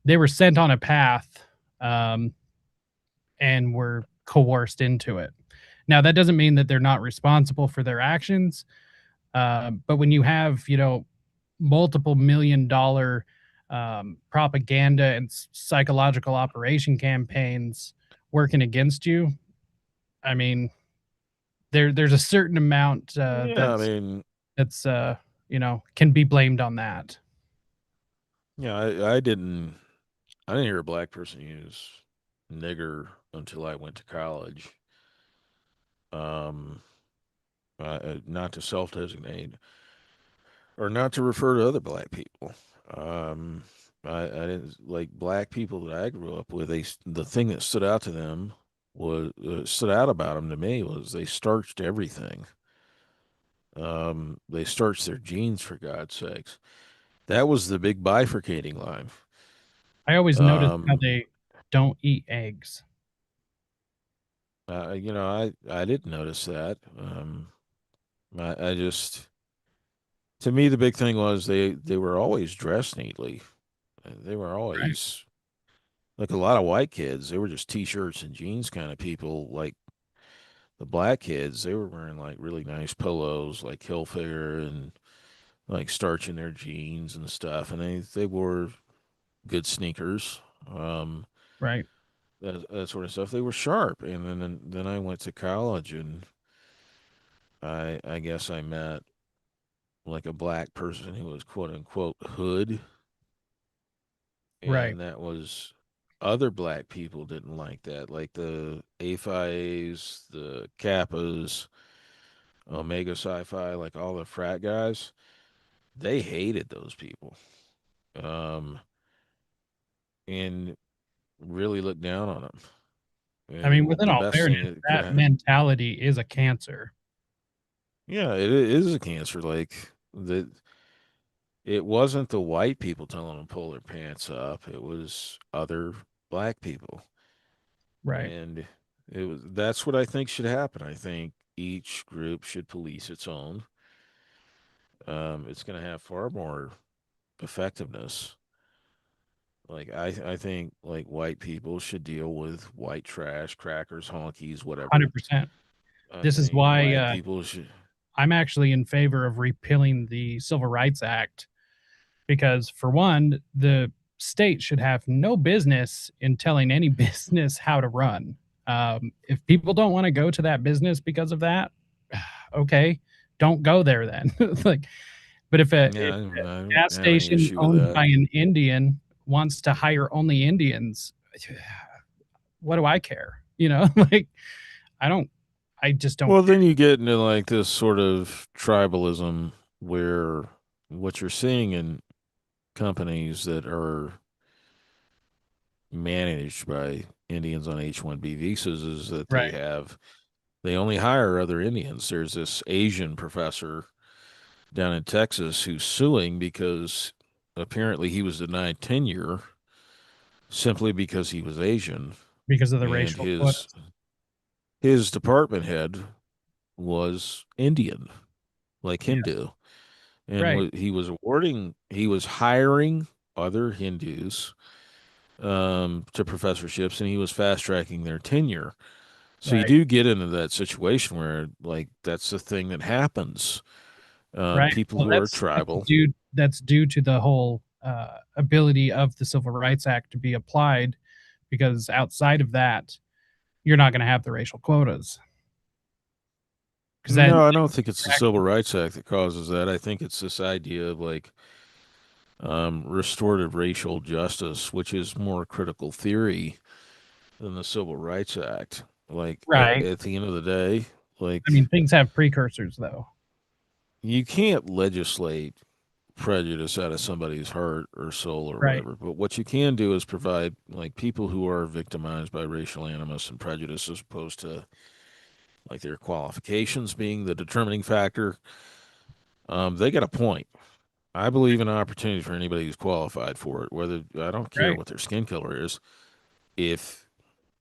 they were sent on a path um, and were coerced into it. Now, that doesn't mean that they're not responsible for their actions, but when you have, multiple $1 million propaganda and psychological operation campaigns working against you, I mean, there's a certain amount Yeah, I mean, that's can be blamed on that. yeah, I didn't hear a black person use nigger until I went to college. Um, not to self-designate or not to refer to other black people. Um, I didn't like black people that I grew up with. The thing that stood out to them was stood out about them to me was they starched everything. They starched their jeans for God's sakes. That was the big bifurcating line. I always notice how Um, they don't eat eggs. I didn't notice that. I just to me the big thing was they were always dressed neatly. They were Right. always like a lot of white kids. They were just t-shirts and jeans kind of people. Like the black kids, they were wearing like really nice polos, like Hilfiger, and like starching their jeans and stuff. And they wore good sneakers. Um, Right. that sort of stuff. They were sharp. And then I went to college and I guess I met like a black person who was quote unquote hood, Right. and that was other black people didn't like that, like the AFIAs, the Kappas, Omega Sci-Fi, like all the frat guys. They hated those people, um, and really looked down on them. I mean, And within the all best fairness, thing that could that have, mentality is a cancer. yeah, it is a cancer. Like that, it wasn't the white people telling them to pull their pants up. It was other black people. Right. And that's what I think should happen. I think each group should police its own. It's going to have far more effectiveness. Like I think like white people should deal with white trash, crackers, honkies, whatever. 100%. I This is think why black people should. I'm actually in favor of repealing the Civil Rights Act because, for one, the state should have no business in telling any business how to run. If people don't want to go to that business because of that, okay, don't go there then. Like, but if Yeah, I a don't gas have any station issue with owned that. by an Indian wants to hire only Indians, what do I care? Like I don't, I just don't Well, care. then you get into like this sort of tribalism where what you're seeing in companies that are managed by Indians on H-1B visas is that Right. they only hire other Indians. There's this Asian professor down in Texas who's suing because apparently he was denied tenure simply because he was Asian, Because of the and racial quotas. his department head was Indian, like Yeah. Hindu, and Right. he was hiring other Hindus to professorships, and he was fast tracking their tenure. So you Right. do get into that situation where like that's the thing that happens. Right. People Well, who are tribal. that's due to the whole ability of the Civil Rights Act to be applied, because outside of that, you're not going to have the racial quotas. Because then No, I don't think it's the you're Civil actually Rights Act that causes that. I think it's this idea of like restorative racial justice, which is more critical theory than the Civil Rights Act. Like Right. at the end of the day, I mean, like things have precursors, though. you can't legislate prejudice out of somebody's heart or soul or Right. whatever. But what you can do is provide like people who are victimized by racial animus and prejudice as opposed to like their qualifications being the determining factor. They got a point. I believe in opportunity for anybody who's qualified for it, whether I don't care Right. what their skin color is. If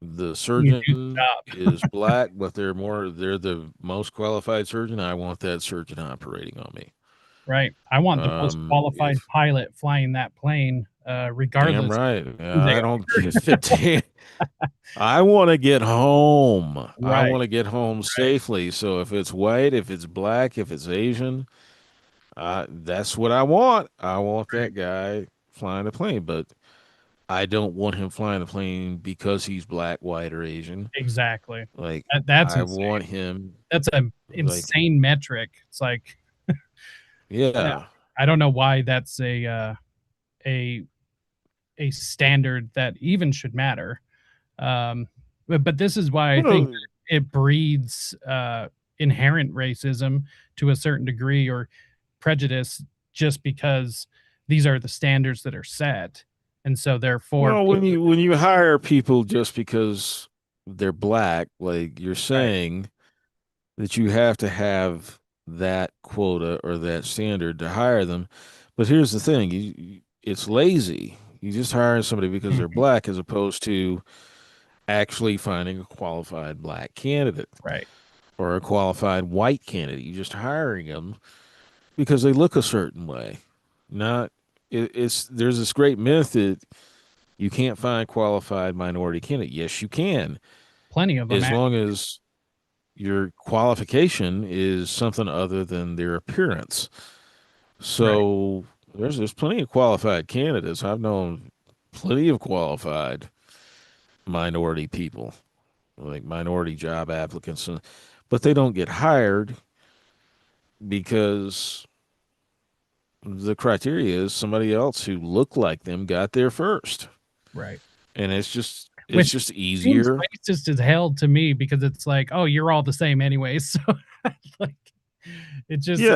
the You do the surgeon job. is black, but they're the most qualified surgeon, I want that surgeon operating on me. Right. I want the most qualified If pilot flying that plane, damn regardless of right, who they I don't give a damn. I want to get home. I Right. want to get home Right. safely. So if it's white, if it's black, if it's Asian, that's what I want. I want Right. that guy flying the plane, but I don't want him flying the plane because he's black, white, or Asian. Exactly. Like That's I insane. want him That's an like insane metric. It's like, yeah, yeah. I don't know why that's a a standard that even should matter. But this is why I think Well, it breeds inherent racism to a certain degree, or prejudice, just because these are the standards that are set, and so therefore well, people. when you hire people just because they're black, like you're Right. saying that you have to have that quota or that standard to hire them. But here's the thing, it's lazy. You just hire somebody because they're Mhm. black as opposed to actually finding a qualified black candidate Right. or a qualified white candidate. You're just hiring them because they look a certain way. Not it's there's this great myth that you can't find qualified minority candidate. Yes, you can, Plenty of them. as long as your qualification is something other than their appearance. Right. So there's plenty of qualified candidates. I've known plenty of qualified minority people, like minority job applicants, but they don't get hired because the criteria is somebody else who looked like them got there first. Right. And it's Which just seems easier. racist as hell to me, because it's like, oh, you're all the same anyway. So like, Yeah,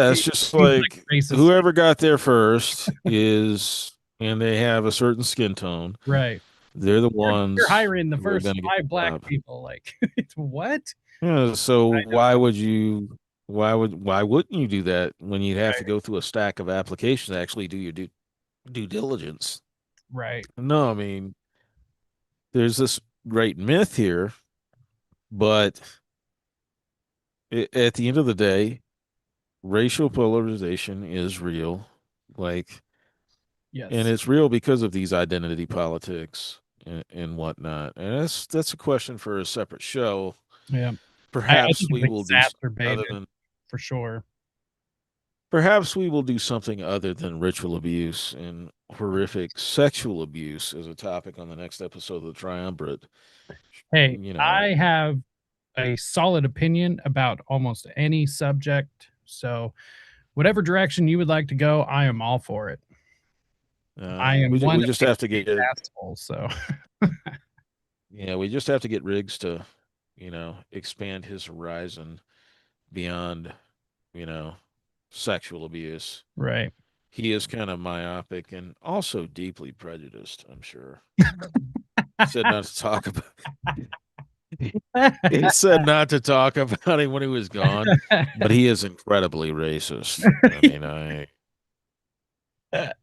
it it's just seems like like racist. whoever got there first is, and they have a certain skin tone. Right. They're the You're ones hiring the who are first going to get five the black job. people. Like, it's what? Yeah, so I why would you? Why wouldn't you do that when you have to Right. go through a stack of applications to actually do your due diligence? Right. No, I mean, there's this great myth here, but at the end of the day, racial polarization is real. Like, and Yes. it's real because of these identity politics and whatnot. And that's a question for a separate show. Yeah. I Perhaps think we it's will do other exacerbated than for sure. perhaps we will do something other than ritual abuse and horrific sexual abuse as a topic on the next episode of the Triumvirate. Hey, You know, I have a solid opinion about almost any subject. So whatever direction you would like to go, I am all for it. I am one we to just make have to get assholes. So yeah, we just have to get Riggs to, expand his horizon beyond, you know, sexual abuse. right. He is kind of myopic and also deeply prejudiced, I'm sure. He said not to talk about he said not to talk about him when he was gone, but he is incredibly racist. I mean,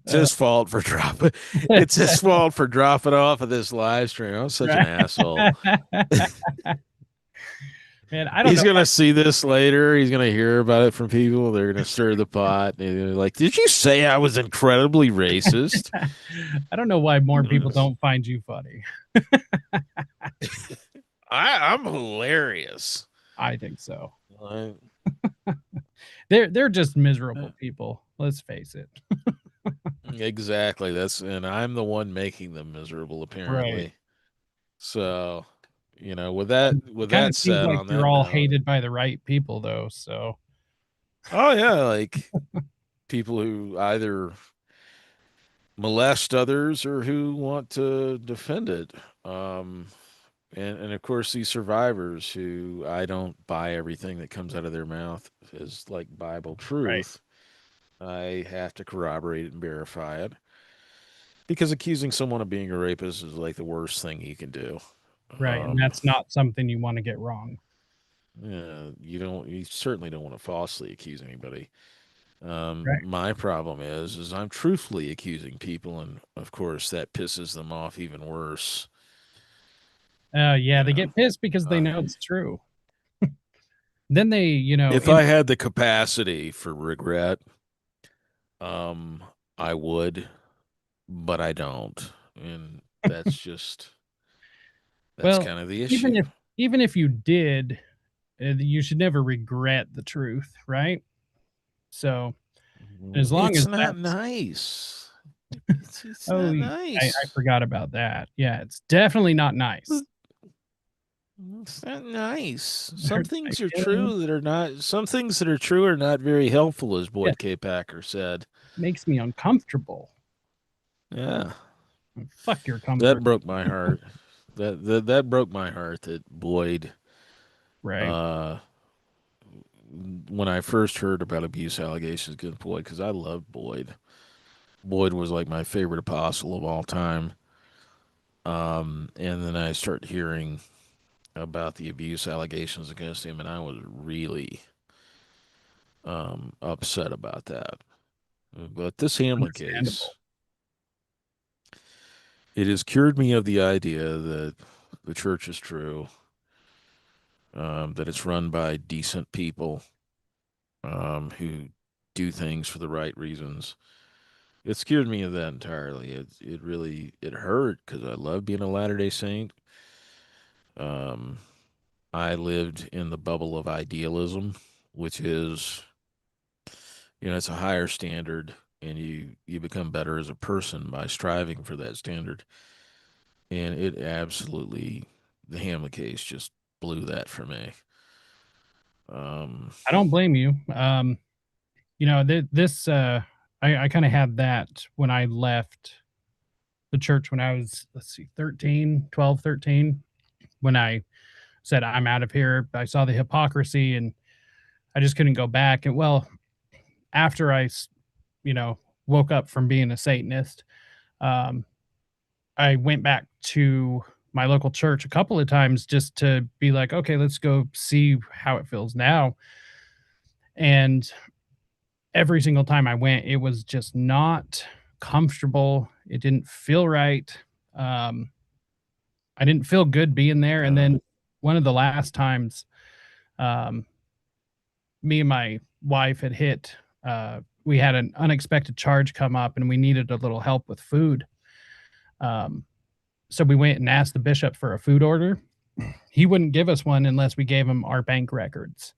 it's his fault for dropping it's his fault for dropping off of this live stream. I was such an Right. asshole. Man, I don't He's know gonna see this later. He's gonna hear about it from people. They're gonna stir the pot. And they're like, "Did you say I was incredibly racist?" I don't know why more people Yes. don't find you funny. I'm hilarious. I think so. Like, They're just uh, miserable people. Let's face it. exactly. And I'm the one making them miserable, Right. apparently. So, And it with kind of that seems said, like on you're that all note, hated by the right people, though. So oh yeah, like people who either molest others or who want to defend it. Um, and of course, these survivors who I don't buy everything that comes out of their mouth as like Bible Right. truth. I have to corroborate it and verify it because accusing someone of being a rapist is like the worst thing you can do. Right. And Um, that's not something you want to get wrong. yeah, you certainly don't want to falsely accuse anybody. Right. My problem is I'm truthfully accusing people, and of course that pisses them off even worse. Yeah, they Yeah. get pissed because they Uh, know it's true. Then they, if I had the capacity for regret, um, I would, but I don't, and that's well, kind of the even issue. if even if you did, you should never regret the truth, right? So as long It's as not that's nice. It's oh, not I nice. forgot about that. Yeah, it's definitely not nice. It's not nice. It Some hurts my things are feelings. true that are not. Some things that are true are not very helpful, as Yeah, Boyd K. Packer said. makes me uncomfortable. Yeah, Fuck your that comfort. broke my heart. That broke my heart that Boyd. Right. Uh, when I first heard about abuse allegations against Boyd, because I loved Boyd. Boyd was like my favorite apostle of all time. And then I started hearing about the abuse allegations against him, and I was really upset about that. But this Hamlin case, Understandable. it has cured me of the idea that the church is true, that it's run by decent people who do things for the right reasons. It scared me of that entirely. It really it hurt because I love being a Latter-day Saint. Um, I lived in the bubble of idealism, which is it's a higher standard, and you become better as a person by striving for that standard. And it absolutely the Hamlet case just blew that for me. Um, I don't blame you. This I kind of had that when I left the church when I was, let's see, 13, 12, 13. When I said I'm out of here. I saw the hypocrisy and I just couldn't go back. And well, after you know, woke up from being a Satanist, um, I went back to my local church a couple of times just to be like, okay, let's go see how it feels now. And every single time I went, it was just not comfortable. It didn't feel right. Um, I didn't feel good being there. And uh, then one of the last times, um, me and my wife had we had an unexpected charge come up and we needed a little help with food. Um, so we went and asked the bishop for a food order. He wouldn't give us one unless we gave him our bank records.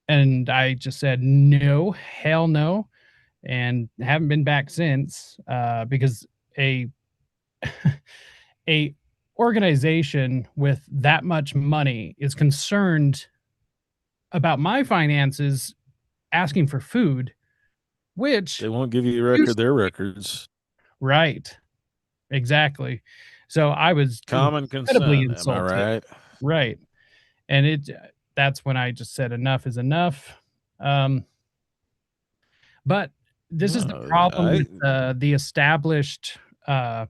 And I just said, no, hell no. And haven't been back since because a a organization with that much money is concerned about my finances asking for food, which they won't give you used their records. right. Exactly. So I was Common incredibly consent, am I insulted. right? Right. And that's when I just said enough is enough. Um, but this is the No, problem with the uh,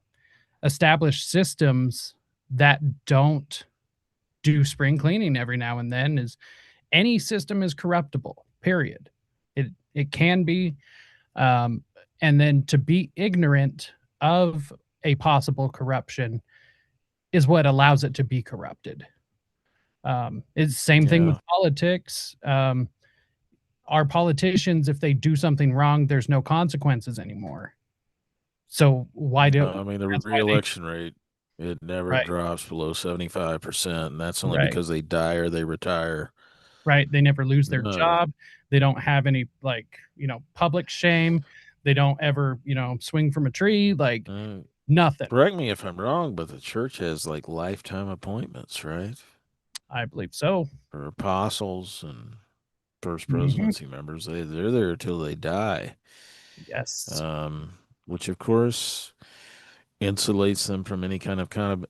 established systems that don't do spring cleaning every now and then is any system is corruptible, period. It can be, um, and then to be ignorant of a possible corruption is what allows it to be corrupted. It's the same thing with yeah. politics. Our politicians, if they do something wrong, there's no consequences anymore. So why do I mean, the that's why they reelection rate, it never right, drops below 75%, and that's only right, because they die or they retire. right. They never lose their No, job. They don't have any like, public shame. They don't ever, swing from a tree, like uh, nothing. correct me if I'm wrong, but the church has like lifetime appointments, right? I believe so. For apostles and first Mhm. presidency members, they're there till they die. Yes. Um, which of course insulates them from any kind of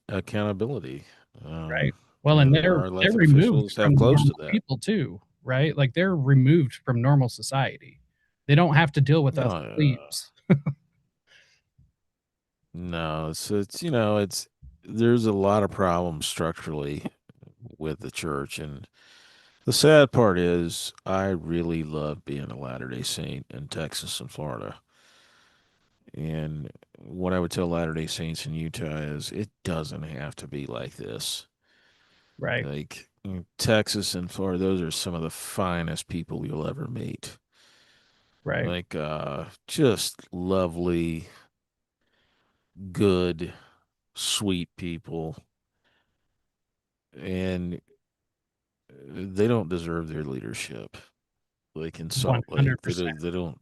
accountability. Right. Well, and There are they're elected removed officials from have close to normal that. people too, right? Like they're removed from normal society. They don't have to deal with us No, plebes. no, it's there's a lot of problems structurally with the church, and the sad part is I really love being a Latter-day Saint in Texas and Florida. And what I would tell Latter-day Saints in Utah is it doesn't have to be like this. Right. Like Texas and Florida, those are some of the finest people you'll ever meet. Right. Like just lovely, good, sweet people. And they don't deserve their leadership. Like in Salt Lake, 100%. they don't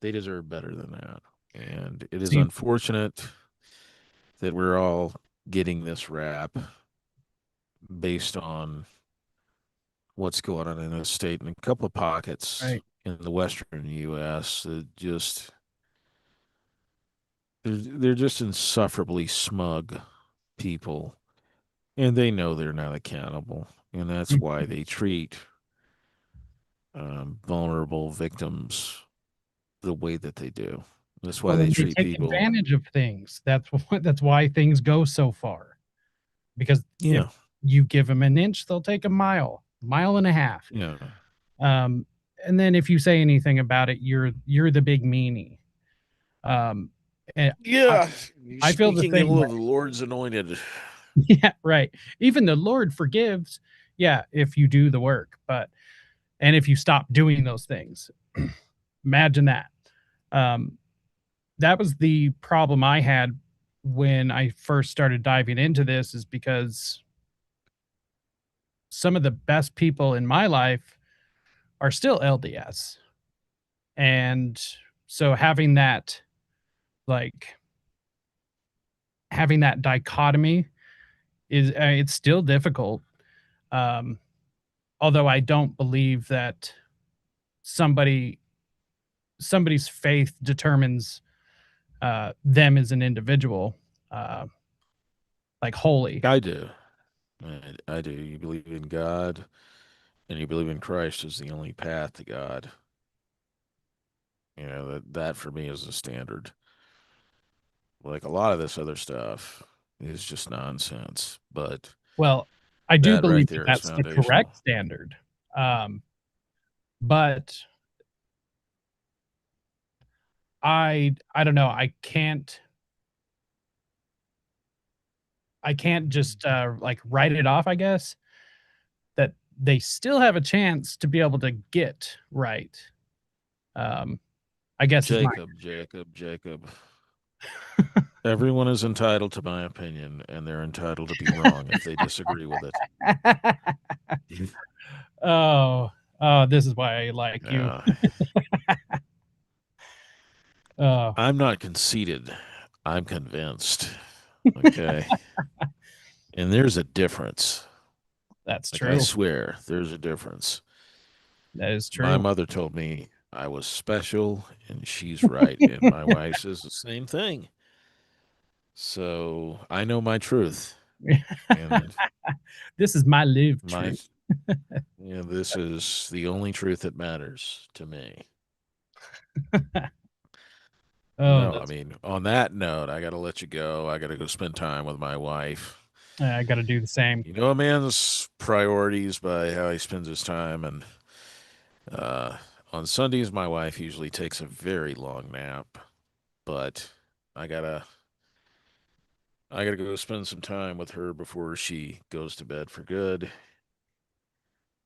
they deserve better than that. And it is See, unfortunate that we're all getting this rap based on what's going on in this state and a couple of pockets right. in the western U.S. that just they're just insufferably smug people, and they know they're not accountable, and that's why they treat vulnerable victims the way that they do. That's why Well, they and they treat take people. advantage of things. That's why things go so far. Because if Yeah, you give them an inch, they'll take a mile and a half. yeah, Um, and then if you say anything about it, you're the big meanie. Um, and I, yeah. You're I feel the speaking same ill way. of the Lord's anointed. Yeah, right. Even the Lord forgives, yeah, if you do the work, but and if you stop doing those things. Imagine that. Um, that was the problem I had when I first started diving into this, is because some of the best people in my life are still LDS. And so like having that dichotomy is it's still difficult. Um, although I don't believe that somebody somebody's faith determines them as an individual, uh, like holy. I do. I do. You believe in God and you believe in Christ as the only path to God. That for me is the standard. Like a lot of this other stuff is just nonsense, but Well, I do that right believe that there is that's the foundational. correct standard. Um, but I don't know. I can't just like write it off, I guess, that they still have a chance to be able to get right. Um, I guess is my Jacob, Jacob, Jacob. Everyone is entitled to my opinion, and they're entitled to be wrong if they disagree with it. oh, oh, this is why I like you. Uh, Oh, I'm not conceited. I'm convinced. Okay. And there's a difference. that's Like I true. swear, there's a difference. That is My true. mother told me I was special, and she's right. And my wife says the same thing. So I know my truth. And This is my live my, truth. this is the only truth that matters to me. Oh, No, I that's mean, on that note, I got to let you go. I got to go spend time with my wife. I got to do the same. You know, a man's priorities by how he spends his time. And on Sundays, my wife usually takes a very long nap, but I gotta I gotta go spend some time with her before she goes to bed for good.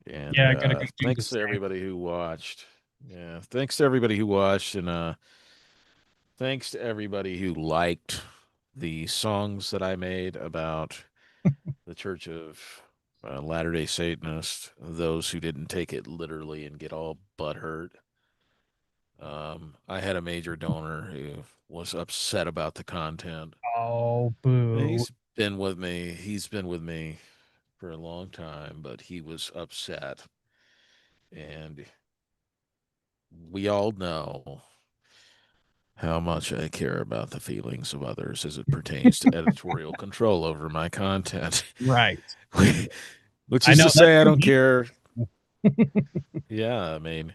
And Yeah, I got to go do the thanks to same. everybody who watched. Yeah, thanks to everybody who watched, and thanks to everybody who liked the songs that I made about the Church of Latter-day Satanists, those who didn't take it literally and get all butthurt. I had a major donor who was upset about the content. Oh, And boo. He's been with me for a long time, but he was upset. And we all know how much I care about the feelings of others as it pertains to editorial control over my content. Right. Which I is know to that's say, I too don't deep. care. Yeah, I mean,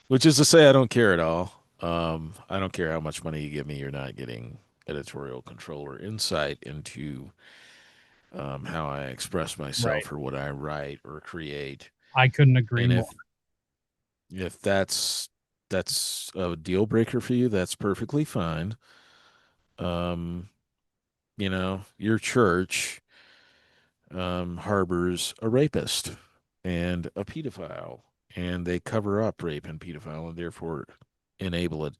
which is to say, I don't care at all. I don't care how much money you give me. You're not getting editorial control or insight into how I express Right. myself or what I write or create. I couldn't agree And more. if that's a deal breaker for you, that's perfectly fine. Um, your church harbors a rapist and a pedophile, and they cover up rape and pedophile and therefore enable it.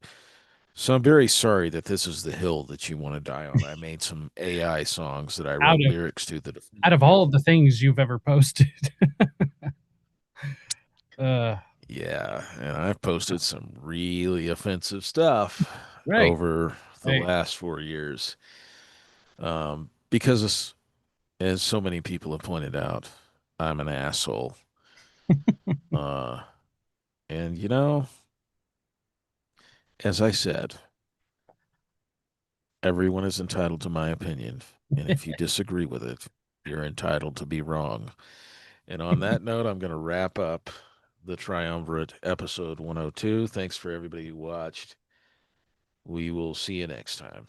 So I'm very sorry that this is the hill that you want to die on. I made some AI songs that I Out wrote of lyrics to that out offend of all you. of the things you've ever posted, uh, Yeah, and I've posted some really offensive stuff right. over the Hey, last 4 years. Because as so many people have pointed out, I'm an asshole. Uh, and as I said, everyone is entitled to my opinion. And if you disagree with it, you're entitled to be wrong. And on that note, I'm going to wrap up the Triumvirate episode 102. Thanks for everybody who watched. We will see you next time.